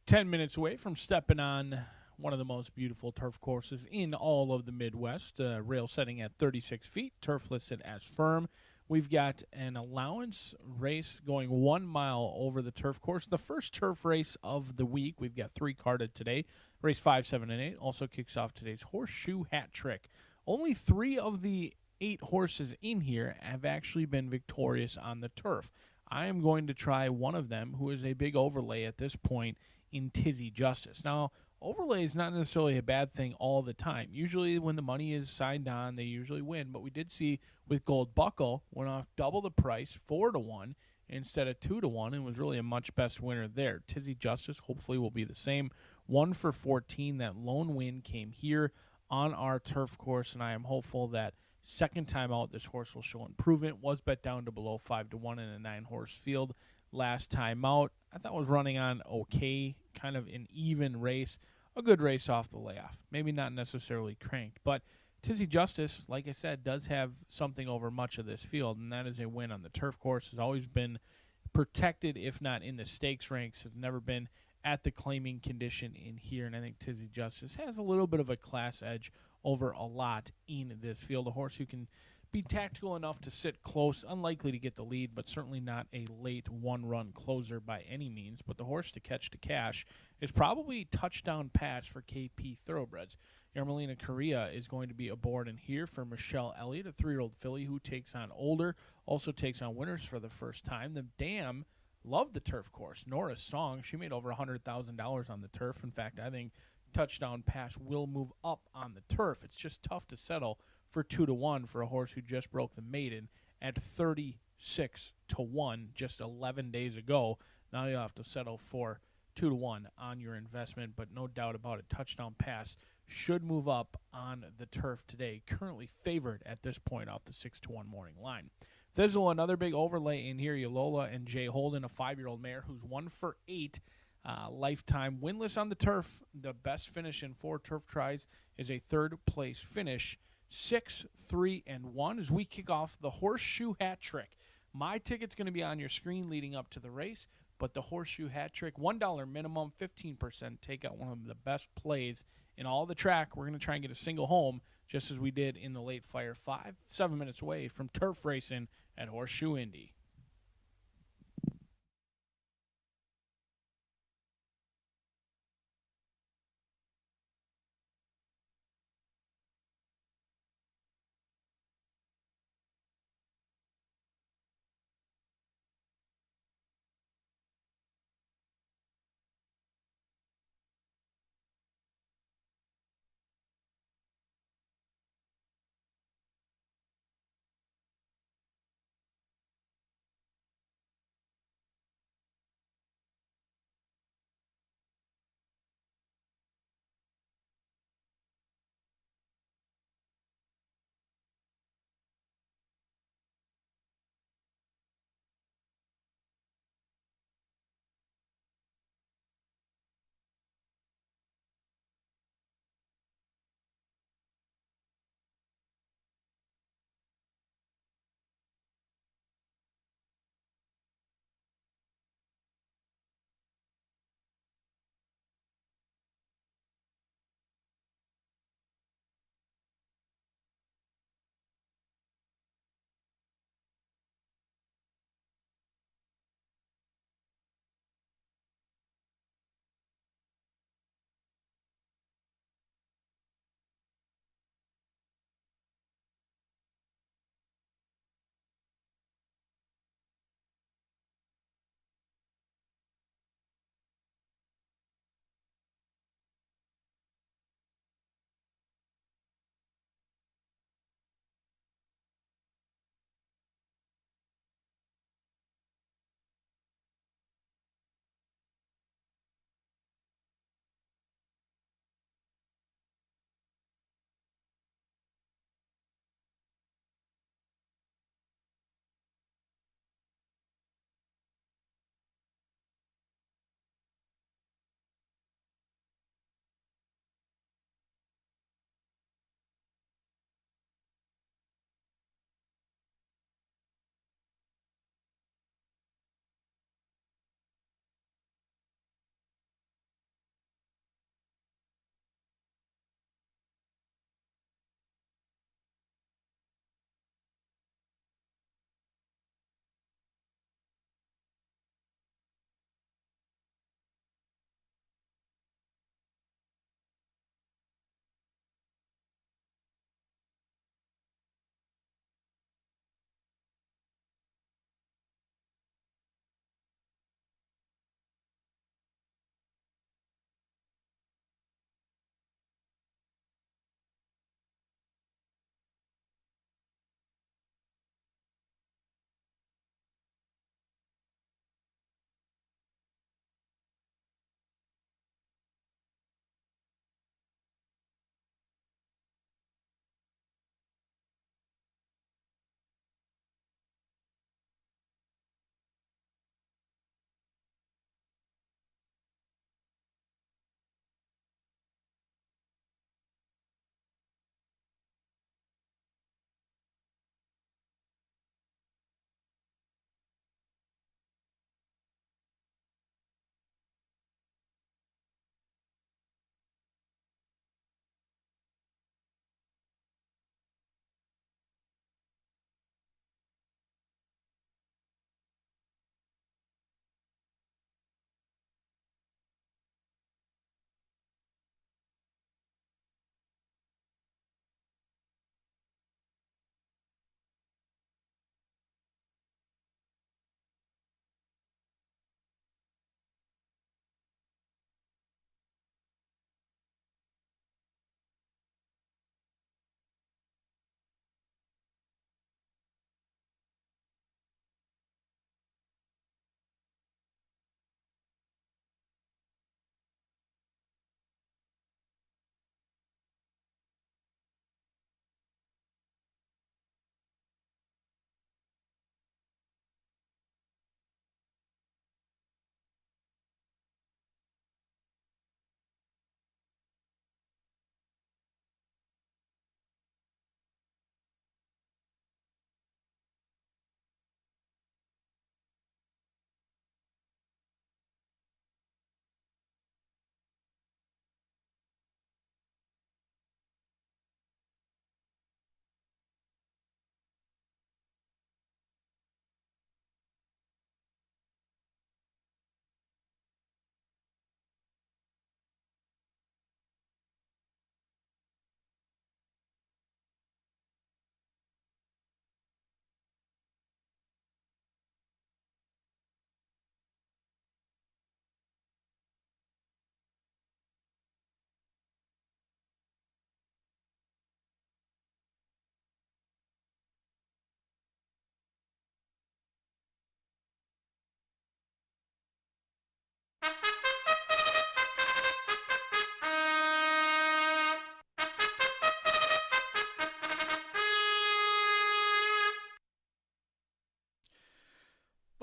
10 minutes away from stepping on one of the most beautiful turf courses in all of the Midwest. Rail setting at 36 feet, turf listed as firm. We've got an allowance race going 1 mile over the turf course. The first turf race of the week. We've got 3 carded today. Race 5, 7, and 8 also kicks off today's Horseshoe Hat Trick. Only 3 of the 8 horses in here have actually been victorious on the turf. I am going to try one of them, who is a big overlay at this point, in Tizzy Justice. Now, overlay is not necessarily a bad thing all the time. Usually when the money is signed on, they usually win. But we did see with Gold Buckle, went off double the price, 4-1 instead of 2-1, and was really a much best winner there. Tizzy Justice hopefully will be the same. 1 for 14. That lone win came here on our turf course, and I am hopeful that second time out this horse will show improvement. Was bet down to below 5-1 in a 9-horse field last time out. I thought was running on okay, kind of an even race, a good race off the layoff. Maybe not necessarily cranked, but Tizzy Justice, like I said, does have something over much of this field, and that is a win on the turf course. Has always been protected, if not in the stakes ranks. Has never been at the claiming condition in here, and I think Tizzy Justice has a little bit of a class edge over a lot in this field. A horse who can be tactical enough to sit close, unlikely to get the lead, but certainly not a late one-run closer by any means. But the horse to catch to cash is probably touchdown pass for KP Thoroughbreds. Ermelina Correa is going to be aboard in here for Michelle Elliott, a 3-year-old filly who takes on older, also takes on winners for the first time. The Dam loved the turf course. Nora's Song, she made over $100,000 on the turf. In fact, I think touchdown pass will move up on the turf. It's just tough to settle for 2-1 for a horse who just broke the Maiden at 36-1 just 11 days ago. Now you'll have to settle for 2-1 on your investment, but no doubt about it, touchdown pass should move up on the turf today. Currently favored at this point off the 6-1 morning line. Thizzle, another big overlay in here. Yolola and Jay Holden, a 5-year-old mare who's 1 for 8. Lifetime winless on the turf. The best finish in 4 turf tries is a 3rd place finish. 6, 3, and 1 as we kick off the Horseshoe Hat Trick. My ticket's going to be on your screen leading up to the race, but the Horseshoe Hat Trick, $1 minimum, 15% takeout, one of the best plays in all the track. We're going to try and get a single home, just as we did in the late Fire 5, 7 minutes away from turf racing at Horseshoe Indy.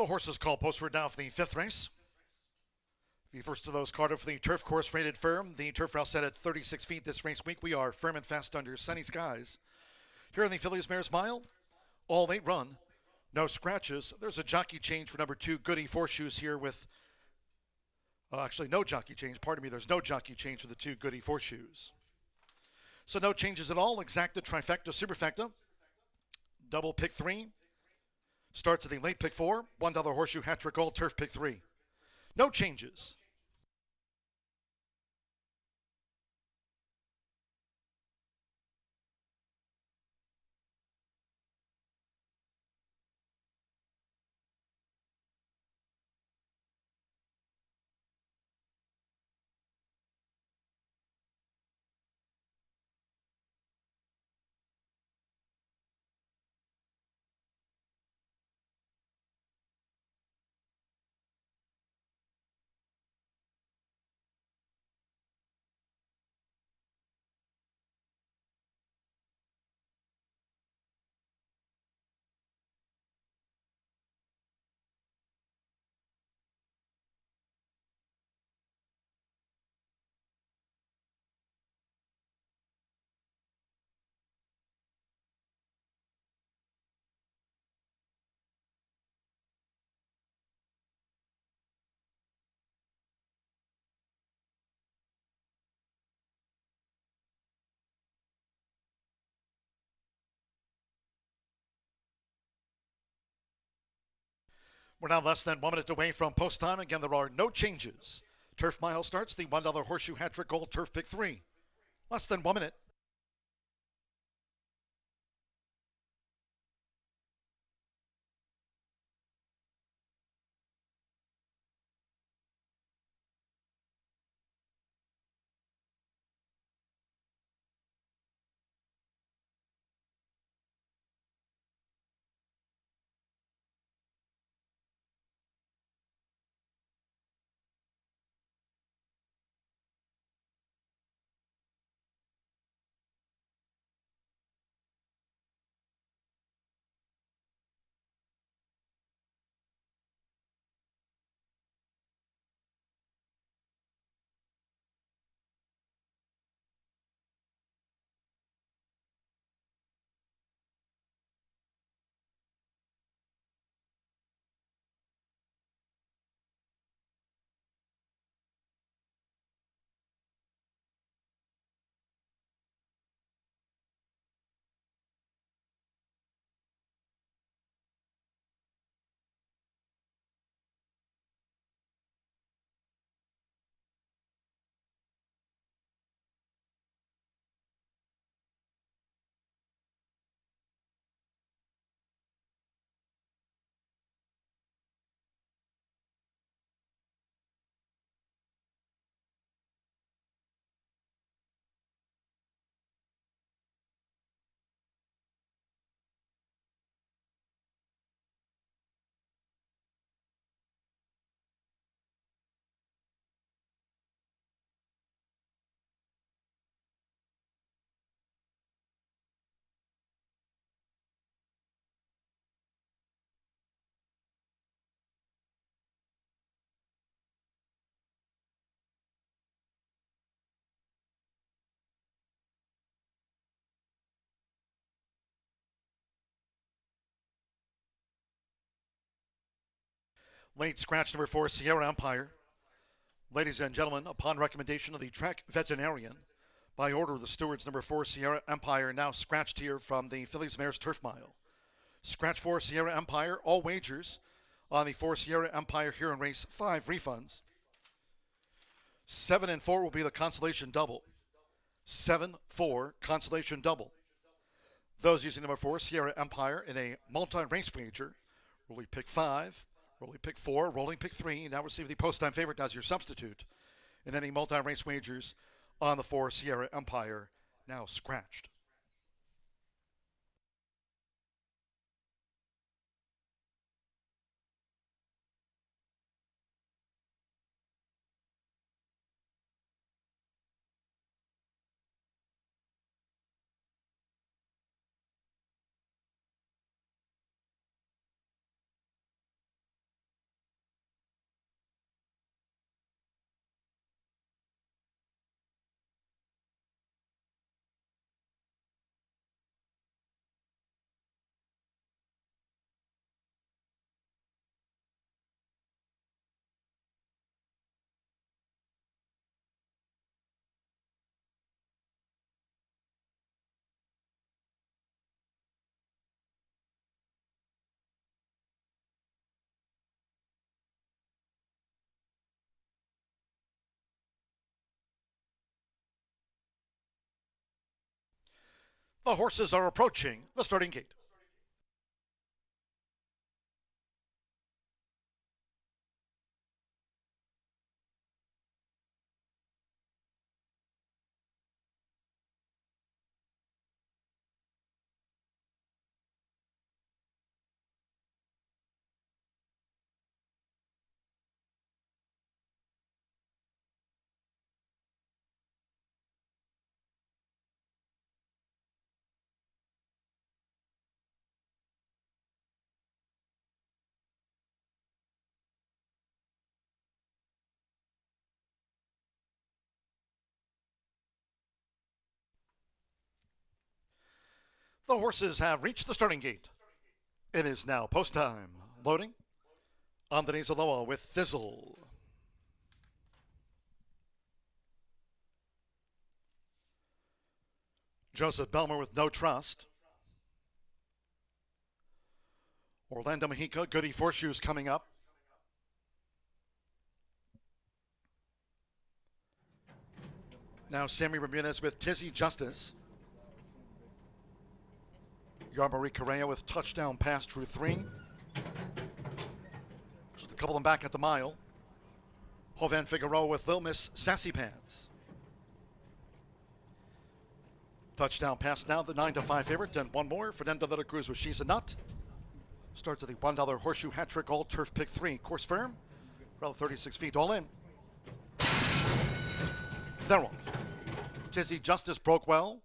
The horses called postward now for the 5th race. The first of those carded for the turf course rated firm. The turf route set at 36 feet this race week. We are firm and fast under sunny skies. Here in the Fillies Mares Mile, all 8 run, no scratches. There's a jockey change for number 2, Goody Horseshoes here with, actually no jockey change, pardon me, there's no jockey change for the 2 Goody Horseshoes. So no changes at all. Exacta, trifecta, superfecta. Double pick 3. Starts at the late pick 4. $1 horseshoe hat trick gold turf pick 3. No changes. We're now less than 1 minute away from post time. Again, there are no changes. Turf Mile starts the $1 horseshoe hat trick gold turf pick 3. Less than 1 minute. Late scratch number 4, Sierra Empire. Ladies and gentlemen, upon recommendation of the track veterinarian, by order of the stewards, number 4, Sierra Empire, now scratched here from the Fillies Mares Turf Mile. Scratch 4, Sierra Empire, all wagers on the 4 Sierra Empire here in race 5 refunds. 7 and 4 will be the consolation double. 7-4 consolation double. Those using number 4 Sierra Empire in a multi-race wager, rolling pick 5, rolling pick 4, rolling pick 3, now receive the post-time favorite as your substitute in any multi-race wagers on the 4 Sierra Empire, now scratched. The horses are approaching the starting gate. The horses have reached the starting gate. It is now post time. Loading. Andres Aloha with Thizzle. Joseph Belmer with No Trust. Orlando Mejica, Goody Horseshoes coming up. Now Sammy Ramirez with Tizzy Justice. Yarmari Correa with Touchdown Pass through 3. Just a couple of them back at the mile. Jovan Figueroa with Lil Miss Sassy Pants. Touchdown Pass now, the 9-5 favorite, and one more. Fernando de la Cruz with She's a Nut. Starts at the $1 Horseshoe Hat Trick All Turf Pick 3. Course firm, around 36 feet, all in. They're off. Tizzy Justice broke well.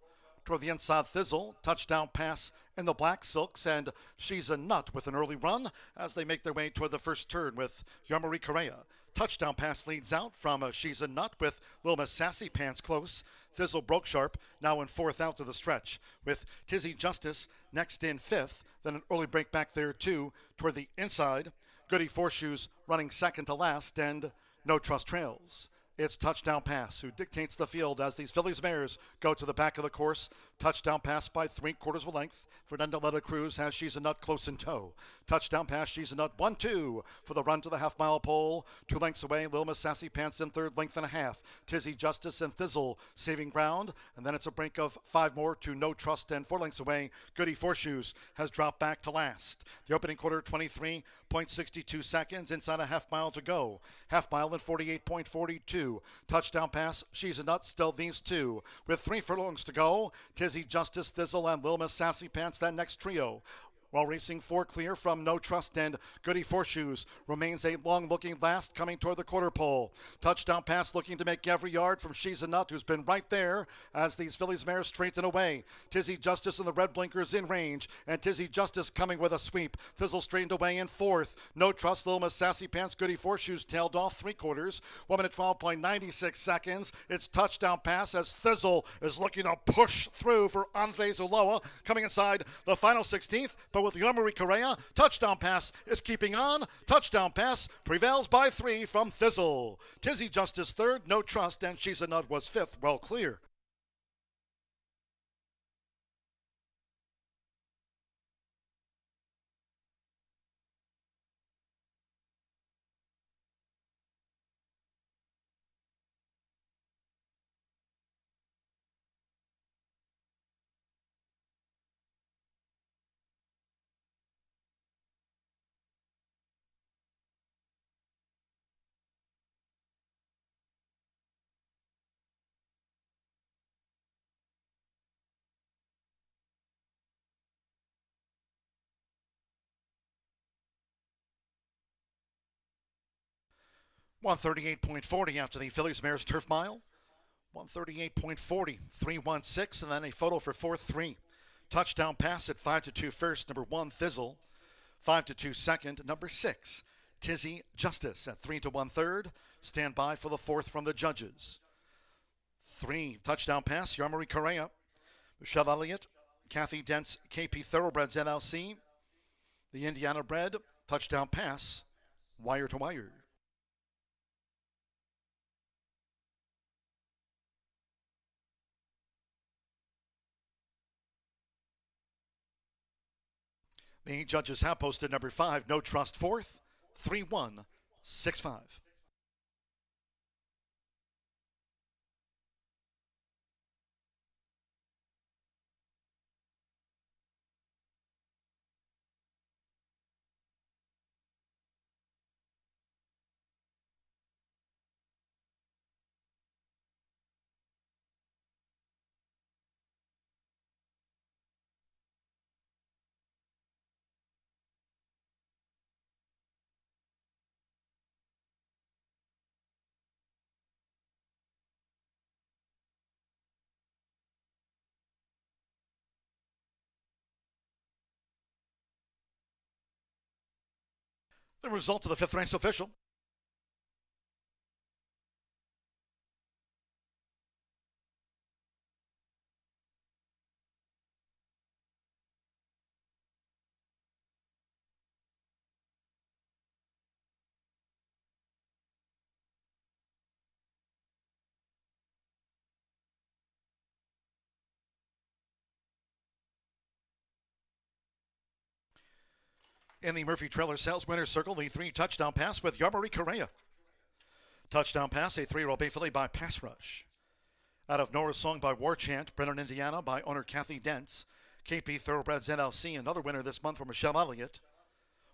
Toward the inside, Thizzle, touchdown pass in the black silks, and She's a Nut with an early run as they make their way toward the first turn with Yarmari Correa. Touchdown pass leads out from She's a Nut with Lil Miss Sassy Pants close. Thizzle broke sharp, now in fourth out to the stretch, with Tizzy Justice next in fifth. Then an early break back there, too, toward the inside. Goody Horseshoes running second to last, and No Trust trails. It's Touchdown Pass who dictates the field as these Phillies mares go to the back of the course. Touchdown Pass by 3/4 of a length. Fernando de la Cruz has She's a Nut close in tow. Touchdown Pass, She's a Nut 1-2 for the run to the half-mile pole. 2 lengths away, Lil Miss Sassy Pants in third, length and a half. Tizzy Justice and Thizzle saving ground. And then it's a break of 5 more to No Trust, and 4 lengths away, Goody Horseshoes has dropped back to last. The opening quarter, 23.62 seconds, inside a half mile to go. Half mile in 48.42. Touchdown Pass, She's a Nut, still these two. With 3 furlongs to go, Tizzy Justice, Thizzle, and Lil Miss Sassy Pants, that next trio. While racing 4 clear from No Trust, and Goody Horseshoes remains a long-looking last coming toward the quarter pole. Touchdown Pass looking to make every yard from She's a Nut, who's been right there as these Phillies mares straighten away. Tizzy Justice and the red blinkers in range, and Tizzy Justice coming with a sweep. Thizzle straightened away in fourth. No Trust, Lil Miss Sassy Pants, Goody Horseshoes tailed off 3/4. 1 minute 12.96 seconds. It's Touchdown Pass as Thizzle is looking to push through for Andres Aloha, coming inside the final 16th, but with Yarmari Correa, Touchdown Pass is keeping on. Touchdown Pass prevails by 3 from Thizzle. Tizzy Justice third, No Trust, and She's a Nut was fifth, well clear. .138.40 after the Phillies mares turf mile. 138.40, 3:16, and then a photo for 4-3. Touchdown Pass at 5-2 first, number 1 Thizzle. 5-2 second, number 6 Tizzy Justice at 3-1 third. Stand by for the fourth from the judges. 3 Touchdown Pass, Yarmari Correa, Michelle Elliott, Kathy Dent's KP Thoroughbreds LLC, the Indiana bred. Touchdown Pass, wire to wire. The judges have posted number 5, No Trust fourth, 3-1-6-5. The result of the fifth race official. In the Murphy Trailer Sales Winners Circle, the 3 touchdown pass with Yarmari Correa. Touchdown pass, a 3-year-old Bay Filly by Pass Rush. Out of Nora's Song by War Chant, Brennan, Indiana by owner Kathy Dents. KP Thoroughbreds NLC, another winner this month for Michelle Elliott.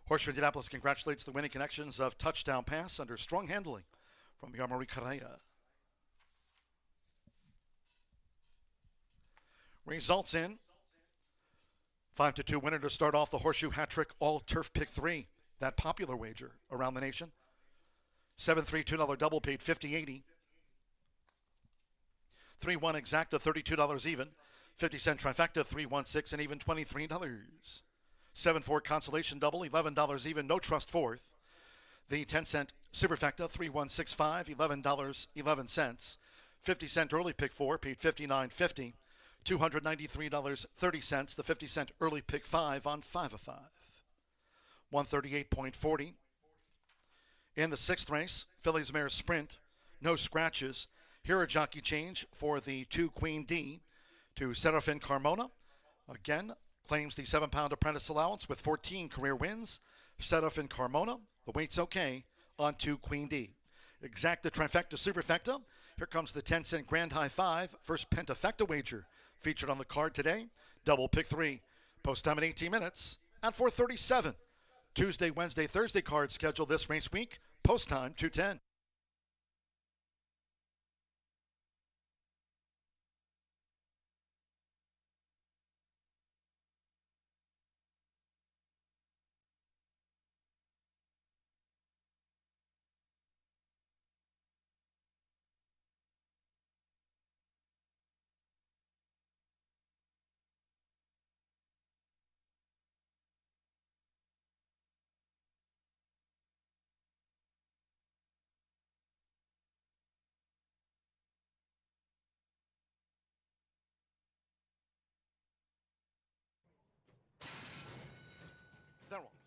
Horseshoe Indianapolis congratulates the winning connections of Touchdown Pass under strong handling from Yarmari Correa. Results in 5-2 winner to start off the Horseshoe Hat Trick All Turf Pick 3. That popular wager around the nation. 7-3 $2 double paid $50.80. 3-1 exacta $32 even. 50-cent trifecta 3-1-6 and even $23. 7-4 consolation double $11 even. No trust fourth. The 10-cent superfecta 3-1-6-5 $11.11. 50-cent early pick 4 paid $59.50. $293.30, the 50-cent early pick 5 on 5 of 5. 138.40. In the 6th race, Phillies Mare Sprint, no scratches. Here a jockey change for the 2 Queen D to Serafin Carmona. Again, claims the 7-pound apprentice allowance with 14 career wins. Serafin Carmona, the weight's okay on 2 Queen D. Exacta trifecta superfecta. Here comes the 10-cent Grand High 5, first pentafecta wager. Featured on the card today, double pick 3. Post time in 18 minutes at 4:37. Tuesday, Wednesday, Thursday card scheduled this race week. Post time 2:10. They're off.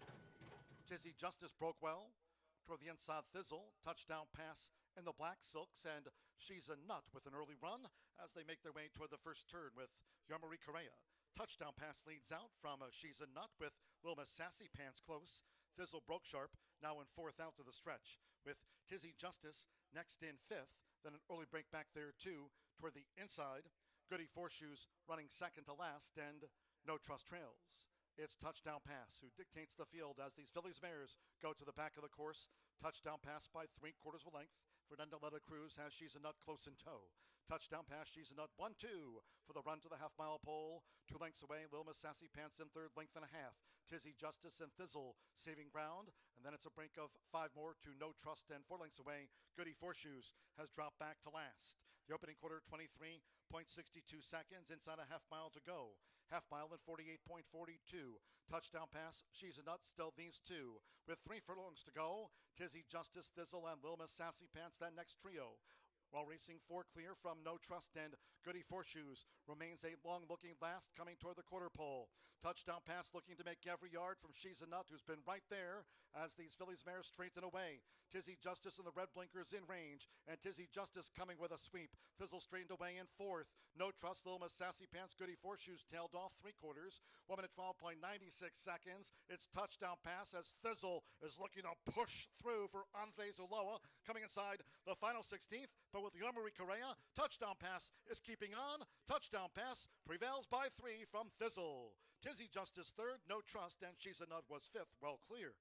Tizzy Justice broke well. Toward the inside, Thizzle. Touchdown pass in the black silks. And She's a Nut with an early run as they make their way toward the first turn with Yarmari Correa. Touchdown pass leads out from She's a Nut with Lil Miss Sassy Pants close. Thizzle broke sharp, now in 4th out to the stretch with Tizzy Justice next in 5th. Then an early break back there too toward the inside. Goody Four Shoes running second to last and No Trust trails. It's Touchdown Pass who dictates the field as these Phillies mares go to the back of the course. Touchdown Pass by 3/4 of a length. Fernando Letta Cruz has She's a Nut close in tow. Touchdown Pass, She's a Nut 1-2 for the run to the half-mile pole. 2 lengths away, Lil Miss Sassy Pants in 3rd, length and a half. Tizzy Justice and Thizzle saving ground. And then it's a break of 5 more to No Trust and 4 lengths away. Goody Four Shoes has dropped back to last. The opening quarter, 23.62 seconds. Inside a half mile to go. Half mile at 48.42. Touchdown pass, She's a Nut, still these two. With 3 furlongs to go, Tizzy Justice, Thizzle, and Lil Miss Sassy Pants, that next trio. While racing 4 clear from No Trust and Goody Four Shoes remains a long-looking last coming toward the quarter pole. Touchdown pass looking to make every yard from She's a Nut, who's been right there as these Phillies mares straighten away. Tizzy Justice and the red blinkers in range, and Tizzy Justice coming with a sweep. Thizzle straightened away in 4th. No Trust, Lil Miss Sassy Pants, Goody Four Shoes tailed off 3/4. 1 minute 12.96 seconds. It's touchdown pass as Thizzle is looking to push through for Andres Ulloa coming inside the final 16th. But with Yarmari Correa, touchdown pass is keeping on. Touchdown pass prevails by 3 from Thizzle. Tizzy Justice 3rd, No Trust, and She's a Nut was 5th, well clear.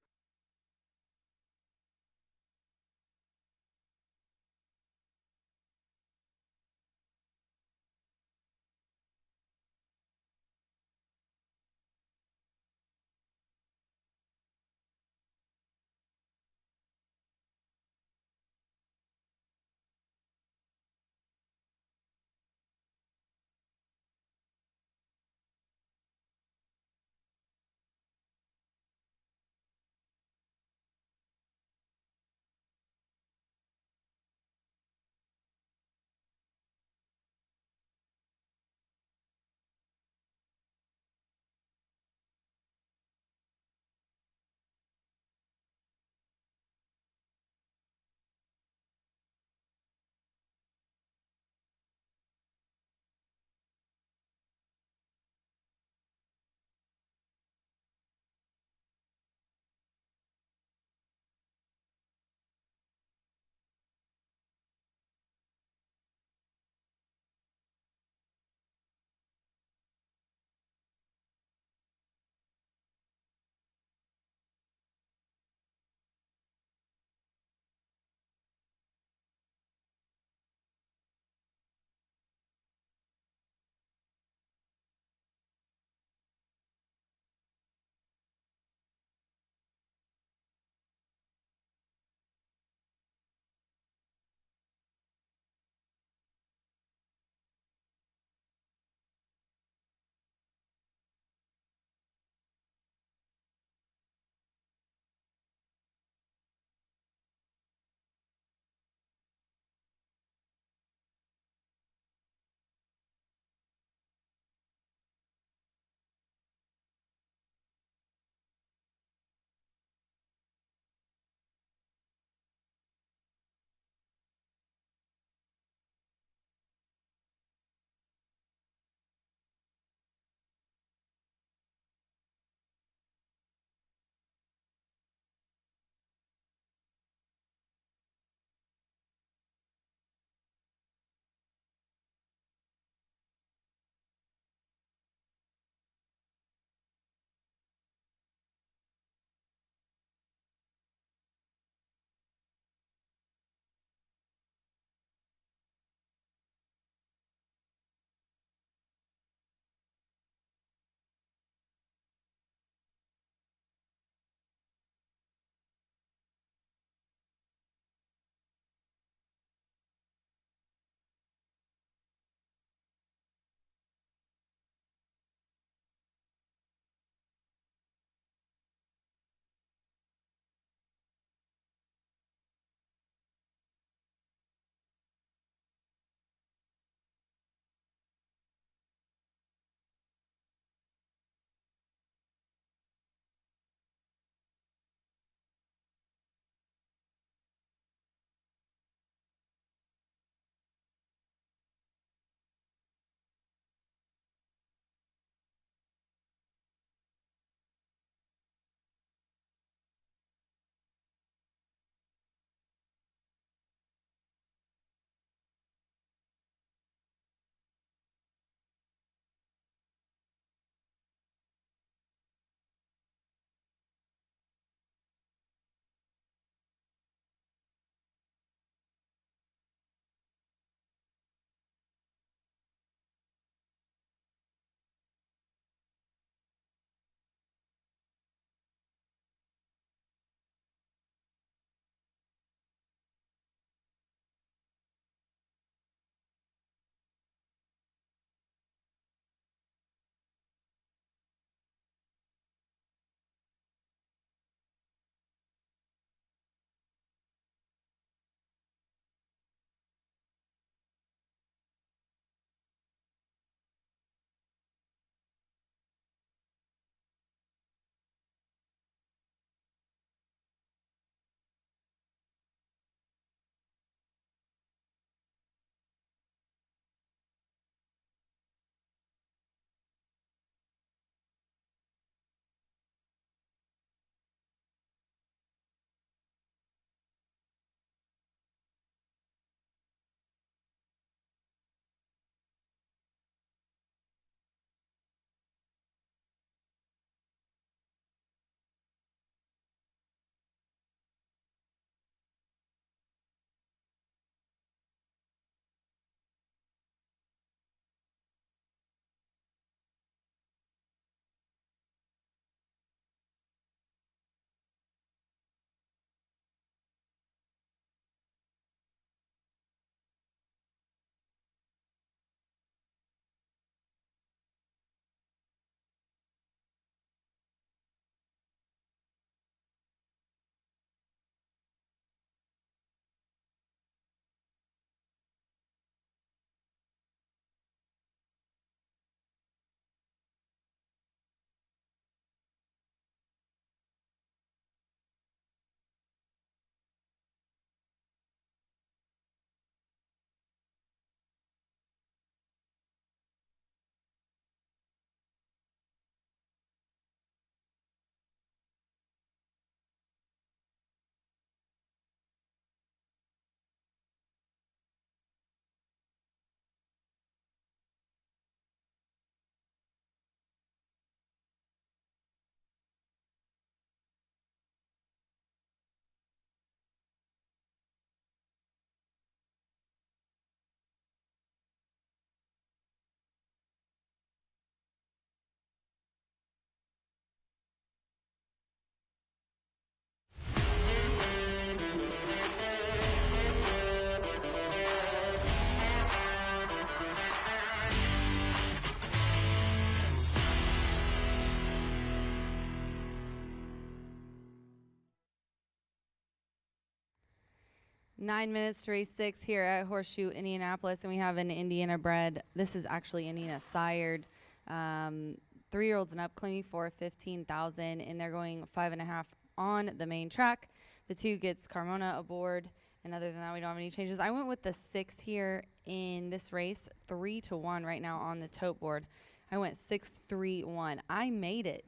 9 minutes to race 6 here at Horseshoe Indianapolis, and we have an Indiana bred. This is actually Indiana sired, 3-year-olds and up, claiming for 15,000, and they're going 5.5 on the main track. The 2 gets Carmona aboard, and other than that, we don't have any changes. I went with the 6 here in this race, 3-1 right now on the tote board. I went 6-3-1. I made it.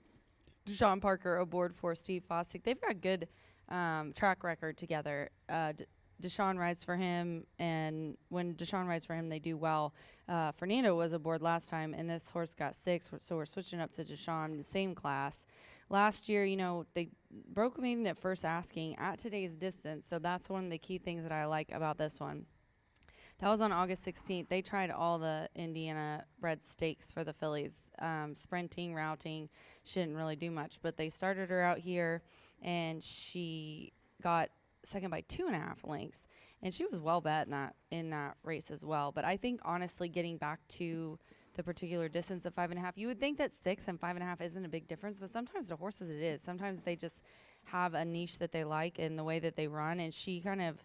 Sean Parker aboard for Steve Fostick. They've got good track record together. Deshaun rides for him, and when Deshaun rides for him, they do well. Fernando was aboard last time, and this horse got 6, so we're switching up to Deshaun, the same class. Last year, you know, they broke Maiden at first asking at today's distance, so that's one of the key things that I like about this one. That was on August 16th. They tried all the Indiana bred stakes for the fillies, sprinting, routing. She didn't really do much, but they started her out here, and she got second by 2.5 lengths, and she was well bet in that race as well. But I think honestly, getting back to the particular distance of 5.5, you would think that 6 and 5.5 isn't a big difference, but sometimes the horses it is. Sometimes they just have a niche that they like in the way that they run, and she kind of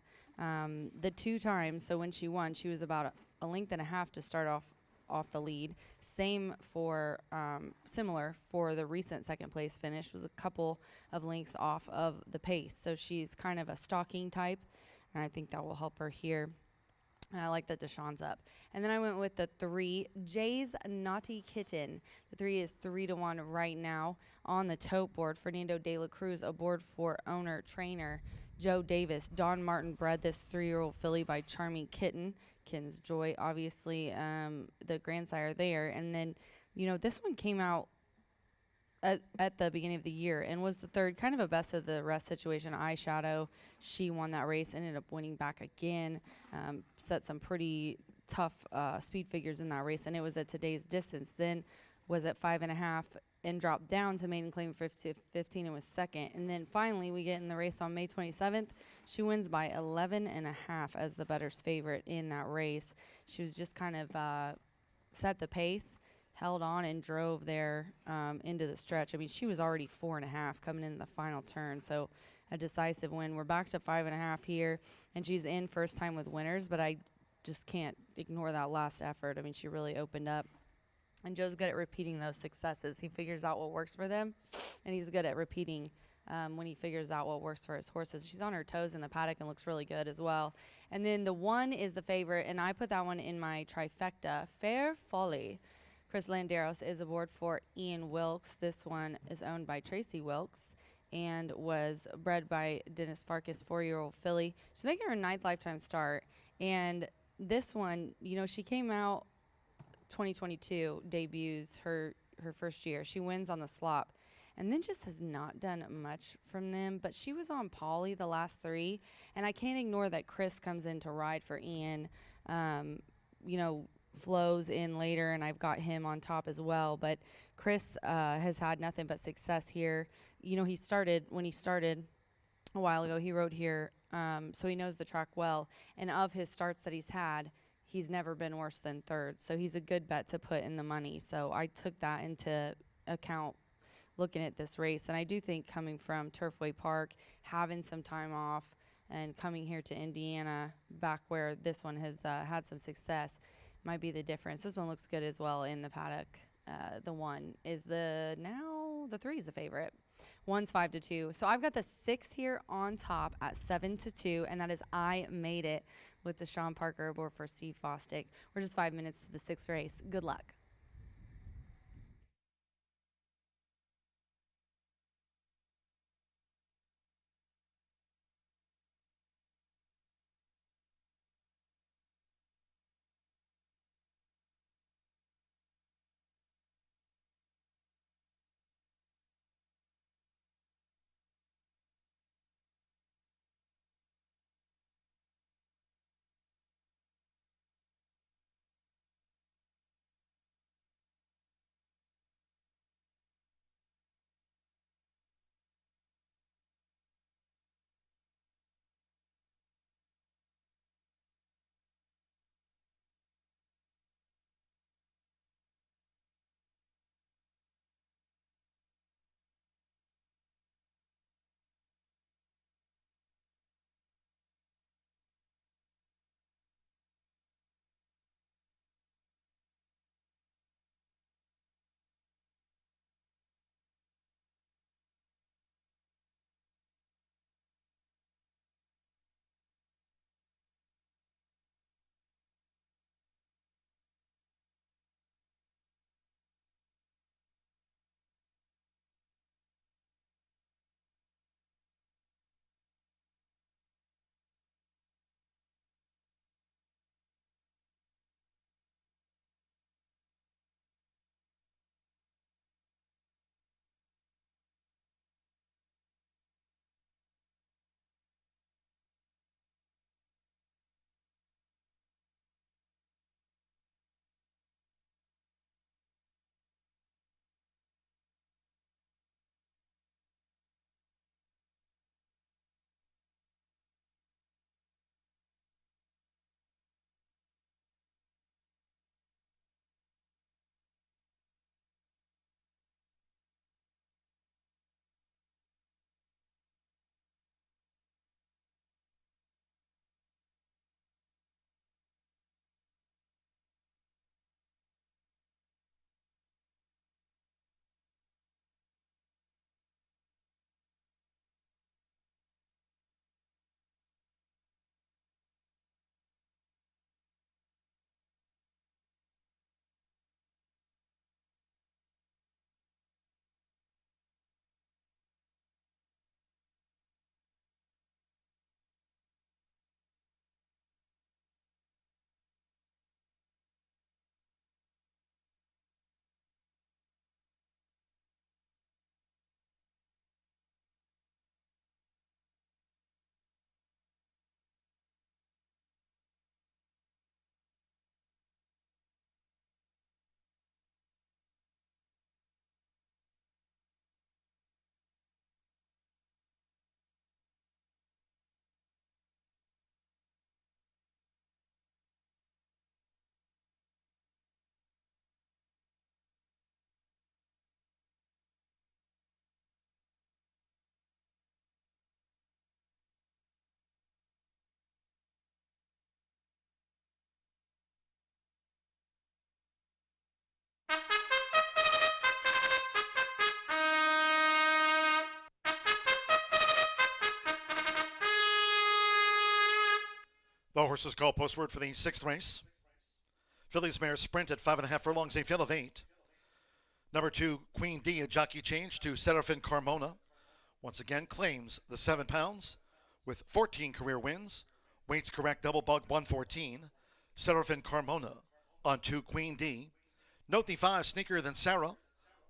the 2 times. So when she won, she was about a length and a half to start off the lead. Same for similar for the recent second place finish, was a couple of lengths off of the pace. So she's kind of a stalking type, and I think that will help her here. And I like that Deshaun's up. And then I went with the 3, Jay's Naughty Kitten. The 3 is 3-1 right now on the tote board. Fernando de la Cruz aboard for owner trainer Joe Davis. Don Martin bred this 3-year-old filly by Charming Kitten. Kitten's Joy, obviously, the grandsire there. And then, you know, this one came out at the beginning of the year and was the 3rd, kind of a best of the rest situation. Eyeshadow, she won that race, ended up winning back again, set some pretty tough speed figures in that race, and it was at today's distance. Then was at 5.5 and dropped down to maiden claim for 15 and was second. And then finally we get in the race on May 27th. She wins by 11.5 as the bettor's favorite in that race. She was just kind of set the pace, held on, and drove there into the stretch. I mean, she was already 4.5 coming in the final turn, so a decisive win. We're back to 5.5 here, and she's in first time with winners, but I just can't ignore that last effort. I mean, she really opened up. And Joe's good at repeating those successes. He figures out what works for them, and he's good at repeating when he figures out what works for his horses. She's on her toes in the paddock and looks really good as well. And then the 1 is the favorite, and I put that one in my trifecta, Fair Folly. Chris Landeros is aboard for Ian Wilkes. This one is owned by Tracy Wilkes and was bred by Dennis Farkas, 4-year-old filly. She's making her 9th lifetime start, and this one, you know, she came out 2022 debuts her first year. She wins on the slop and then just has not done much from them, but she was on Polly the last 3, and I can't ignore that Chris comes in to ride for Ian, you know, flows in later, and I've got him on top as well. But Chris has had nothing but success here. You know, when he started a while ago, he rode here, so he knows the track well, and of his starts that he's had, he's never been worse than 3rd, so he's a good bet to put in the money. So I took that into account looking at this race, and I do think coming from Turfway Park, having some time off, and coming here to Indiana, back where this one has had some success, might be the difference. This one looks good as well in the paddock. The 1 is the 3 is the favorite. 1's 5-2. So I've got the 6 here on top at 7-2, and that is I Made It with Deshaun Parker aboard for Steve Fostick. We're just 5 minutes to the 6th race. Good luck.
The horses call postword for the 6th race. Fillies mare sprint at 5.5 furlongs, a field of 8. Number 2, Queen D, a jockey change to Serafin Carmona. Once again, claims the 7 pounds with 14 career wins. Weights correct, double bug 114. Serafin Carmona on 2, Queen D. Note the 5, Sneaker Than Sarah.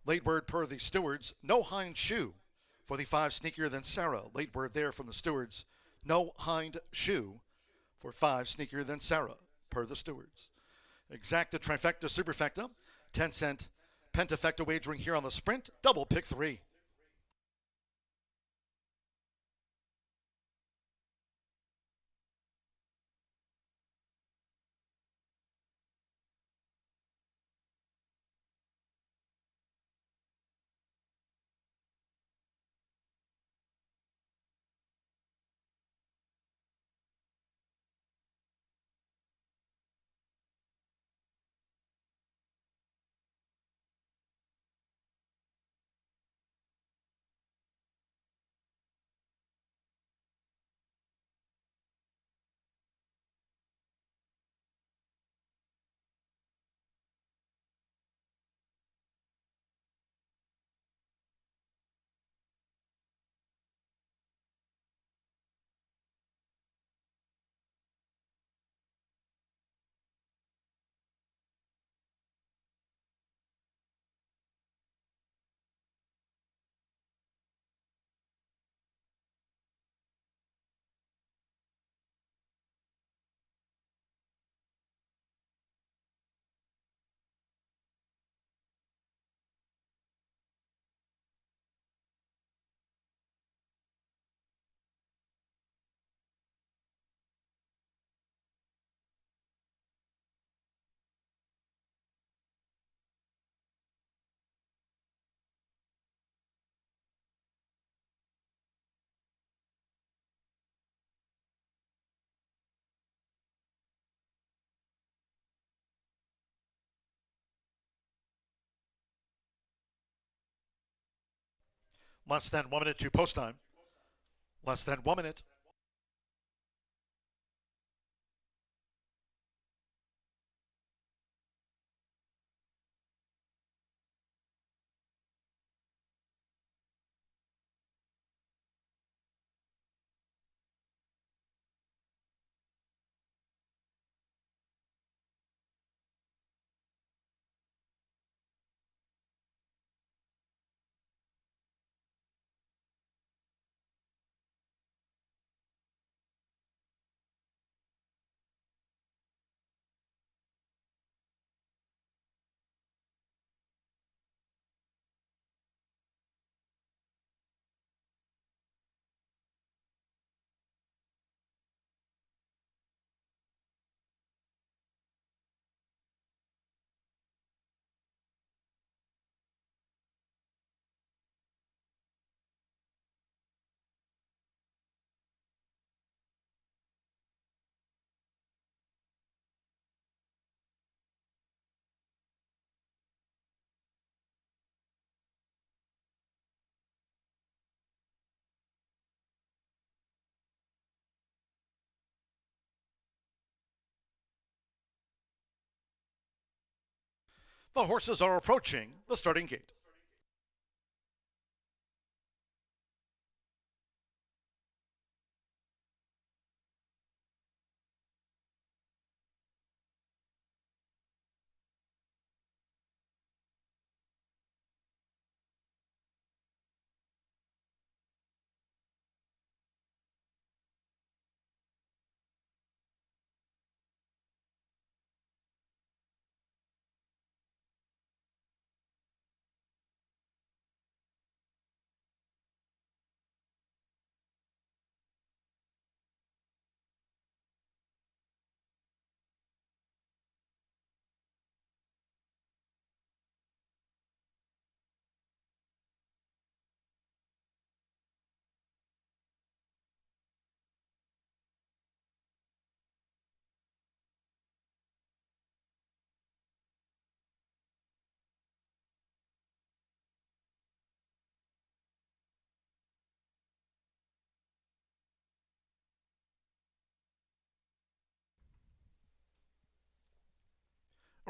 Late word per the stewards, no hind shoe. For the 5, Sneakier Than Sarah. Late word there from the stewards, no hind shoe. For 5, Sneakier Than Sarah, per the stewards. Exacta, trifecta, superfecta, 10-cent pentafecta wagering here on the sprint. Double pick 3. Less than 1 minute to post time. Less than 1 minute. The horses are approaching the starting gate.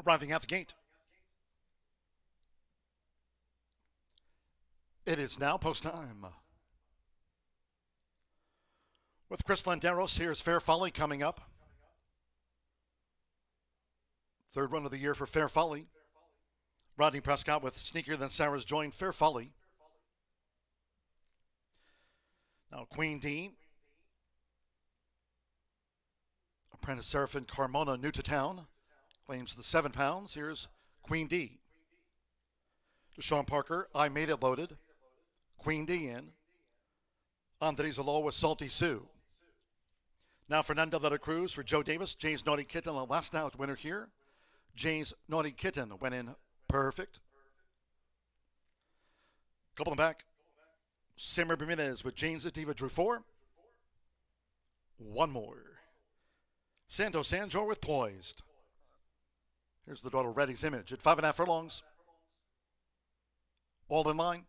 arriving at the gate. It is now post time. With Chris Landeros, here's Fair Folly coming up. Third run of the year for Fair Folly. Rodney Prescott with Sneakier Than Sarah's joined Fair Folly. Now Queen D. Apprentice Seraphin Carmona, new to town, claims the 7 pounds. Here's Queen D. Deshaun Parker, I Made It loaded. Queen D in. Andres Alo with Salty Sue. Now Fernando de la Cruz for Joe Davis. Jay's Naughty Kitten, the last out winner here. Jay's Naughty Kitten went in perfect. Couple in the back. Simmer Bermudez with Jane's Diva drew 4. One more. Santos Sanjor with Poised. Here's the daughter Reddy's Image at 5.5 furlongs. All in line.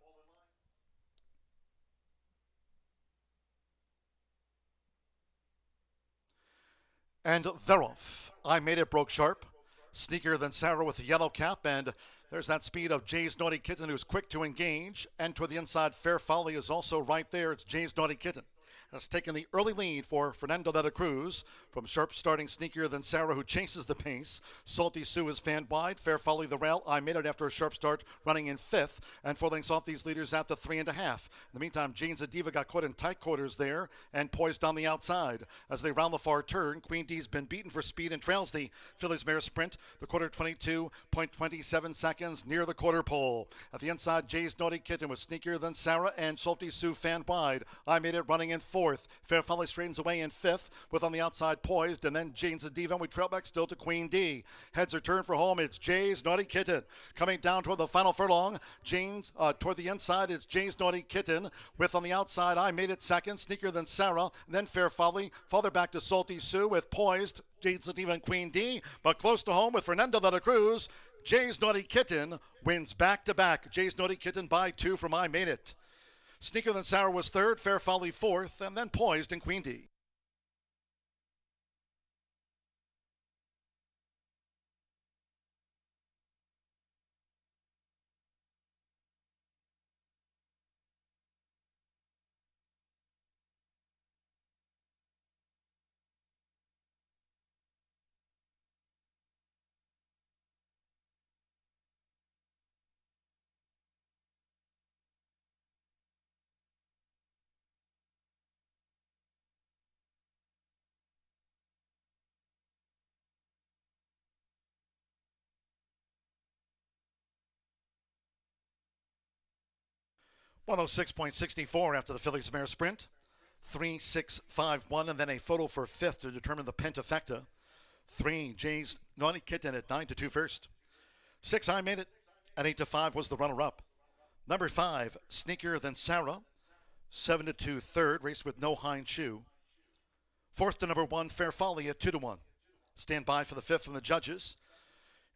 And they're off. I Made It broke sharp. Sneakier Than Sarah with the yellow cap, and there's that speed of Jay's Naughty Kitten, who's quick to engage. And toward the inside, Fair Folly is also right there. It's Jay's Naughty Kitten. Has taken the early lead for Fernando de la Cruz from sharp starting Sneakier Than Sarah, who chases the pace. Salty Sue is fanned wide. Fair Folly the rail. I Made It after a sharp start, running in 5th. And 4 lengths off these leaders out to 3.5. In the meantime, Jane's Diva got caught in tight quarters there and Poised on the outside. As they round the far turn, Queen D's been beaten for speed and trails the Phillies Mare Sprint. The quarter 22.27 seconds near the quarter pole. At the inside, Jay's Naughty Kitten with Sneakier Than Sarah and Salty Sue fanned wide. I Made It running in 4th. Fair Folly straightens away in 5th with on the outside Poised, and then Jane's Diva, and we trail back still to Queen D. Heads are turned for home. It's Jay's Naughty Kitten. Coming down toward the final furlong, Jane's toward the inside, it's Jay's Naughty Kitten with on the outside I Made It second, Sneakier Than Sarah, and then Fair Folly. Farther back to Salty Sue with Poised, Jane's Diva and Queen D, but close to home with Fernando de la Cruz. Jay's Naughty Kitten wins back-to-back. Jay's Naughty Kitten by 2 from I Made It. Sneakier Than Sarah was 3rd, Fair Folly 4th, and then Poised and Queen D. .106.64 after the Phillies Mare Sprint. 3.651, and then a photo for 5th to determine the pentafecta. 3, Jay's Naughty Kitten at 9-2 first. 6, I Made It. At 8-5 was the runner-up. Number 5, Sneakier Than Sarah. 7-2 third, race with no hind shoe. 4th to number 1, Fair Folly at 2-1. Stand by for the 5th from the judges.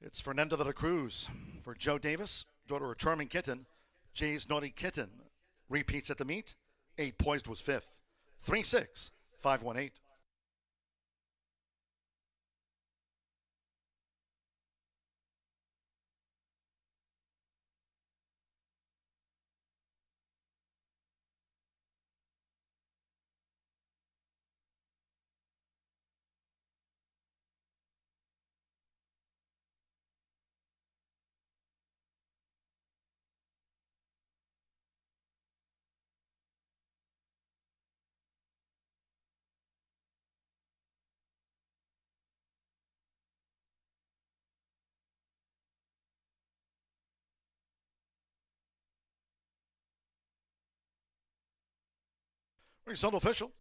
It's Fernando de la Cruz for Joe Davis, daughter of Charming Kitten. Jay's Naughty Kitten repeats at the meet. 8 Poised was 5th. 3-6, 5-1-8. Result official.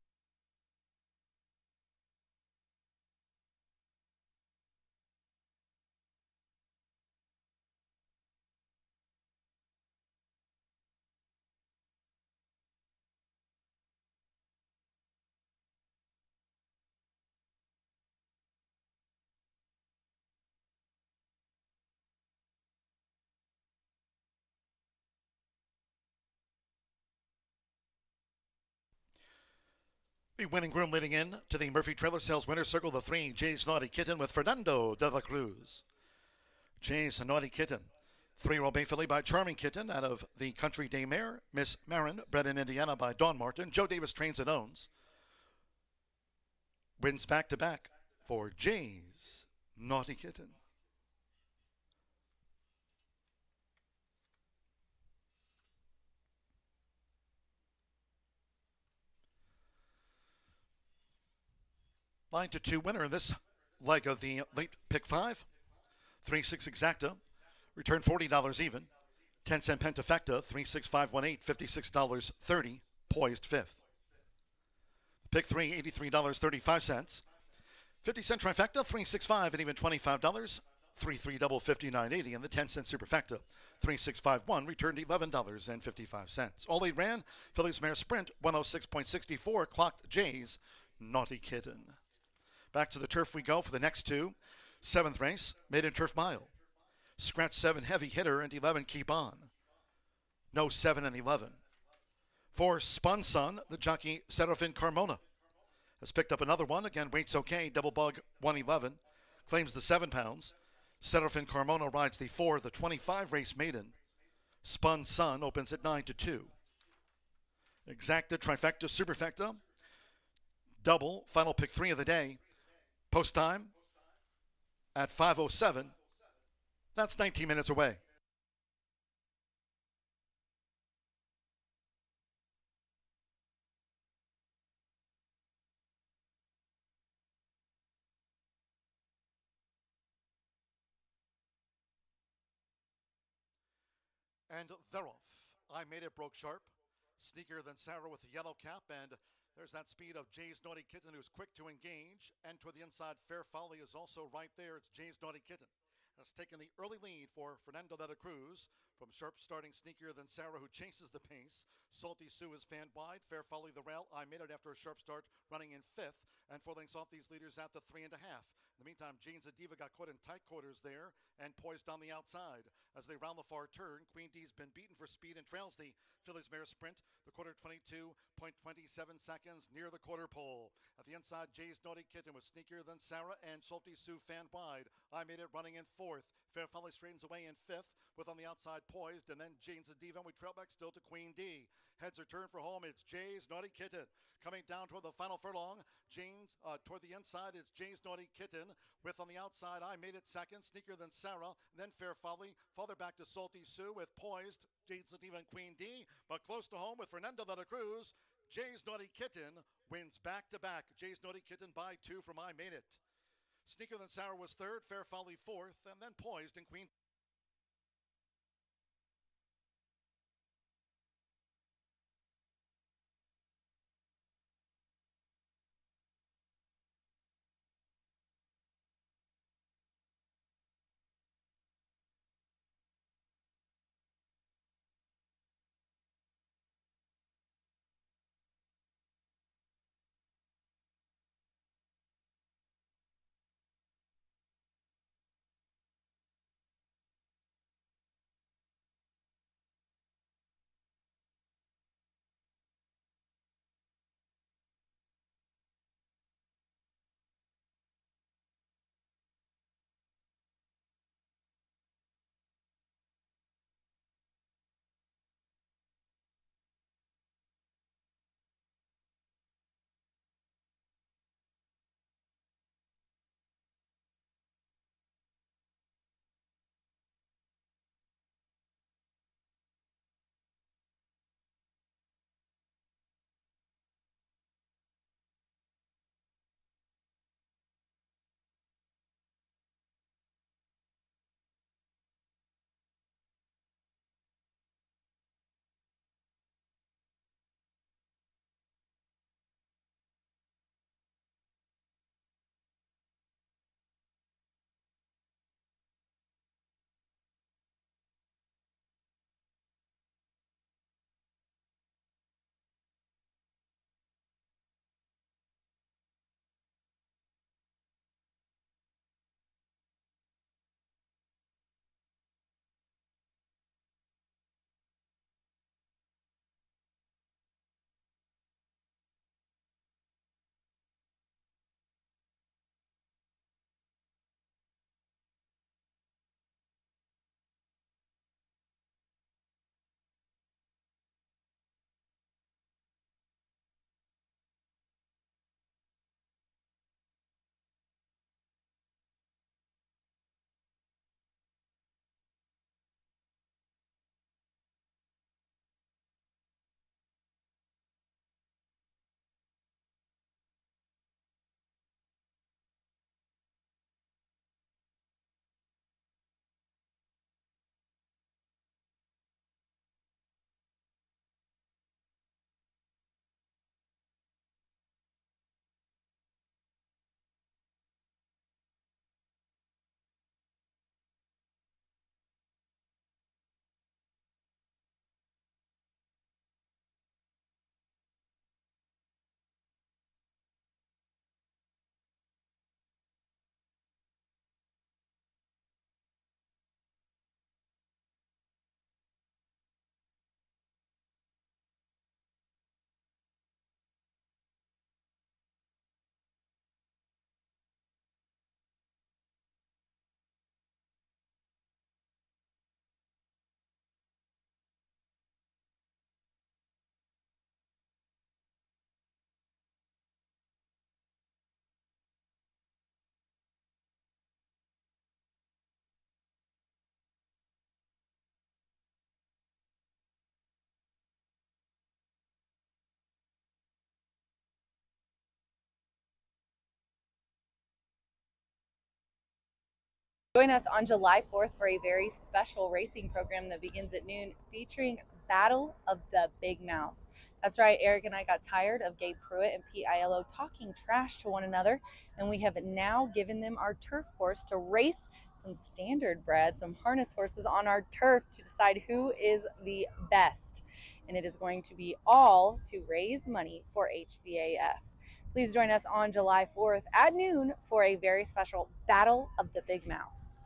The winning groom leading in to the Murphy Trailer Sales Winner's Circle, the 3, Jay's Naughty Kitten with Fernando de la Cruz. Jay's a Naughty Kitten. 3-year-old bay filly by Charming Kitten out of the Country Day mare, Miss Marin, bred in Indiana by Dawn Martin. Joe Davis trains and owns. Wins back-to-back for Jay's Naughty Kitten. Line to 2 winner in this leg of the late pick 5. 3-6 exacta. Return $40 even. 10-cent pentafecta. 3-6-5-1-8. $56.30. Poised 5th. Pick 3, $83.35. 50-cent trifecta. 3-6-5 and even $25. 3-3 double 59.80 and the 10-cent superfecta. 3-6-5-1 returned $11.55. All 8 ran. Phillies mare sprint 106.64. Clocked Jay's Naughty Kitten. Back to the turf we go for the next 2. 7th race, Maiden Turf Mile. Scratch 7 heavy hitter and 11 keep on. No 7 and 11. For Spun Sun, the jockey Serafin Carmona has picked up another one. Again, weights okay. Double bug 111. Claims the 7 pounds. Serafin Carmona rides the 4, the 25 race maiden. Spun Sun opens at 9-2. Exacta, trifecta, superfecta. Double, final pick 3 of the day. Post time at 5:07. That's 19 minutes away. And they're off. I Made It broke sharp. Sneakier than Sarah with the yellow cap, and there's that speed of Jay's Naughty Kitten, who's quick to engage. And toward the inside, Fair Folly is also right there. It's Jay's Naughty Kitten. Has taken the early lead for Fernando de la Cruz from sharp starting Sneakier than Sarah, who chases the pace. Salty Sue is fanned wide. Fair Folly the rail. I Made It after a sharp start, running in 5th. And 4 lengths off these leaders at the 3.5. In the meantime, Jane's a Diva got caught in tight quarters there and poised on the outside. As they round the far turn, Queen D's been beaten for speed and trails the Phillies mare sprint. The quarter 22.27 seconds near the quarter pole. At the inside, Jay's Naughty Kitten was Sneakier than Sarah and Salty Sue fanned wide. I Made It running in 4th. Fair Folly straightens away in 5th with on the outside poised, and then Jane's a Diva, and we trail back still to Queen D. Heads are turned for home. It's Jay's Naughty Kitten. Coming down toward the final furlong, Jane's toward the inside, it's Jay's Naughty Kitten. With on the outside, I Made It second, Sneakier than Sarah, then Fair Folly. Farther back to Salty Sue with poised, Jane's a Diva and Queen D. But close to home with Fernando de la Cruz, Jay's Naughty Kitten wins back-to-back. Jay's Naughty Kitten by 2 from I Made It. Sneakier than Sarah was 3rd, Fair Folly 4th, and then poised in Queen.
Join us on July 4th for a very special racing program that begins at noon featuring Battle of the Big Mouths. That's right, Eric and I got tired of Gabe Pruitt and Pete Aiello talking trash to one another, and we have now given them our turf course to race some standard bred, some harness horses on our turf to decide who is the best. And it is going to be all to raise money for HVAF. Please join us on July 4th at noon for a very special Battle of the Big Mouths.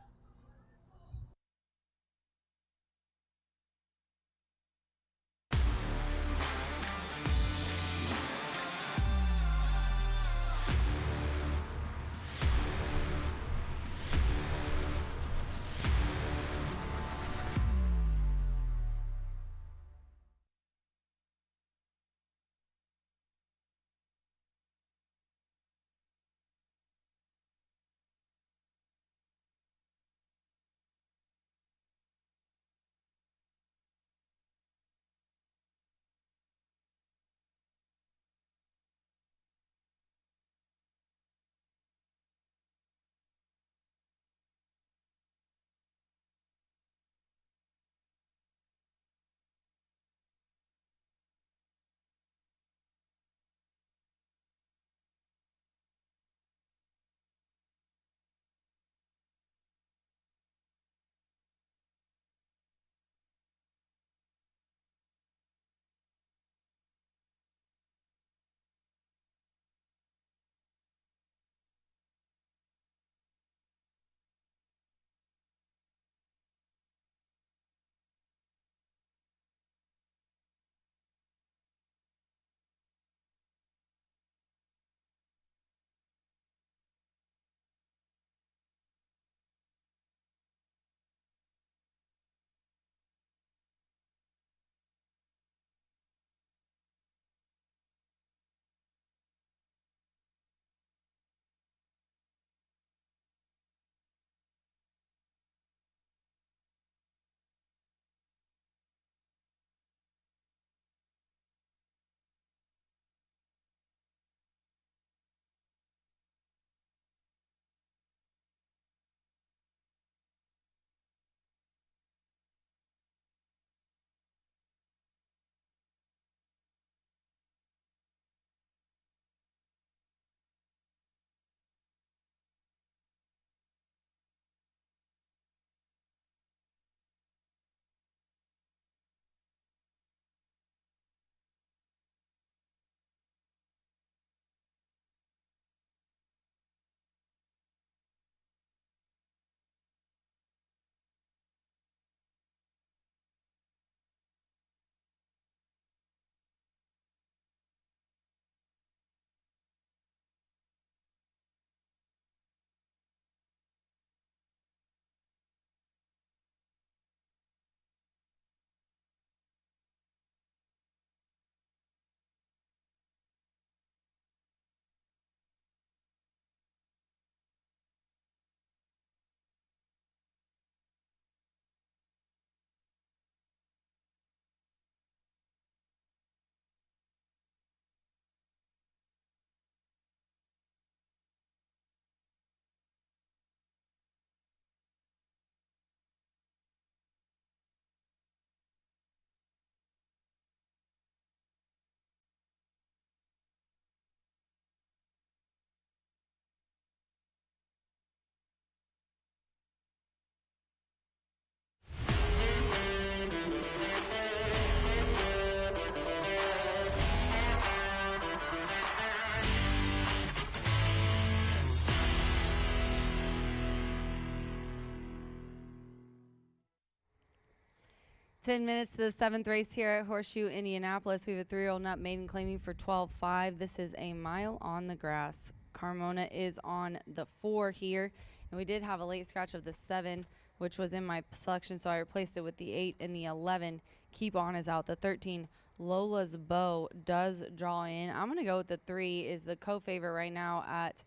Ten minutes to the seventh race here at Horseshoe Indianapolis. We have a 3-year-old nut maiden claiming for 12.5. This is a mile on the grass. Carmona is on the 4 here. And we did have a late scratch of the 7, which was in my selection, so I replaced it with the 8 and the 11. Keep On is out. The 13, Lola's Bow, does draw in. I'm going to go with the 3, is the co-favorite right now at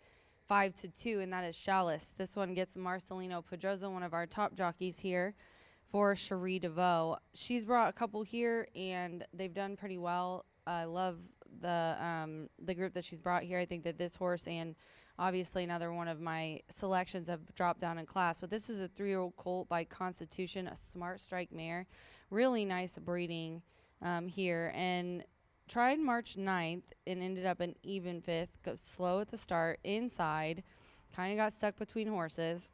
5-2, and that is Chalice. This one gets Marcelino Pedroza, one of our top jockeys here, for Cherie DeVoe. She's brought a couple here, and they've done pretty well. I love the group that she's brought here. I think that this horse and Obviously, another one of my selections have dropped down in class, but this is a 3-year-old colt by Constitution, a smart strike mare. Really nice breeding here, and tried March 9th and ended up an even 5th. Goes slow at the start, inside, kind of got stuck between horses.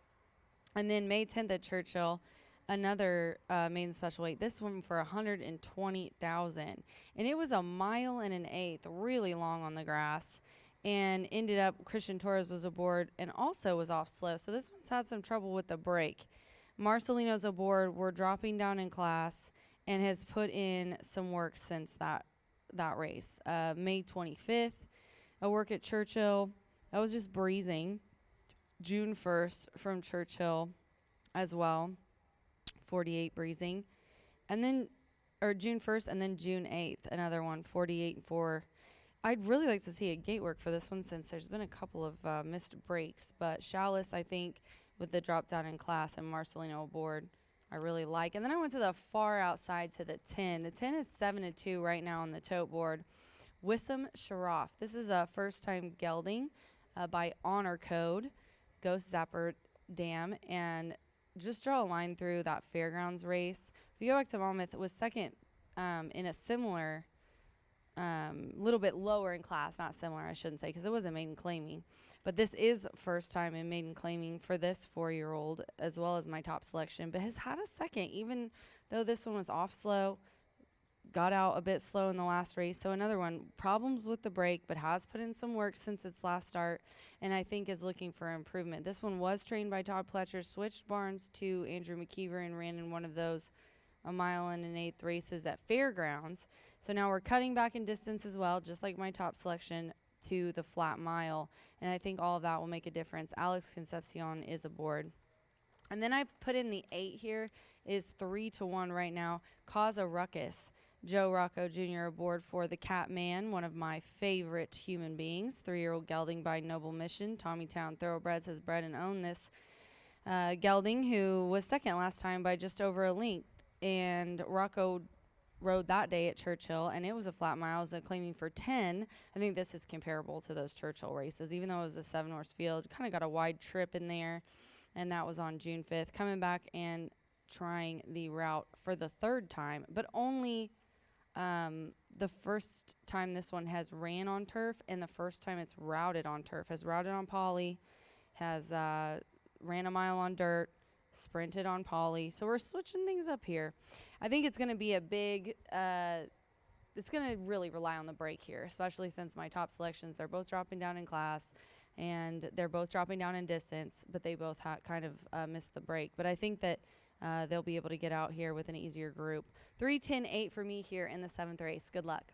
And then May 10th at Churchill, another maiden special weight. This one for 120,000, and it was a mile and an eighth, really long on the grass. And ended up Christian Torres was aboard and also was off slow. So this one's had some trouble with the brake. Marcelino's aboard. We're dropping down in class and has put in some work since that race. May 25th, a work at Churchill. That was just breezing. June 1st from Churchill as well, 48 breezing. And then, or June 1st and then June 8th, another one, 48 and 4. I'd really like to see a gate work for this one since there's been a couple of missed breaks. But Chalice, I think, with the drop down in class and Marcelino aboard, I really like. And then I went to the far outside to the 10. The 10 is 7-2 right now on the tote board. Wissam Sharaf. This is a first-time gelding by Honor Code, Ghost Zapper Dam, and just draw a line through that fairgrounds race. If you go back to Monmouth, it was second in a similar little bit lower in class, not similar, I shouldn't say, because it wasn't maiden claiming. But this is first time in maiden claiming for this 4-year-old, as well as my top selection, but has had a second, even though this one was off slow, got out a bit slow in the last race. So another one, problems with the brake, but has put in some work since its last start, and I think is looking for improvement. This one was trained by Todd Pletcher, switched barns to Andrew McKeever, and ran in one of those a mile and an eighth races at fairgrounds. So now we're cutting back in distance as well, just like my top selection, to the flat mile. And I think all of that will make a difference. Alex Concepcion is aboard. And then I put in the 8 here, is 3-1 right now. Cause a Ruckus. Joe Rocco Jr. aboard for the Cat Man, one of my favorite human beings. 3-year-old gelding by Noble Mission. Tommytown Thoroughbreds has bred and owned this gelding, who was second last time by just over a length. And Rocco rode that day at Churchill, and it was a flat mile. It was claiming for 10. I think this is comparable to those Churchill races, even though it was a 7-horse field. Kind of got a wide trip in there, and that was on June 5th. Coming back and trying the route for the 3rd time, but only the first time this one has ran on turf, and the first time it's routed on turf. Has routed on poly, has ran a mile on dirt, sprinted on poly. So we're switching things up here. I think it's going to be a big, it's going to really rely on the break here, especially since my top selections are both dropping down in class, and they're both dropping down in distance, but they both kind of missed the break. But I think that they'll be able to get out here with an easier group. 3-10-8 for me here in the 7th race. Good luck.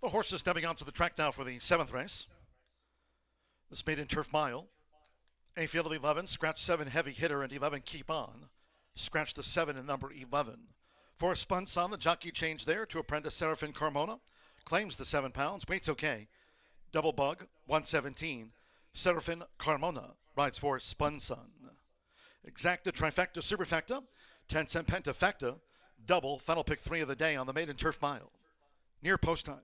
The horse is stepping onto the track now for the 7th race. This Maiden Turf Mile. A field of 11, scratch 7 heavy hitter and 11 keep on. Scratch the 7 and number 11. For Spun Sun, the jockey changed there to apprentice Serafin Carmona. Claims the 7 pounds, waits okay. Double Bug, 117. Serafin Carmona rides for Spun Sun. Exacta, Trifecta, Superfecta, 10-cent Pentafecta, double, final pick 3 of the day on the Maiden Turf Mile. Near post time.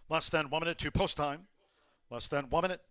Less than 1 minute to post time. Less than 1 minute.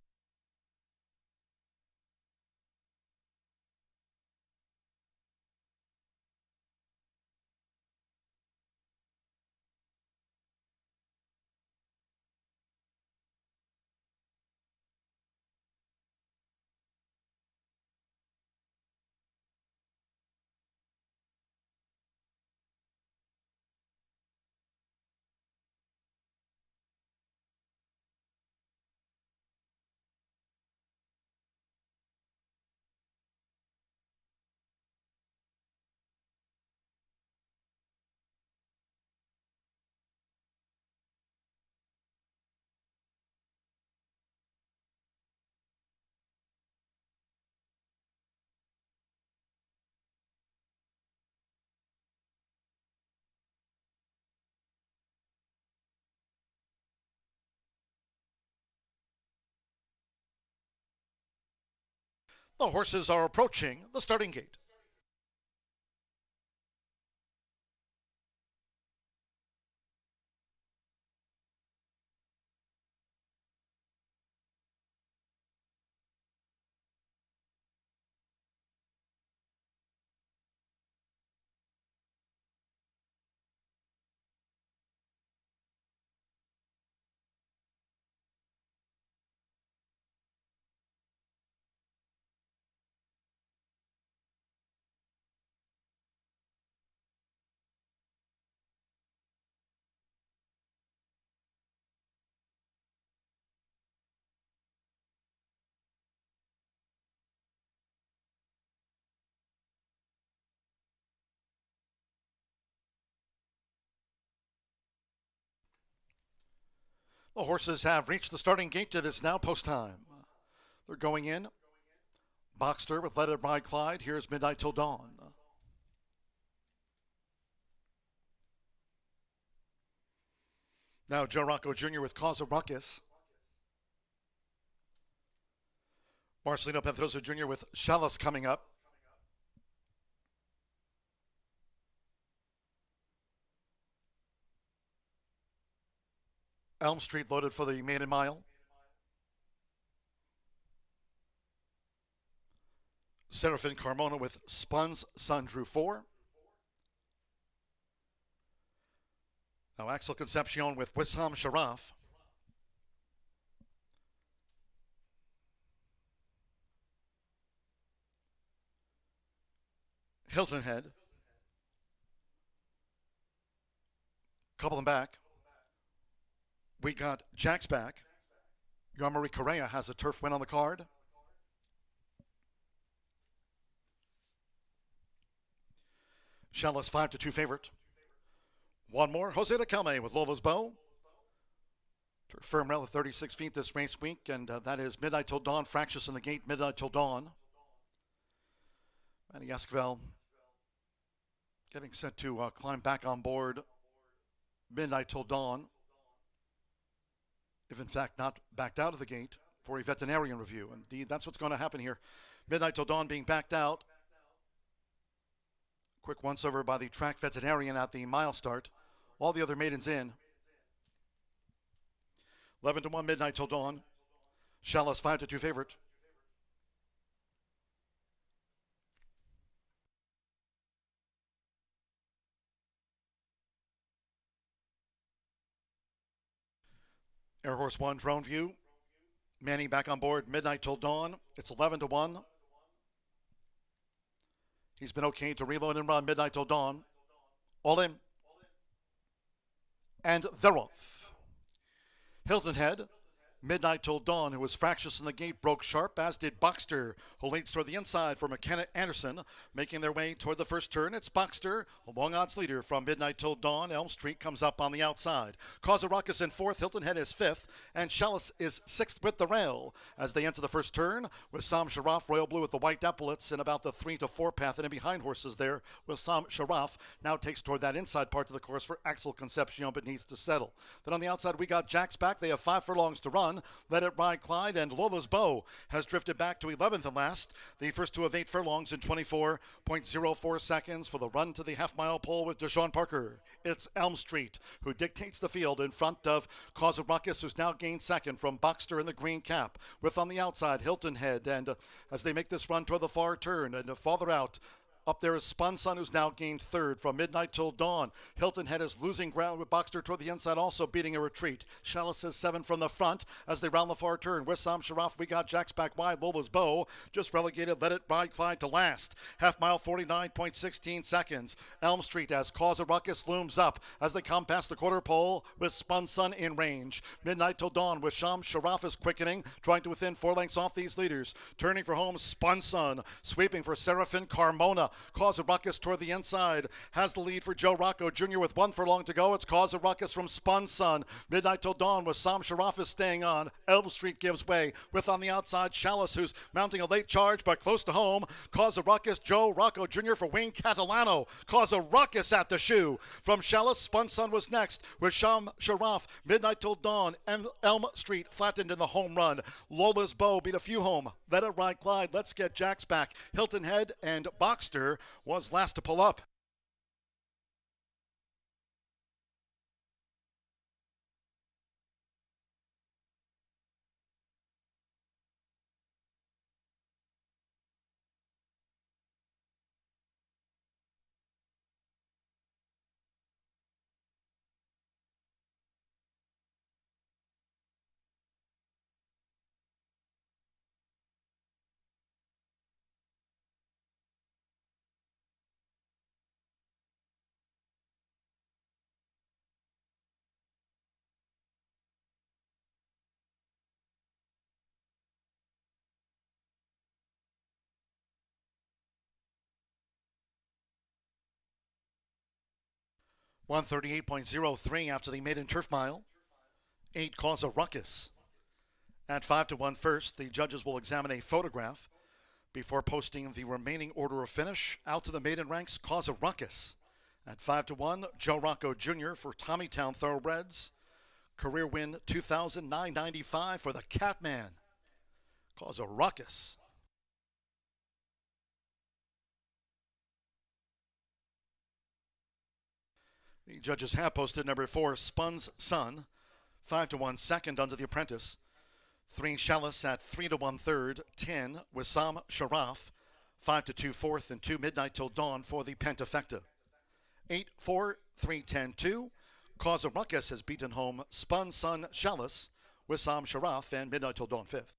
The horses are approaching the starting gate. The horses have reached the starting gate. It is now post time. They're going in. Boxster with Let It Ride Clyde. Here's Midnight Till Dawn. Now Joe Rocco Jr. with Cause of Ruckus. Marcelino Pedrosa Jr. with Chalice coming up. Elm Street loaded for the Maiden Mile. Serafin Carmona with Spun's Son drew 4. Now Axel Concepcion with Wissam Sharaf. Hilton Head. Couple them back. We got Jack's back. Yarmari Correa has a turf win on the card. Chalice 5-2 favorite. One more, Jose de Calme with Lola's Bow. Turf firm rail at 36 feet this race week, and that is Midnight Till Dawn, Fractious in the gate, Midnight Till Dawn. Manny Esquivel getting set to climb back on board Midnight Till Dawn, if in fact not backed out of the gate for a veterinarian review. Indeed, that's what's going to happen here. Midnight Till Dawn being backed out. Quick once over by the track veterinarian at the mile start. All the other maidens in. 11-1 Midnight Till Dawn. Chalice 5-2 favorite. Air Horse 1 drone view. Manny back on board. Midnight Till Dawn. It's 11-1. He's been okay to reload and run. Midnight Till Dawn. All in. And they're off. Hilton Head. Midnight Till Dawn, who was fractious in the gate, broke sharp, as did Boxster, who leads toward the inside for McKenna Anderson. Making their way toward the first turn, it's Boxster, a long odds leader from Midnight Till Dawn. Elm Street comes up on the outside. Cause of Ruckus in 4th, Hilton Head is 5th, and Chalice is 6th with the rail. As they enter the first turn, with Sam Sharaf, Royal Blue with the white epaulets in about the 3-4 path, and in behind horses there with Sam Sharaf. Now takes toward that inside part of the course for Axel Concepcion, but needs to settle. Then on the outside, we got Jack's back. They have 5 furlongs to run. Let It Ride Clyde, and Lola's Bow has drifted back to 11th and last. The first 2 of 8 furlongs in 24.04 seconds for the run to the half-mile pole with Deshaun Parker. It's Elm Street who dictates the field in front of Cause of Ruckus, who's now gained second from Boxster in the green cap. With on the outside, Hilton Head, and as they make this run toward the far turn, and farther out, up there is Spun Sun, who's now gained 3rd from Midnight Till Dawn. Hilton Head is losing ground with Boxster toward the inside, also beating a retreat. Chalice is 7 from the front as they round the far turn. With Sam Sharaf, we got Jack's back wide. Lola's Bow just relegated Let It Ride Clyde to last. Half mile, 49.16 seconds. Elm Street as Cause of Ruckus looms up as they come past the quarter pole with Spun Sun in range. Midnight Till Dawn with Sam Sharaf is quickening, trying to within 4 lengths off these leaders. Turning for home, Spun Sun, sweeping for Serafin Carmona. Cause of Ruckus toward the inside has the lead for Joe Rocco Jr. with 1 furlong to go. It's Cause of Ruckus from Spun Sun. Midnight Till Dawn with Sam Sharaf is staying on. Elm Street gives way with on the outside Chalice, who's mounting a late charge but close to home. Cause of Ruckus, Joe Rocco Jr. for Wayne Catalano. Cause of Ruckus at the shoe from Chalice. Spun Sun was next with Sam Sharaf. Midnight Till Dawn. Elm Street flattened in the home run. Lola's Bow beat a few home. Let It Ride Clyde. Let's get Jack's back. Hilton Head and Boxster was last to pull up. .138.03 after the maiden turf mile. 8 Cause a Ruckus. At 5-1 first, the judges will examine a photograph before posting the remaining order of finish. Out to the maiden ranks, Cause a Ruckus. At 5-1, Joe Rocco Jr. for Tommytown Thoroughbreds. Career win $2,995 for the Catman. Cause a Ruckus. The judges have posted number 4, Spun's Son. 5-1 second under the apprentice. 3 Chalice at 3-1 third. 10 Wissam Sharaf. 5-2 fourth and 2 Midnight Till Dawn for the Pentafecta. 8-4, 3-10 2. Cause a Ruckus has beaten home Spun Son Chalice, Wissam Sharaf, and Midnight Till Dawn fifth.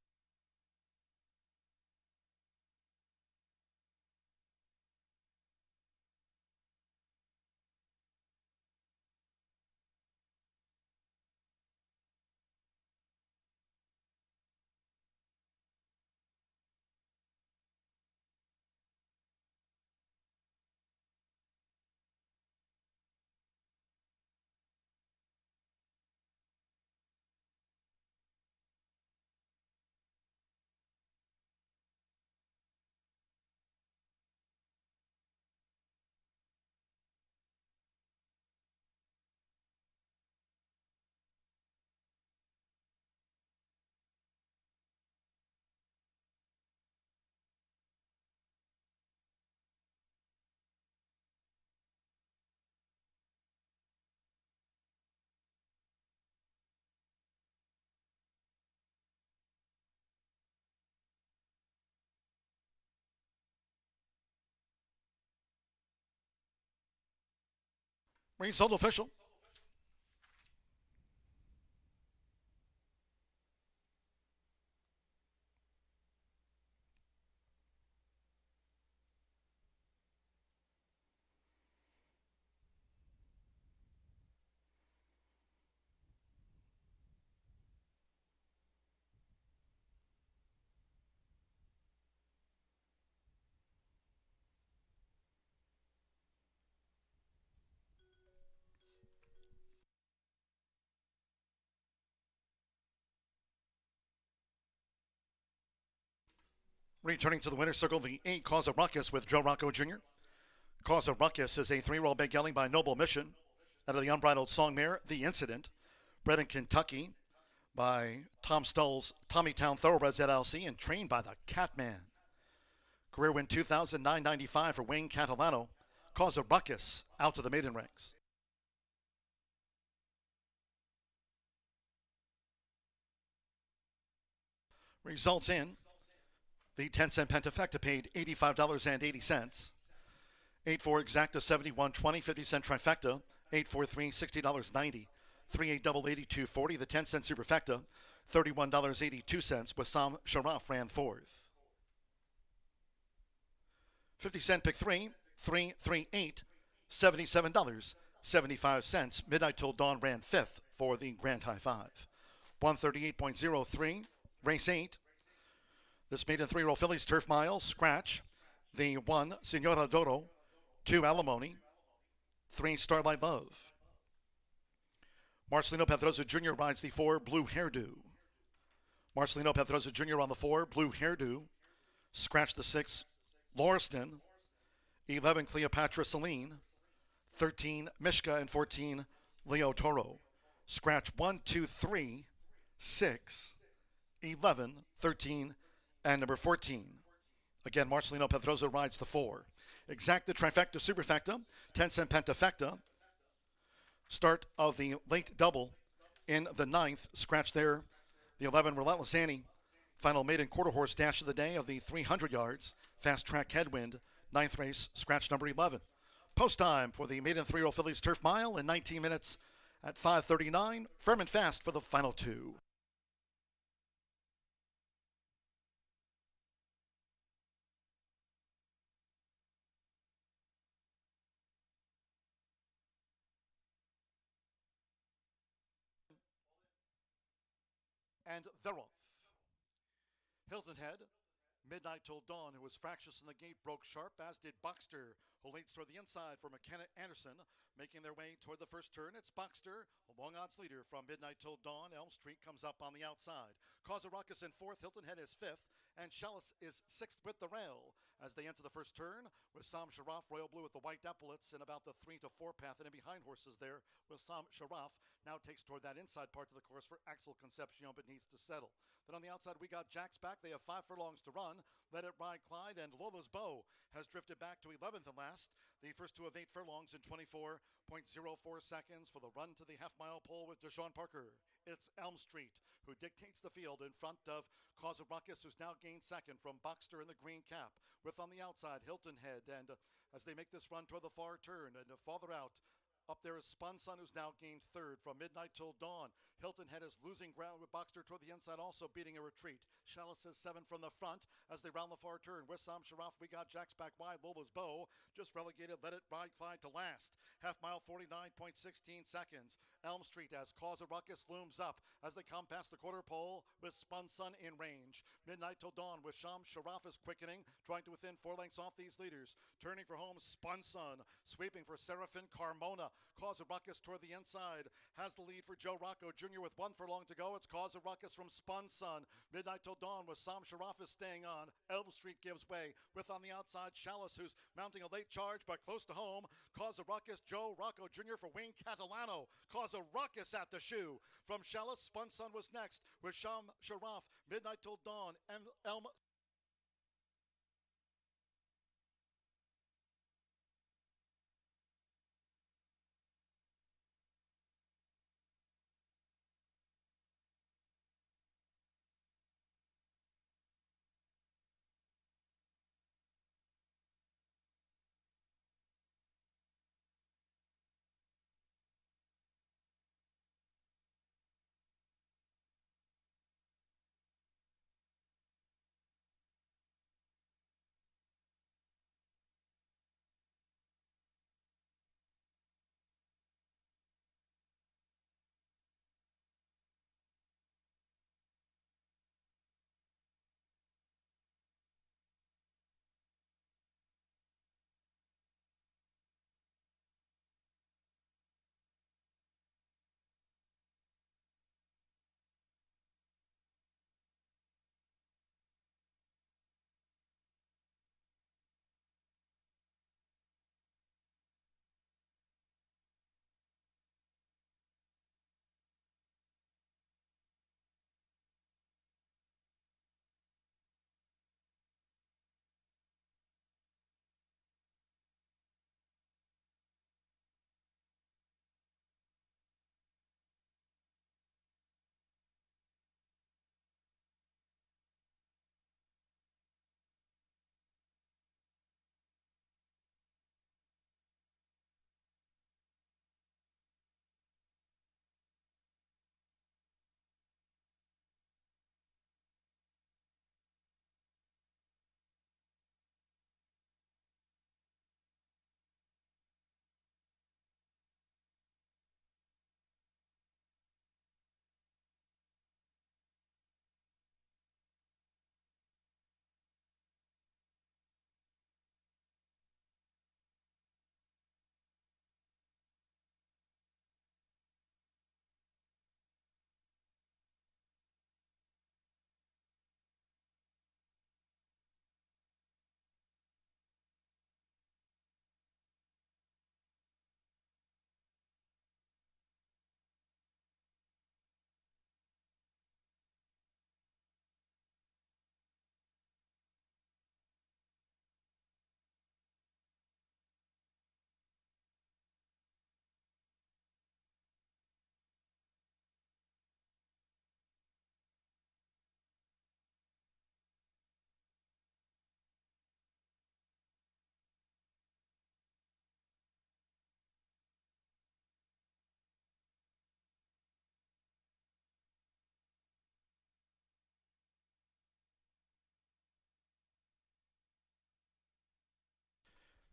Result official. Returning to the winner's circle, the 8 Cause a Ruckus with Joe Rocco Jr. Cause a Ruckus is a 3-year-old big gelding by Noble Mission out of the unbridled song mare, The Incident, bred in Kentucky by Tom Stull's Tommytown Thoroughbreds LLC and trained by the Catman. Career win $2,995 for Wayne Catalano. Cause a Ruckus out to the maiden ranks. Results in. The 10-cent Pentafecta paid $85.80. 8-4 Exacta 71.20, 50-cent Trifecta 8-4-3 $60.90. 3-8 double 82.40. The 10-cent Superfecta $31.82. Wissam Sharaf ran fourth. 50-cent Pick 3 3-3-8 $77.75. Midnight Till Dawn ran fifth for the Grand High Five. 138.03 Race 8. This maiden 3-year-old fillies Turf Mile, Scratch. The 1, Senora Doro. 2, Alimony. 3, Starlight Love. Marcelino Pedroza Jr. rides the 4, Blue Hairdo. Marcelino Pedroza Jr. on the 4, Blue Hairdo. Scratch the 6, Lauriston. 11, Cleopatra Celine. 13, Mishka, and 14, Leo Toro. Scratch 1, 2, 3, 6, 11, 13, and number 14. Again, Marcelino Pedroza rides the 4. Exacta Trifecta Superfecta, 10-cent Pentafecta. Start of the late double in the 9th. Scratch there, the 11, Relentless Annie. Final maiden quarter horse dash of the day of the 300 yards. Fast track headwind, 9th race, scratch number 11. Post time for the maiden 3-year-old fillies Turf Mile in 19 minutes at 5:39. Firm and fast for the final 2. And they're off. Hilton Head, Midnight Till Dawn, who was fractious in the gate, broke sharp, as did Boxster, who leads toward the inside for McKenna Anderson. Making their way toward the first turn, it's Boxster, a long odds leader from Midnight Till Dawn. Elm Street comes up on the outside. Cause a Ruckus in fourth, Hilton Head is fifth, and Chalice is sixth with the rail. As they enter the first turn, with Sam Sharaf, Royal Blue with the white epaulets in about the 3 to 4 path, and in behind horses there with Sam Sharaf. Now takes toward that inside part of the course for Axel Concepcion, but needs to settle. Then on the outside, we got Jack's back. They have 5 furlongs to run. Let It Ride Clyde, and Lola's Bow has drifted back to 11th and last. The first 2 of 8 furlongs in 24.04 seconds for the run to the half-mile pole with Deshaun Parker. It's Elm Street who dictates the field in front of Cause of Ruckus, who's now gained second from Boxster in the green cap. With on the outside, Hilton Head, and as they make this run toward the far turn and farther out, up there is Spun Sun, who's now gained third from Midnight Till Dawn. Hilton Head is losing ground with Boxster toward the inside, also beating a retreat. Chalice is 7 from the front as they round the far turn. With Sam Sharaf, we got Jack's back wide. Lola's Bow just relegated Let It Ride Clyde to last. Half mile, 49.16 seconds. Elm Street as Cause of Ruckus looms up as they come past the quarter pole with Spun Sun in range. Midnight Till Dawn with Sam Sharaf is quickening, trying to within 4 lengths off these leaders. Turning for home, Spun Sun, sweeping for Serafin Carmona. Cause of Ruckus toward the inside has the lead for Joe Rocco Jr. with 1 furlong to go. It's Cause of Ruckus from Spun Sun. Midnight Till Dawn with Sam Sharaf is staying on. Elm Street gives way with on the outside Chalice, who's mounting a late charge but close to home. Cause of Ruckus, Joe Rocco Jr. for Wayne Catalano. Cause of Ruckus at the shoe from Chalice. Spun Sun was next with Sam Sharaf. Midnight Till Dawn and Elm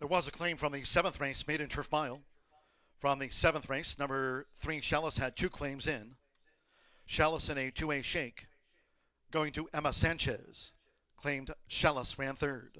There was a claim from the 7th race, Maiden Turf Mile. From the 7th race, number 3, Chalice had 2 claims in. Chalice in a 2A shake, going to Emma Sanchez. claimed Shellis ran third.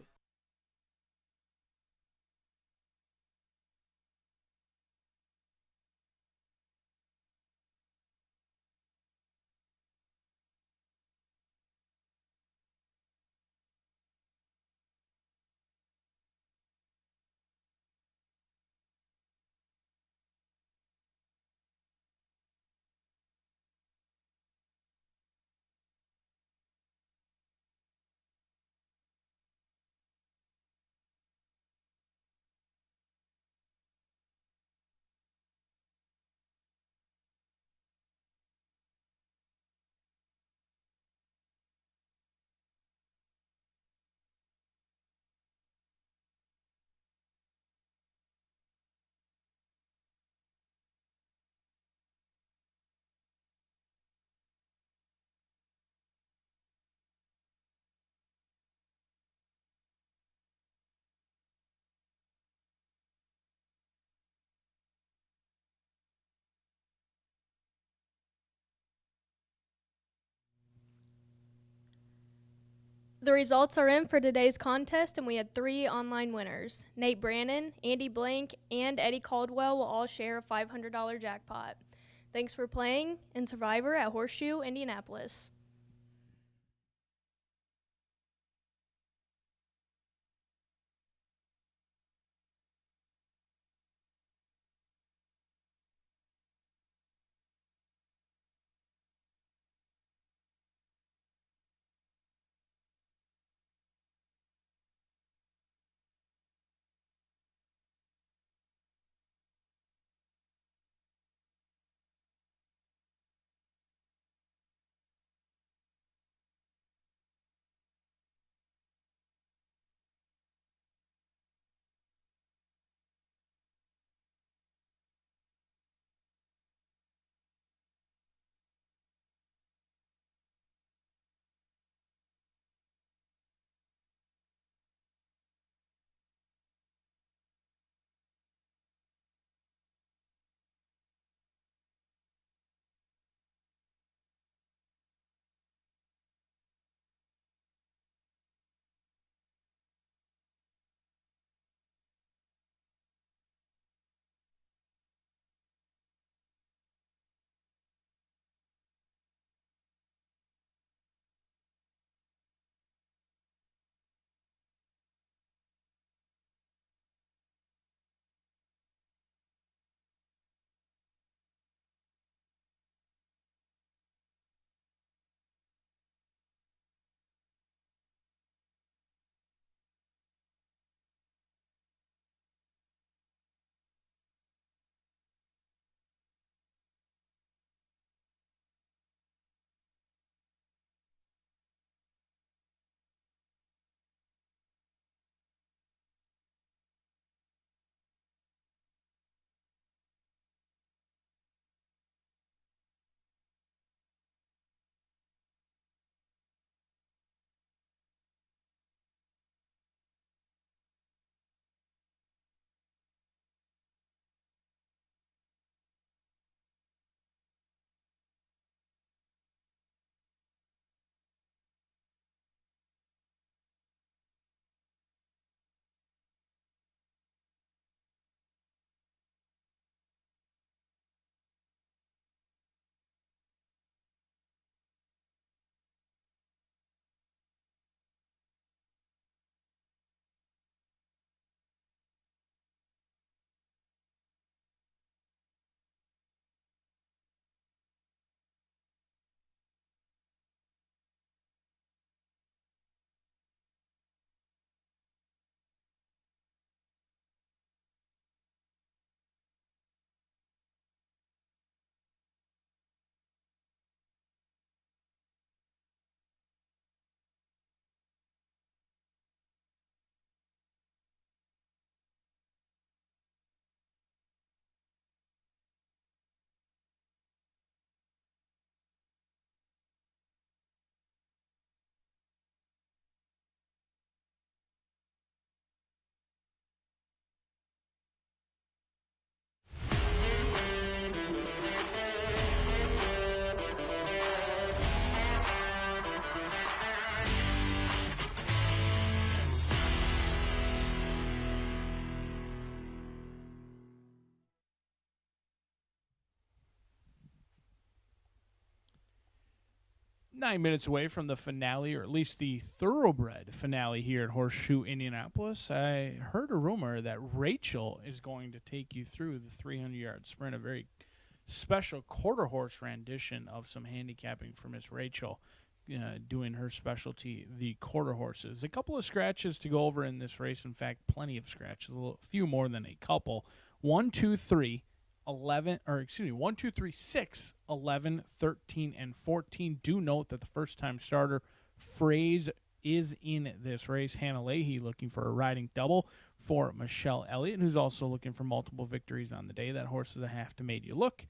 The results are in for today's contest, and we had 3 online winners. Nate Brannon, Andy Blank, and Eddie Caldwell will all share a $500 jackpot. Thanks for playing in Survivor at Horseshoe, Indianapolis.
9 minutes away from the finale, or at least the thoroughbred finale here at Horseshoe Indianapolis. I heard a rumor that Rachel is going to take you through the 300-yard sprint, a very special quarter horse rendition of some handicapping for Miss Rachel, doing her specialty, the quarter horses. A couple of scratches to go over in this race. In fact, plenty of scratches, a few more than a couple. 1, 2, 3. 1, 2, 3, 6, 11, 13, and 14. Do note that the first-time starter Phrase is in this race. Hannah Leahy looking for a riding double for Michelle Elliott, who's also looking for multiple victories on the day. That horse is a half to Made You Look,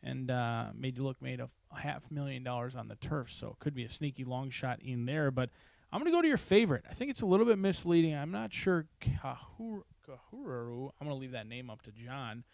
and Made You Look made a $500,000 on the turf, so it could be a sneaky long shot in there. But I'm going to go to your favorite. I think it's a little bit misleading. I'm not sure Kahuru. I'm going to leave that name up to John.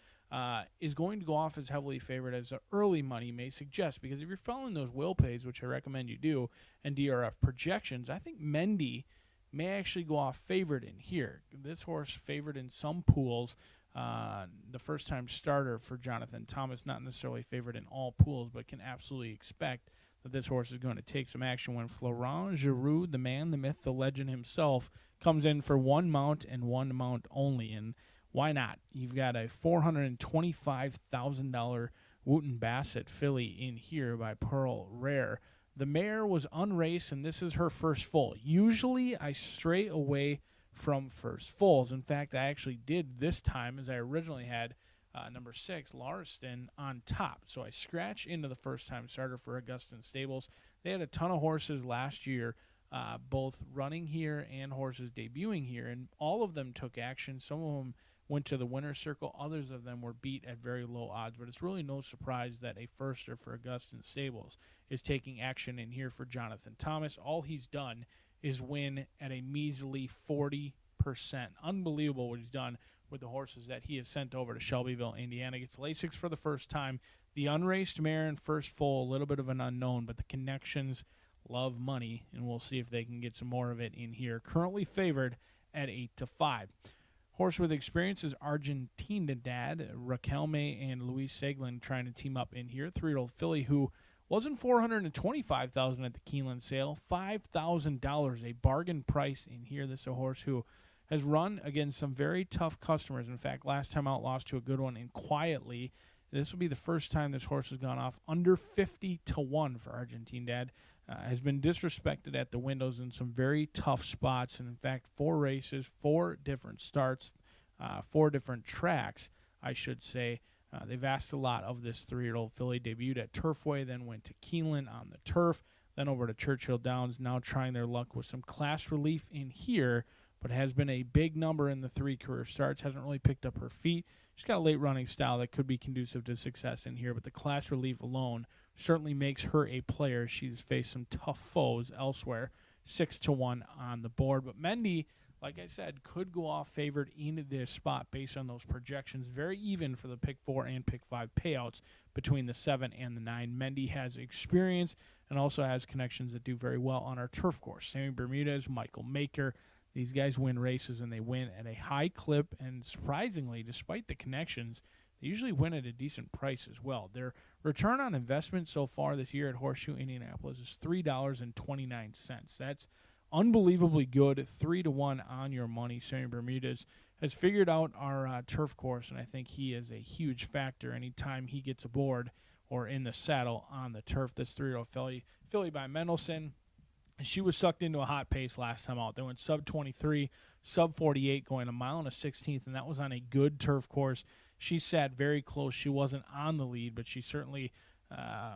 Is going to go off as heavily favored as the early money may suggest, because if you're following those will pays, which I recommend you do, and DRF projections, I think Mendy may actually go off favored in here. This horse favored in some pools. The first-time starter for Jonathan Thomas, not necessarily favored in all pools, but can absolutely expect that this horse is going to take some action when Florent Giroux, the man, the myth, the legend himself, comes in for one mount and one mount only. And why not? You've got a $425,000 Wooten Bassett filly in here by Pearl Rare. The mare was unraced, and this is her first foal. Usually I stray away from first foals. In fact, I actually did this time, as I originally had number 6, Larston, on top. So I scratched into the first-time starter for Augustin Stables. They had a ton of horses last year, both running here and horses debuting here, and all of them took action. Some of them went to the winner's circle. Others of them were beat at very low odds. But it's really no surprise that a firster for Augustin Stables is taking action in here for Jonathan Thomas. All he's done is win at a measly 40%. Unbelievable what he's done with the horses that he has sent over to Shelbyville, Indiana. Gets Lasix for the first time. The unraced mare in first foal, a little bit of an unknown, but the connections love money, and we'll see if they can get some more of it in here. Currently favored at 8-5. Horse with experience is Argentina Dad, Raquelme, and Luis Seglin trying to team up in here. 3-year-old filly who wasn't $425,000 at the Keeneland sale, $5,000, a bargain price in here. This is a horse who has run against some very tough customers. In fact, last time out lost to a good one, and quietly. This will be the first time this horse has gone off under 50-1 for Argentine Dad. Has been disrespected at the windows in some very tough spots. And, in fact, 4 races, 4 different starts, 4 different tracks, I should say. They've asked a lot of this 3-year-old filly. Debuted at Turfway, then went to Keeneland on the turf, then over to Churchill Downs, now trying their luck with some class relief in here, but has been a big number in the 3 career starts. Hasn't really picked up her feet. She's got a late running style that could be conducive to success in here, but the class relief alone certainly makes her a player. She's faced some tough foes elsewhere. 6-1 on the board. But Mendy, like I said, could go off favored in this spot based on those projections. Very even for the pick 4 and pick 5 payouts between the 7 and the 9. Mendy has experience and also has connections that do very well on our turf course. Sammy Bermudez, Michael Maker. These guys win races, and they win at a high clip, and surprisingly, despite the connections, they usually win at a decent price as well. Their return on investment so far this year at Horseshoe Indianapolis is $3.29. That's unbelievably good. 3-1 on your money. Sammy Bermudez has figured out our turf course, and I think he is a huge factor anytime he gets aboard or in the saddle on the turf. This 3-year-old filly by Mendelson. She was sucked into a hot pace last time out. They went sub-23, sub-48, going a mile and a 16th, and that was on a good turf course. She sat very close. She wasn't on the lead, but she certainly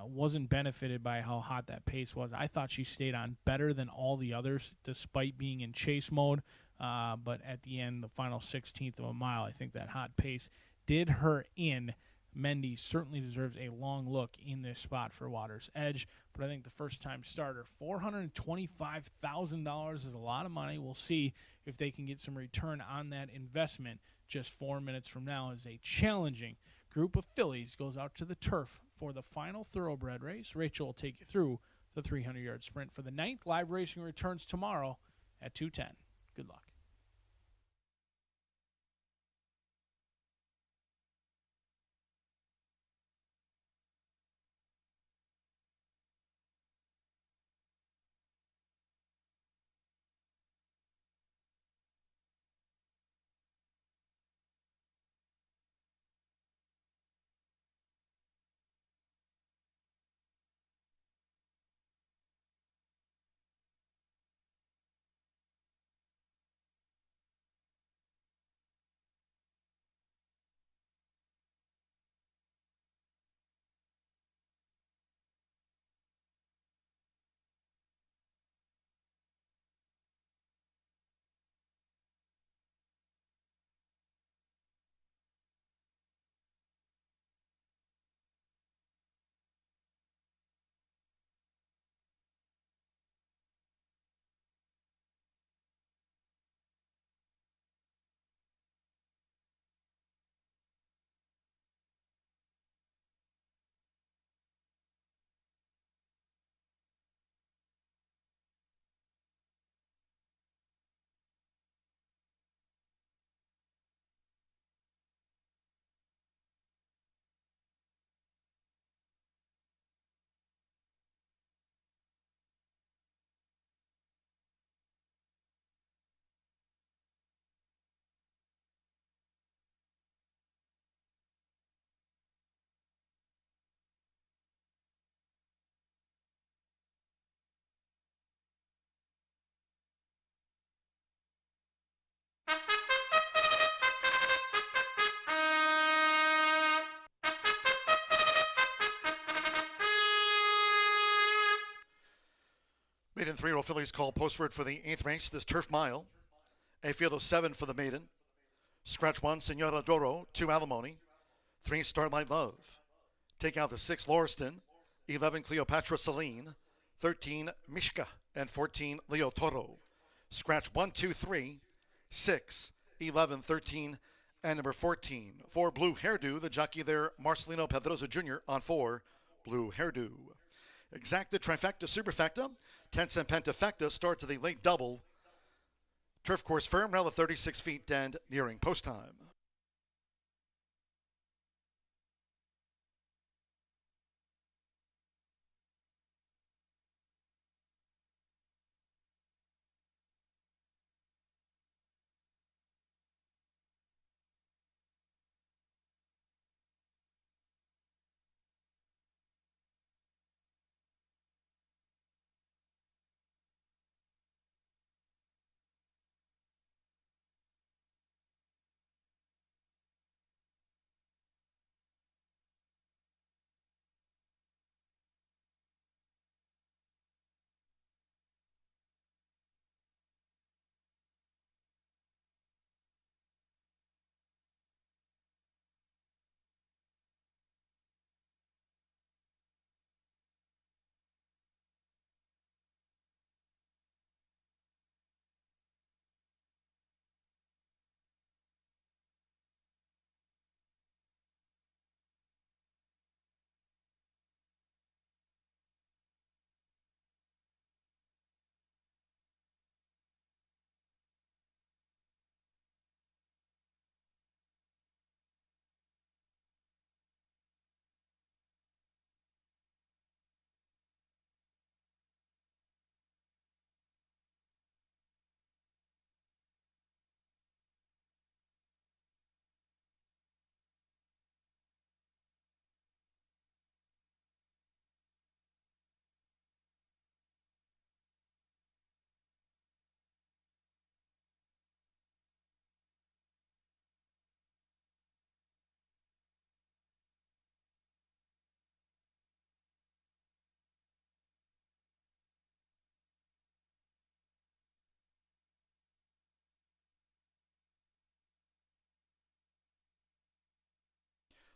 wasn't benefited by how hot that pace was. I thought she stayed on better than all the others, despite being in chase mode. But at the end, the final 16th of a mile, I think that hot pace did her in. Mendy certainly deserves a long look in this spot for Water's Edge, but I think the first-time starter, $425,000 is a lot of money. We'll see if they can get some return on that investment just 4 minutes from now as a challenging group of fillies goes out to the turf for the final thoroughbred race. Rachel will take you through the 300-yard sprint for the 9th. Live racing returns tomorrow at 2:10. Good luck.
Maiden 3-year-old fillies called postword for the 8th race, this turf mile. A field of 7 for the maiden. Scratch 1, Senora Doro. 2, Alimony. 3, Starlight Love. Take out the 6, Lauriston. 11, Cleopatra Celine. 13, Mishka. And 14, Leo Toro. Scratch 1, 2, 3, 6, 11, 13, and number 14. For Blue Hairdo, the jockey there, Marcelino Pedrosa Jr. on 4, Blue Hairdo. Exacta, Trifecta, Superfecta, 10-cent Pentafecta starts at the late double. Turf course firm, rail at 36 feet and nearing post time.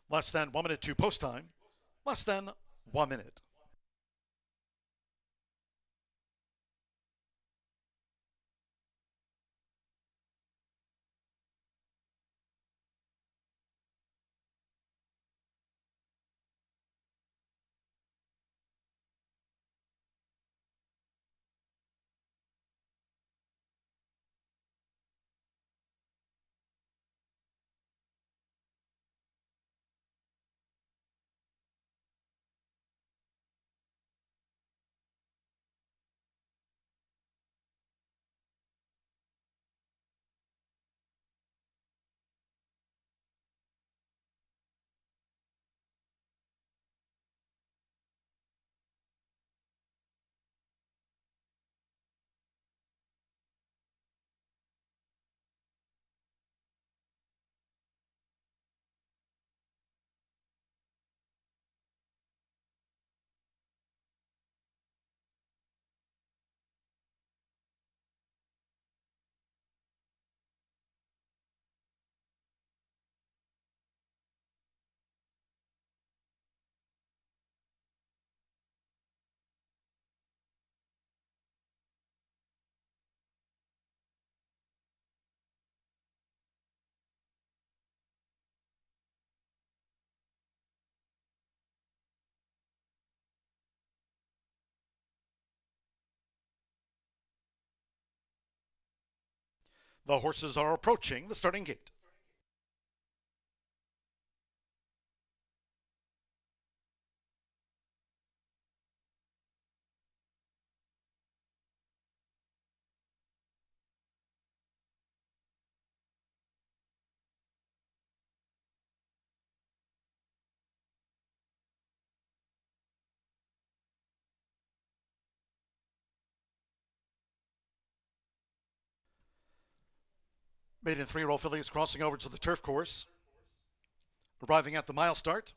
Less than 1 minute to post time. Less than 1 minute. The horses are approaching the starting gate. Maiden 3-year-old fillies crossing over to the turf course. Arriving at the mile start.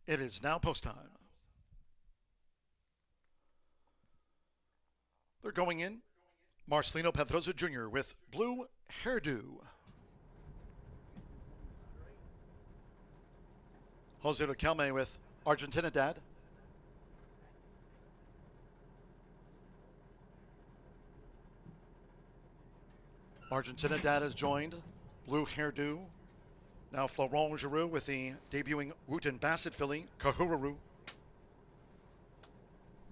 It is now post time. They're going in. Marcelino Pedrosa Jr. with Blue Hairdo. Jose Riquelme with Argentina Dad. Argentina Dad has joined Blue Hairdo. Now Florent Giroux with the debuting Wooten Bassett filly, Kahuraru.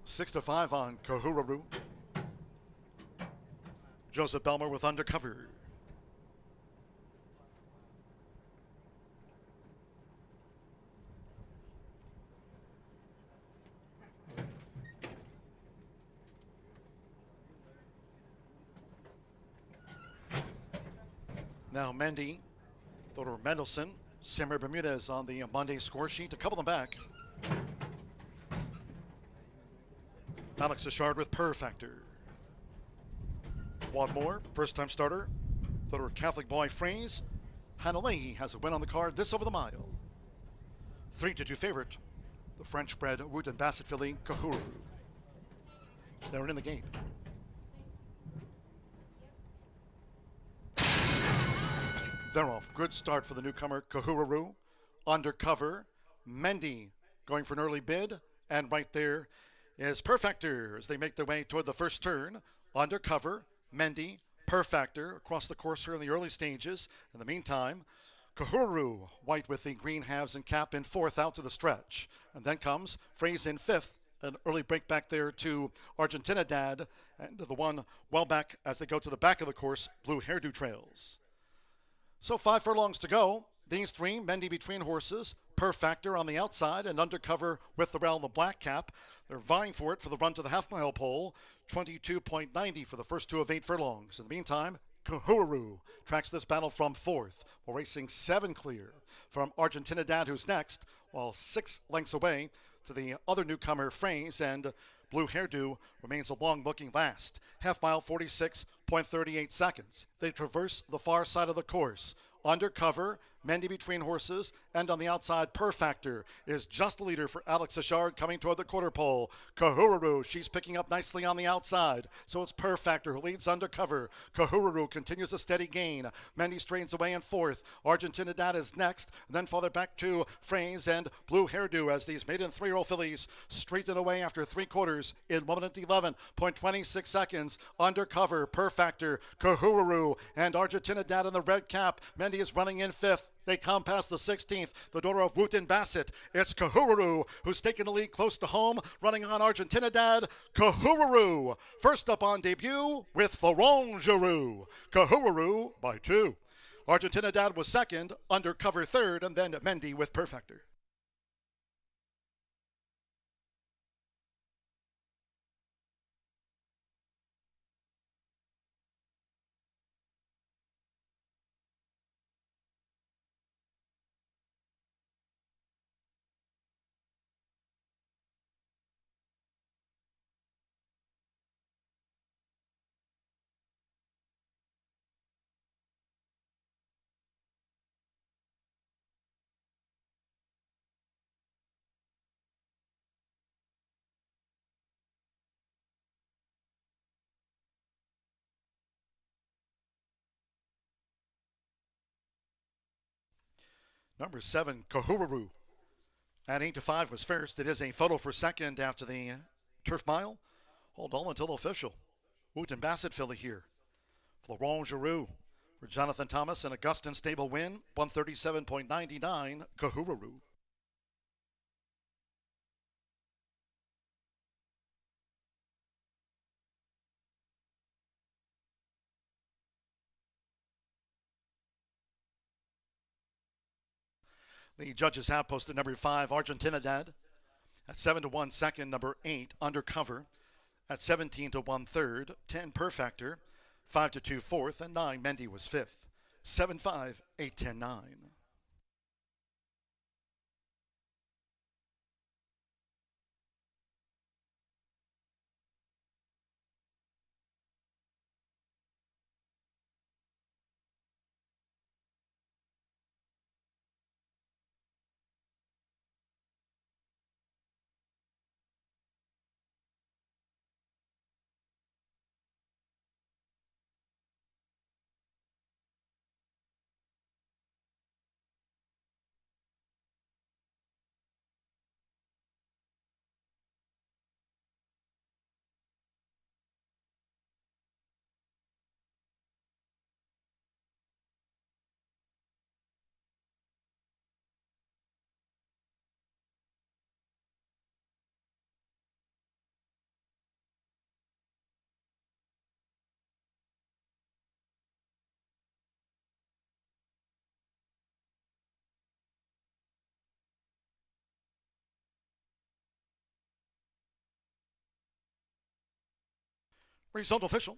6-5 on Kahuraru. Joseph Belmer with Undercover. Now Mendy, Theodore Mendelssohn, Samir Bermudez on the Monday score sheet to couple them back. Alex Achard with Purr Factor. One more, first time starter. Theodore Catholic Boy Phrase. Hanalei has a win on the card this over the mile. 3-2 favorite, the French bred Wooten Bassett filly, Kahuru. They're in the gate. They're off. Good start for the newcomer, Kahuraru. Undercover. Mendy going for an early bid. And right there is Perfector as they make their way toward the first turn. Undercover. Mendy. Perfector across the course here in the early stages. In the meantime, Kahuraru, white with the green halves and cap in fourth out to the stretch. And then comes Phrase in fifth. An early break back there to Argentina Dad. And the one well back as they go to the back of the course, Blue Hairdo trails. So 5 furlongs to go. These three, Mendy between horses, Perfector on the outside, and Undercover with the round the black cap. They're vying for it for the run to the half-mile pole. 22.90 for the first 2 of 8 furlongs. In the meantime, Kahuraru tracks this battle from fourth, while racing 7 clear from Argentina Dad, who's next, while 6 lengths away to the other newcomer, Phrase, and Blue Hairdo remains a long-looking last. Half mile, 46.38 seconds. They traverse the far side of the course. Undercover, Mendy between horses, and on the outside, Perfector is just the leader for Alex Achard coming toward the quarter pole. Kahuraru, she's picking up nicely on the outside, so it's Perfector who leads Undercover. Kahuraru continues a steady gain. Mendy strains away in fourth. Argentina Dad is next, and then farther back to Phrase and Blue Hairdo as these maiden 3-year-old fillies straighten away after 3 quarters in 1 minute 11.26 seconds. Undercover, Perfector, Kahuraru, and Argentina Dad in the red cap. Mendy is running in fifth. They come past the 16th, the daughter of Wooten Bassett. It's Kahuraru who's taken the lead close to home, running on Argentina Dad. Kahuraru, first up on debut with Florent Giroux. Kahuraru by 2. Argentina Dad was second, Undercover third, and then Mendy with Perfector. Number 7, Kahuraru. At 8-5 was first. It is a photo for second after the turf mile. Hold on until official. Wooten Bassett filly here. Florent Giroux for Jonathan Thomas, an Augustin stable win. 137.99, Kahuraru. The judges have posted number 5, Argentina Dad. At 7-1 second, number 8, Undercover. At 17-1 third, 10 Perfector. 5-2 fourth, and 9 Mendy was fifth. 7-5, 8-10, 9. Result official.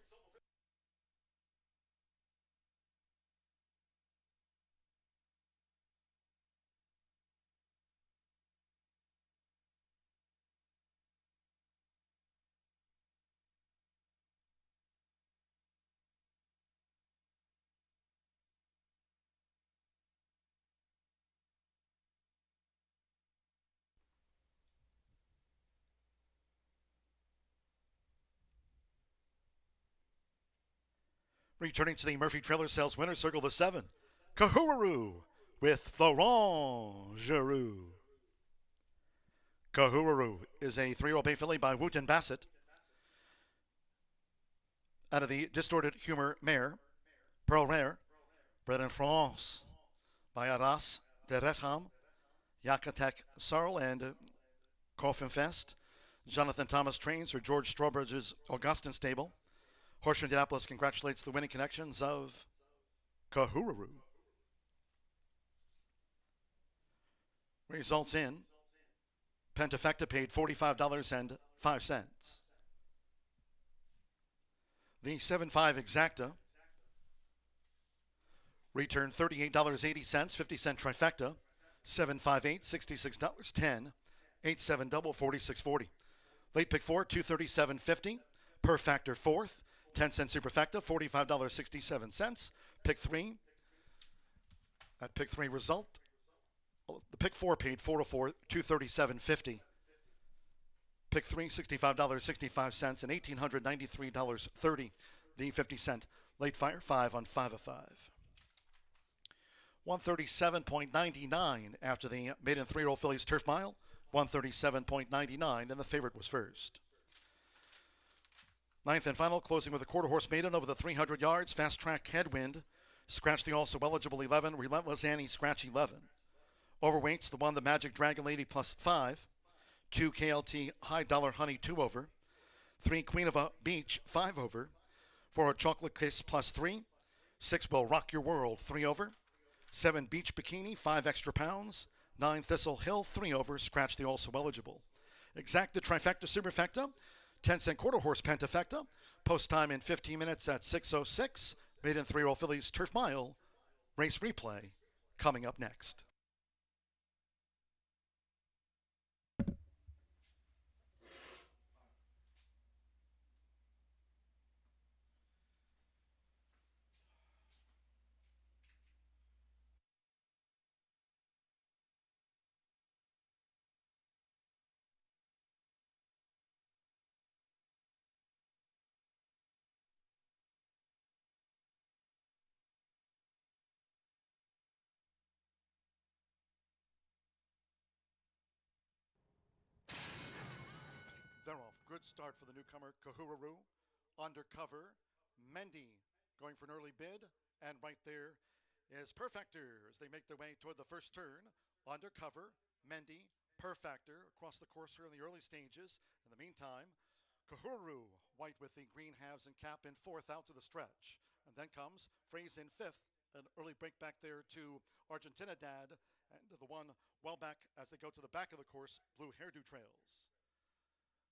Returning to the Murphy Trailer Sales winner circle, the 7, Kahuraru with Florent Giroux. Kahuraru is a 3-year-old bay filly by Wooten Bassett out of the Distorted Humor mare, Pearl Rare, bred in France by Arras de Retham, Yakatek Sarl, and Coffin Fest. Jonathan Thomas trains her George Strawbridge's Augustin stable. Horseshoe Indianapolis congratulates the winning connections of Kahuraru. Results in. Pentafecta paid $45.05. The 7-5 exacta returned $38.80, 50-cent trifecta, 758, $66.10, 8-7 double, $46.40. Late pick 4, $237.50. Per factor 4th, 10-cent superfecta, $45.67. Pick 3. At pick 3 result, the pick 4 paid 4-4, $237.50. Pick 3, $65.65 and $1,893.30. The 50-cent late fire 5 on 5 of 5. 137.99 after the maiden 3-year-old fillies turf mile. 137.99, and the favorite was first. Ninth and final, closing with a quarter horse maiden over the 300 yards. Fast track headwind. Scratch the also eligible 11. Relentless Annie scratch 11. Overweights the 1, the Magic Dragon Lady plus 5. 2 KLT High Dollar Honey 2 over. 3 Queen of a Beach 5 over. 4 Chocolate Kiss plus 3. 6 Will Rock Your World 3 over. 7 Beach Bikini 5 extra pounds. 9 Thistle Hill 3 over. Scratch the also eligible. Exacta Trifecta Superfecta. 10-cent quarter horse Pentafecta. Post time in 15 minutes at 6:06. Maiden 3-year-old fillies turf mile. Race replay coming up next. They're off. Good start for the newcomer, Kahuraru. Undercover, Mendy going for an early bid. And right there is Perfector as they make their way toward the first turn. Undercover, Mendy, Perfector across the course here in the early stages. In the meantime, Kahuraru, white with the green halves and cap in 4th out to the stretch. And then comes Phrase in 5th. An early break back there to Argentina Dad. And the one well back as they go to the back of the course, Blue Hairdo Trails.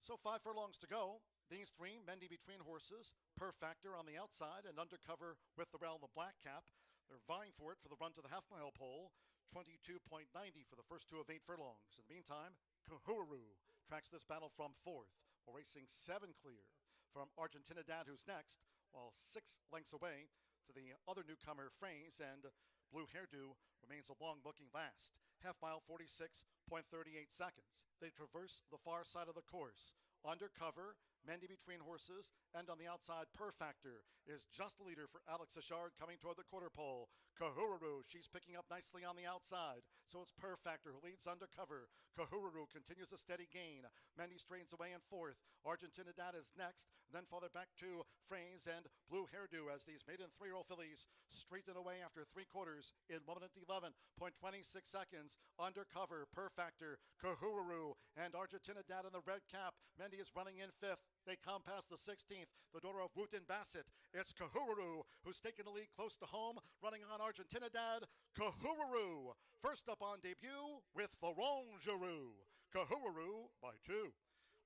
So 5 furlongs to go. These 3, Mendy between horses, Perfector on the outside, and Undercover with the Realm of Black Cap. They're vying for it for the run to the half-mile pole. 22.90 for the first 2 of 8 furlongs. In the meantime, Kahuraru tracks this battle from 4th, while racing 7 clear from Argentina Dad, who's next, while 6 lengths away to the other newcomer, Phrase, and Blue Hairdo remains a long-looking last. Half-mile, 46.38 seconds. They traverse the far side of the course. Undercover, Mendy between horses, and on the outside, Perfector is just the leader for Alex Achard coming toward the quarter pole. Kahuraru, she's picking up nicely on the outside. So it's Perfector who leads Undercover. Kahuraru continues a steady gain. Mendy straightens away in 4th. Argentina Dad is next. Then farther back to Phrase and Blue Hairdo as these maiden 3-year-old fillies straighten away after 3 quarters in 1 minute 11.26 seconds. Undercover, Perfector, Kahuraru, and Argentina Dad in the red cap. Mendy is running in 5th. They come past the 16th, the daughter of Wooten Bassett. It's Kahuraru who's taken the lead close to home, running on Argentina Dad. Kahuraru, first up on debut with Florent Giroux. Kahuraru by 2.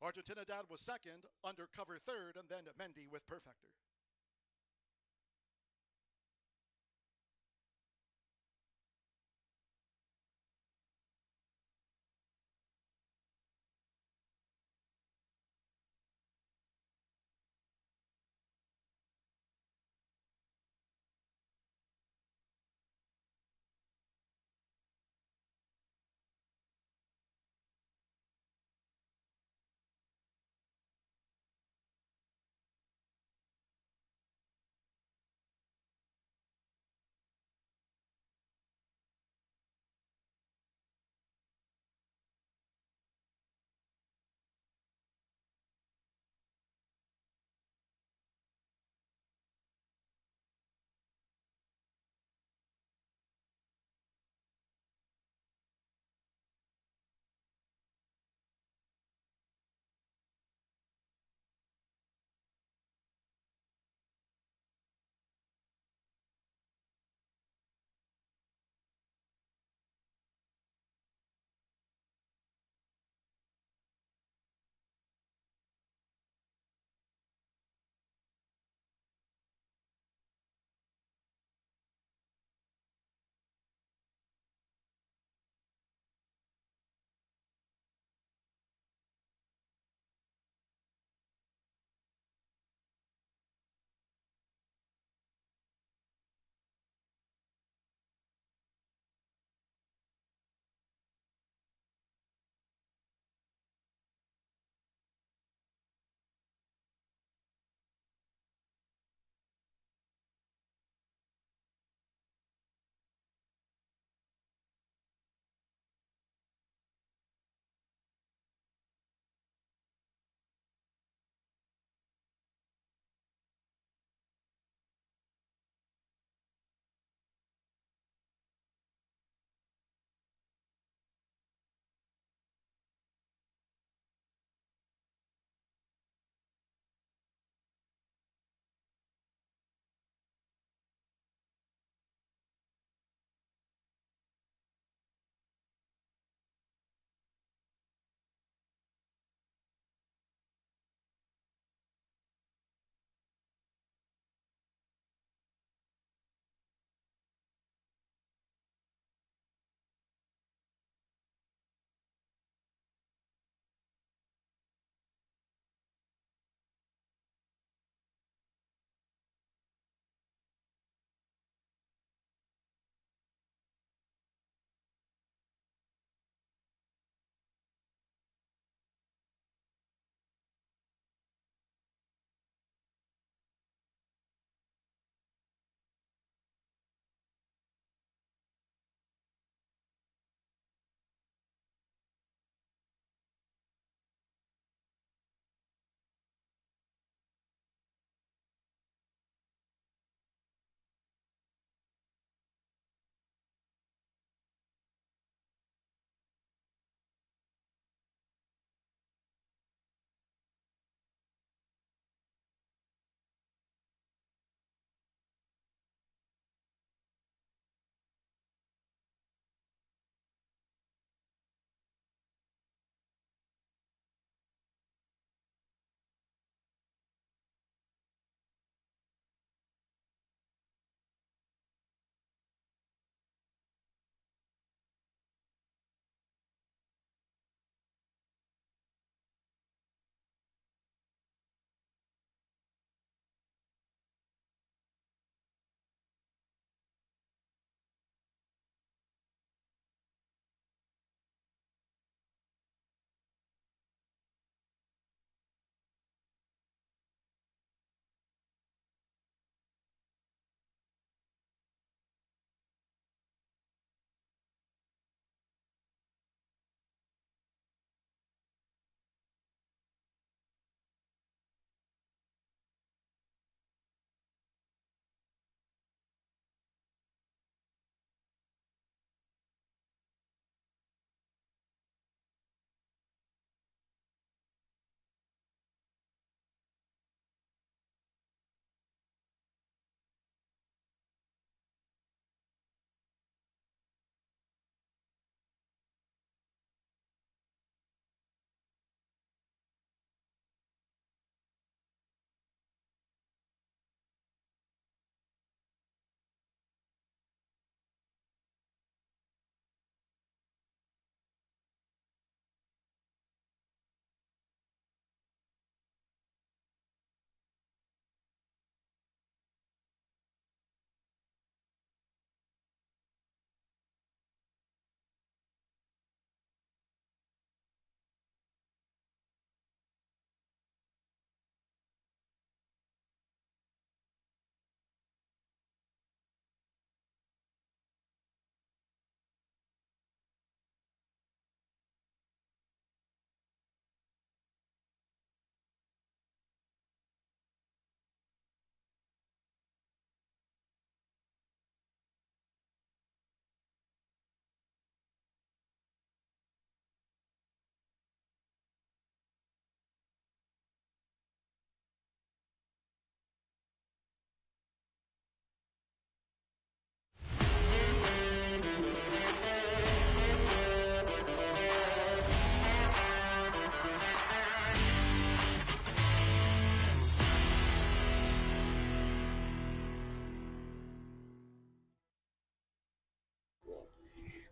Argentinidad was second, Undercover third, and then Mendy with Perfector.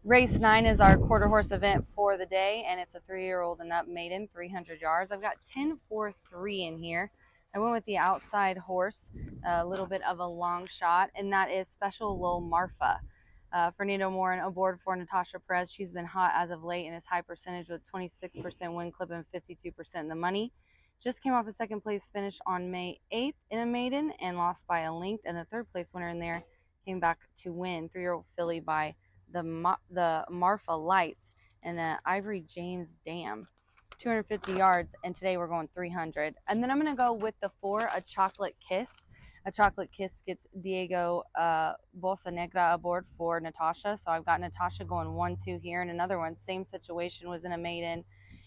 Race 9 is our quarter horse event for the day, and it's a 3-year-old and up maiden, 300 yards. I've got 10-4-3 in here. I went with the outside horse, a little bit of a long shot, and that is Special Lil Marfa. Fernando Morin aboard for Natasha Perez. She's been hot as of late and is high percentage with 26% win clip and 52% in the money. Just came off a second place finish on May 8th in a maiden and lost by a length, and the third place winner in there came back to win, 3-year-old filly by the Marfa Lights and Ivory James Dam, 250 yards, and today we're going 300. And then I'm going to go with the 4, A Chocolate Kiss. A Chocolate Kiss gets Diego Bosanegra aboard for Natasha. So I've got Natasha going 1-2 here, and another one, same situation, was in a maiden,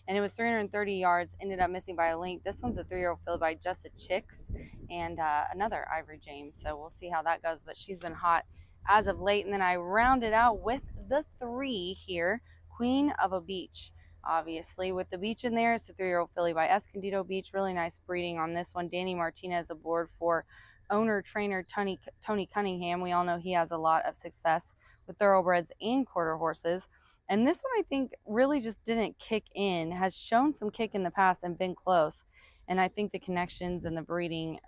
and it was 330 yards, ended up missing by a length. This one's a 3-year-old filly by Just a Chicks and another Ivory James. So we'll see how that goes, but she's been hot as of late. And then I rounded out with the 3 here, Queen of a Beach. Obviously, with the beach in there, it's a 3-year-old filly by Escondido Beach. Really nice breeding on this one. Danny Martinez aboard for owner-trainer Tony Cunningham. We all know he has a lot of success with thoroughbreds and quarter horses. And this one, I think, really just didn't kick in, has shown some kick in the past and been close. And I think the connections and the breeding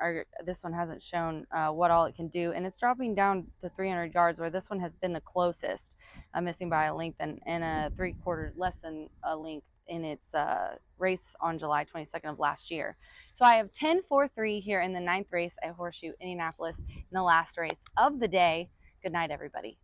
this one hasn't shown what all it can do. And it's dropping down to 300 yards, where this one has been the closest, missing by a length and a 3/4, less than a length in its race on July 22nd of last year. So I have 10-4-3 here in the 9th race at Horseshoe Indianapolis in the last race of the day. Good night, everybody.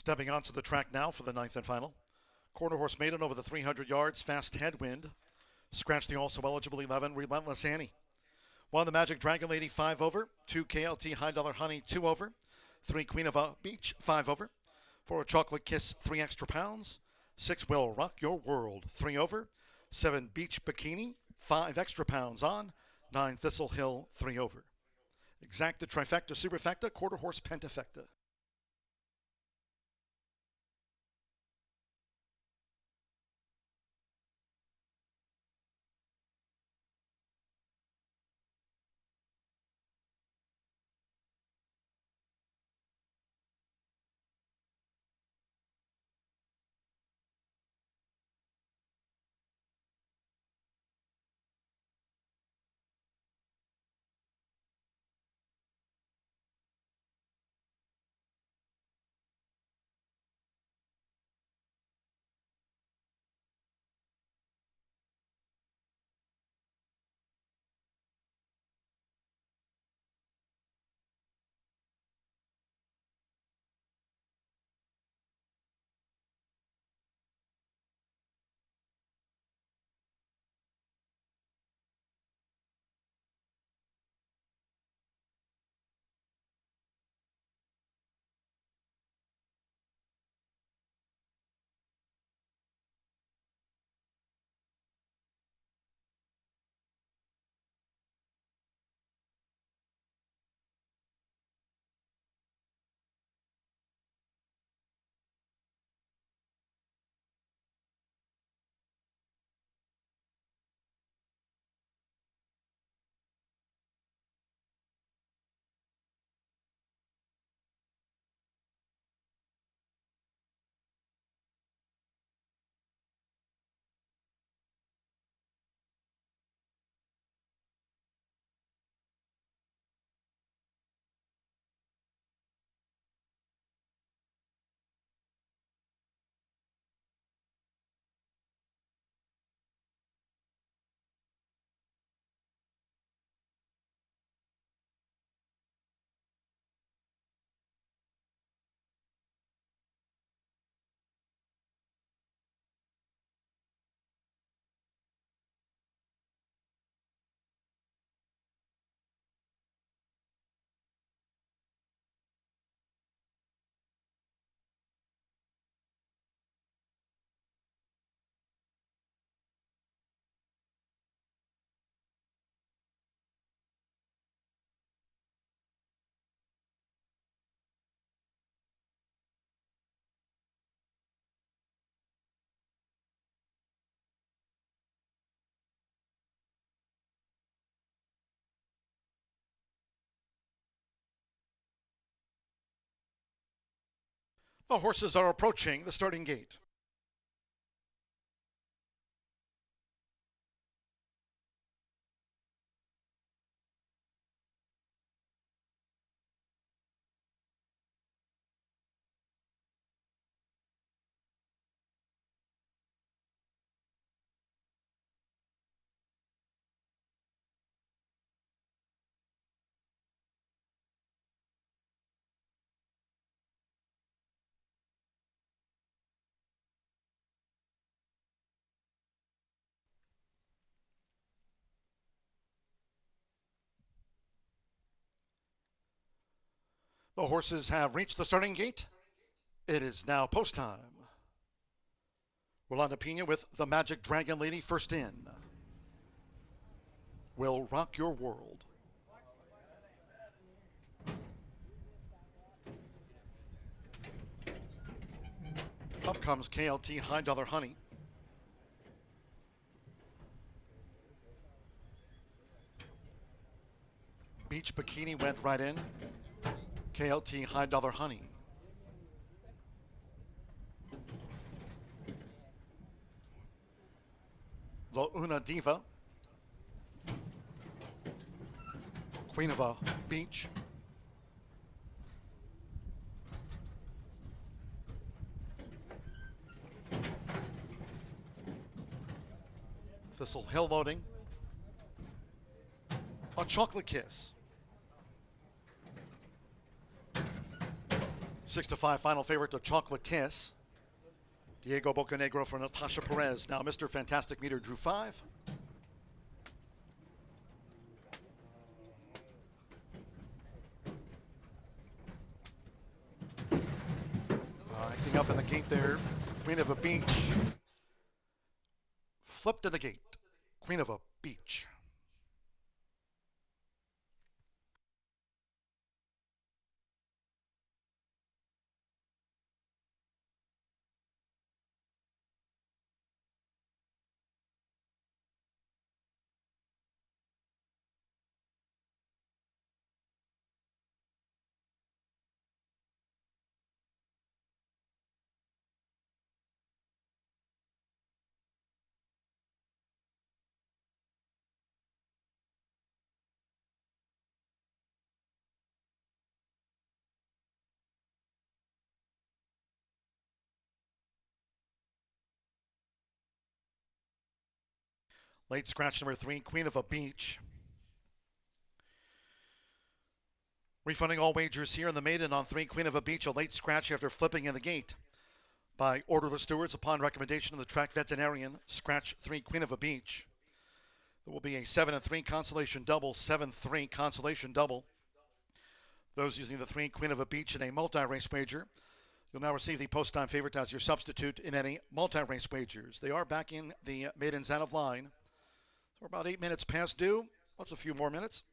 Stepping onto the track now for the 9th and final. Quarter horse Maiden over the 300 yards, fast headwind. Scratch the also eligible 11, Relentless Annie. 1, the Magic Dragon Lady, 5 over. 2, KLT High Dollar Honey, 2 over. 3, Queen of a Beach, 5 over. 4, Chocolate Kiss, 3 extra pounds. 6, Will Rock Your World, 3 over. 7, Beach Bikini, 5 extra pounds on. 9, Thistle Hill, 3 over. Exacta, Trifecta, Superfecta, Quarter Horse Pentafecta. The horses are approaching the starting gate. The horses have reached the starting gate. It is now post time. Rolanda Pena with the Magic Dragon Lady first in. Will Rock Your World. Up comes KLT High Dollar Honey. Beach Bikini went right in. KLT High Dollar Honey. La Una Diva. Queen of a Beach. Thistle Hill loading. A Chocolate Kiss. 6-5 final favorite to Chocolate Kiss. Diego Bocanegro for Natasha Perez. Now Mr. Fantastic Meter drew 5. Acting up in the gate there. Queen of a Beach. Flipped in the gate. Queen of a Beach. Late scratch number 3, Queen of a Beach. Refunding all wagers here in the Maiden on 3, Queen of a Beach, a late scratch after flipping in the gate. By order of the stewards, upon recommendation of the track veterinarian, scratch 3, Queen of a Beach. There will be a 7-3 consolation double, 7-3 consolation double. Those using the 3, Queen of a Beach in a multi-race wager, you'll now receive the post-time favorite as your substitute in any multi-race wagers. They are back in the Maidens out of line. We're about 8 minutes past due. What's a few more minutes?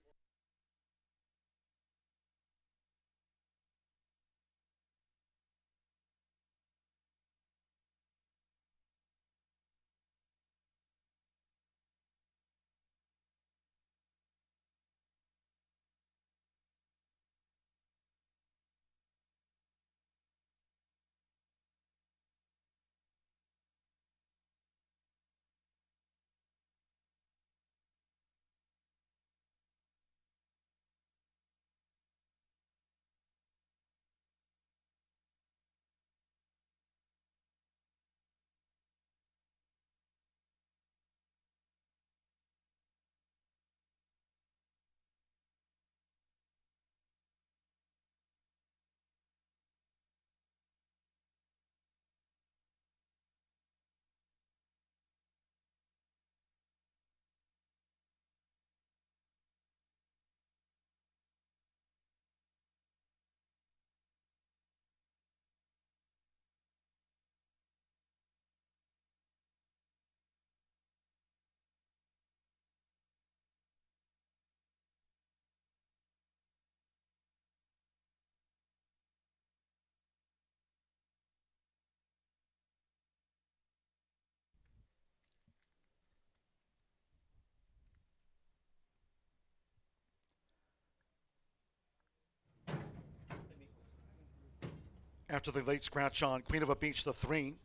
After the late scratch on Queen of a Beach, the 3,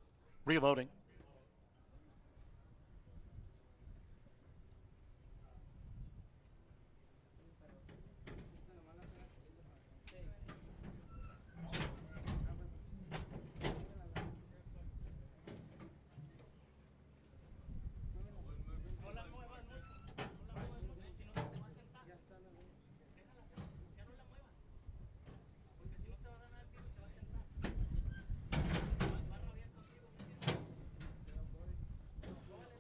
reloading.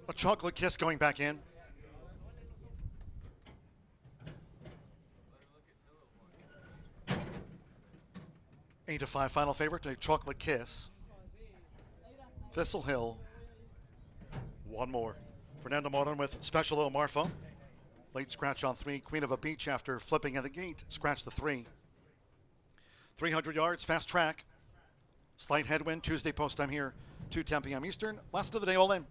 A Chocolate Kiss going back in. Eight to 5 final favorite, a Chocolate Kiss. Thistle Hill. One more. Fernando Modern with Special O Marfa. Late scratch on 3, Queen of a Beach after flipping at the gate. Scratch the 3. 300 yards, fast track. Slight headwind, Tuesday post time here, 2:10 p.m. Eastern. Last of the day, all in.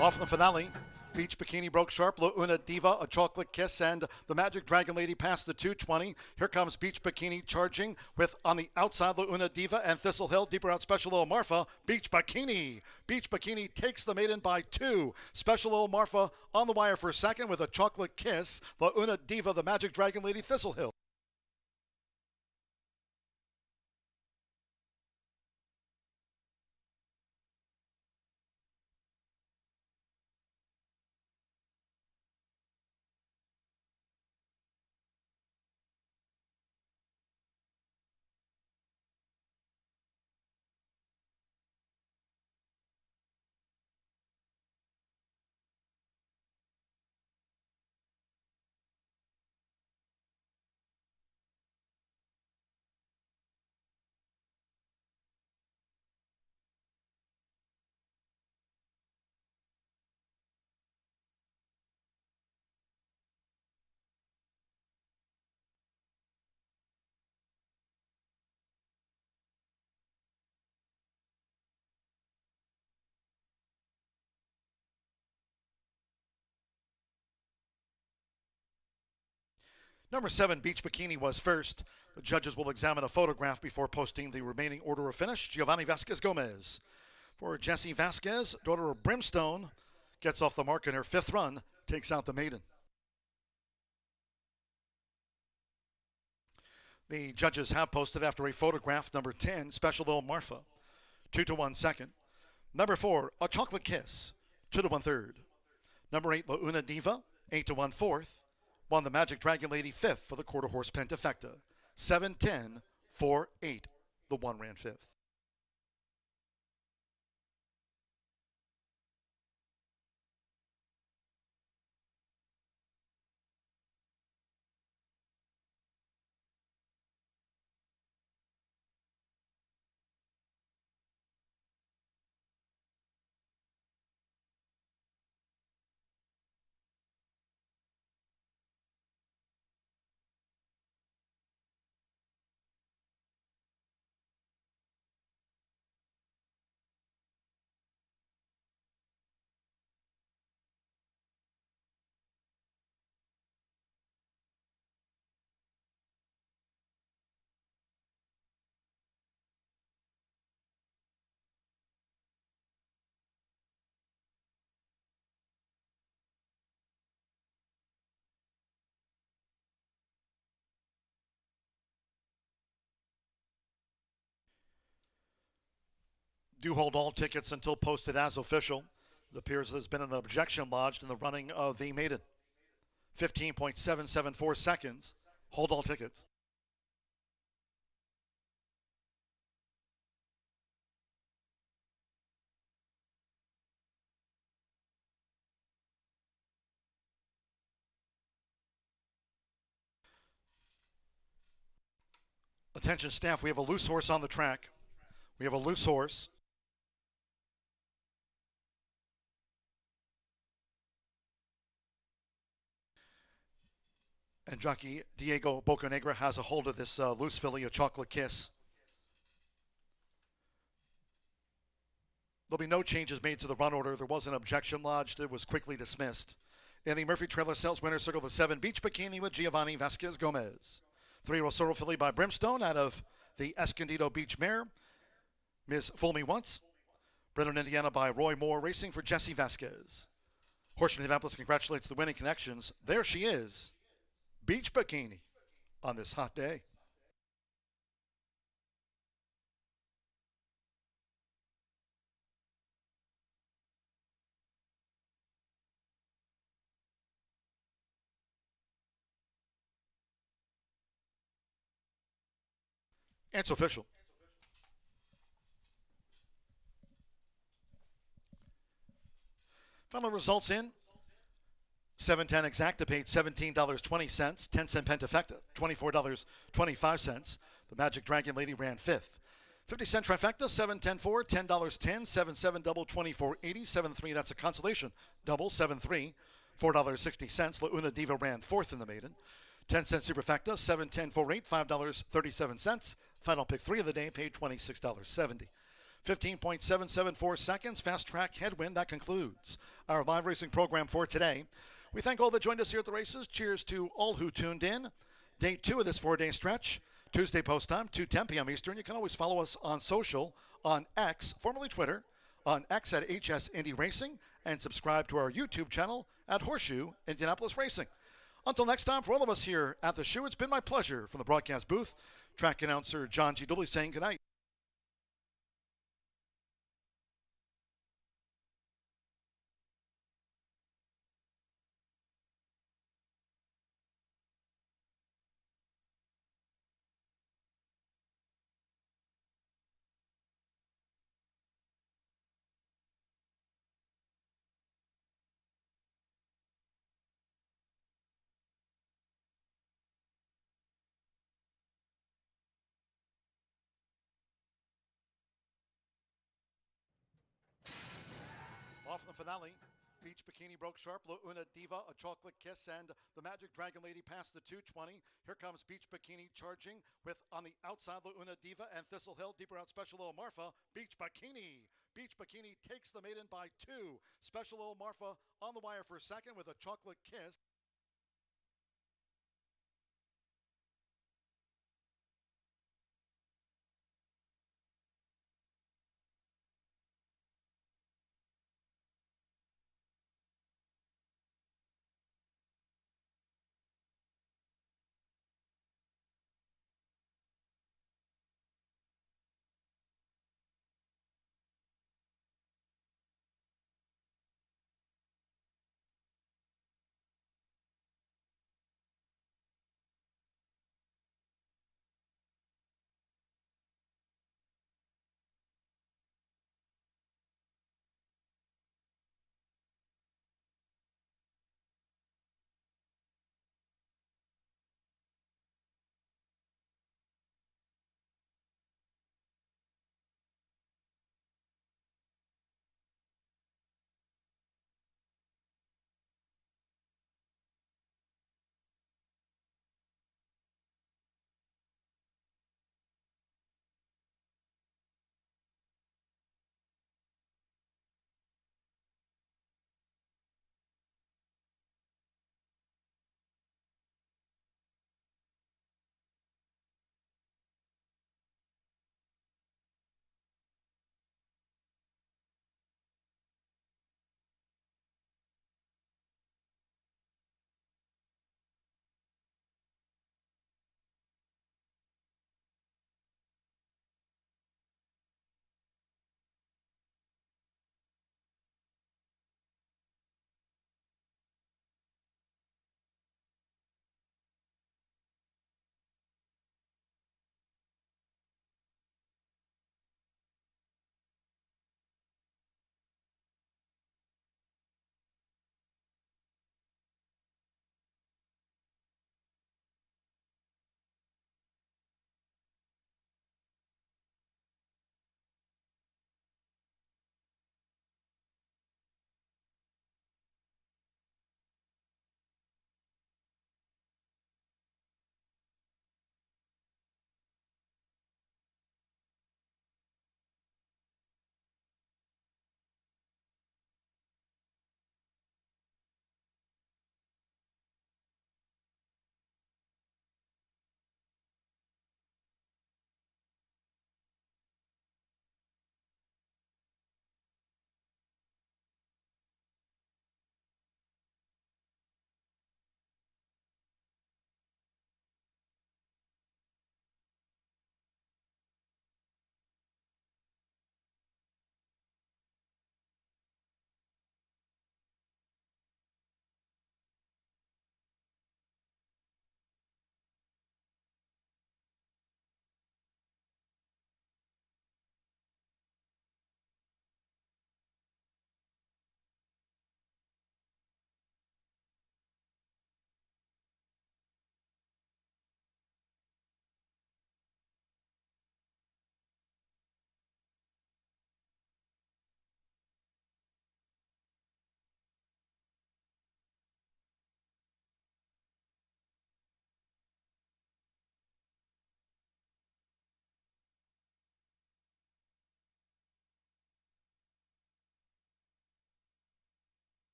Off in the finale, Beach Bikini broke sharp, La Una Diva, a Chocolate Kiss, and the Magic Dragon Lady past the 220. Here comes Beach Bikini charging with on the outside La Una Diva and Thistle Hill, deeper out Special O Marfa. Beach Bikini. Beach Bikini takes the Maiden by 2. Special O Marfa on the wire for second with a Chocolate Kiss. La Una Diva, the Magic Dragon Lady, Thistle Hill. Number 7, Beach Bikini was first. The judges will examine a photograph before posting the remaining order of finish. Giovanni Vasquez Gomez. For Jessie Vasquez, daughter of Brimstone, gets off the mark in her 5th run, takes out the maiden. The judges have posted after a photograph. Number 10, Special Little Marfa, 2-1 second. Number 4, A Chocolate Kiss, 2-1 third. Number 8, La Una Diva, 8-1 fourth. Won the Magic Dragon Lady 5th for the quarter horse Pentafecta. 7-10, 4-8. The 1 ran 5th. Do hold all tickets until posted as official. It appears there's been an objection lodged in the running of the maiden. 15.774 seconds. Hold all tickets. Attention staff, we have a loose horse on the track. We have a loose horse. And jockey Diego Bocanegra has a hold of this loose filly, A Chocolate Kiss. There'll be no changes made to the run order. There was an objection lodged. It was quickly dismissed. In the Murphy Trailer Sales winner circle, the 7, Beach Bikini with Giovanni Vasquez Gomez. 3, Rosoro filly by Brimstone out of the Escondido Beach mare, Ms. Fool Me Once. Brennan, Indiana by Roy Moore, racing for Jessie Vasquez. Horseshoe Indianapolis congratulates the winning connections. There she is, Beach Bikini, on this hot day. It's official. Final results in. 710 exacta paid $17.20. 10-cent Pentafecta, $24.25. The Magic Dragon Lady ran 5th. 50-cent trifecta, 7-10-4, $10.10, 7-7 double, $24.80, 7-3, that's a consolation double, 7-3, $4.60. La Una Diva ran 4th in the maiden. 10-cent superfecta, 7-10-4-8, $5.37. Final pick 3 of the day paid $26.70. 15.774 seconds. Fast track headwind. That concludes our live racing program for today. We thank all that joined us here at the races. Cheers to all who tuned in. Day 2 of this 4-day stretch. Tuesday post time, 2:10 p.m. Eastern. You can always follow us on social, on X, formerly Twitter, on X at HS Indy Racing, and subscribe to our YouTube channel at Horseshoe Indianapolis Racing. Until next time, for all of us here at the shoe, it's been my pleasure from the broadcast booth. Track announcer John G. Dooley saying goodnight. Off in the finale, Beach Bikini broke sharp, La Una Diva, A Chocolate Kiss, and the Magic Dragon Lady passed the 220. Here comes Beach Bikini charging with, on the outside, La Una Diva and Thistle Hill. Deeper out, Special Little Marfa. Beach Bikini. Beach Bikini takes the maiden by 2. Special Little Marfa on the wire for second with A Chocolate Kiss.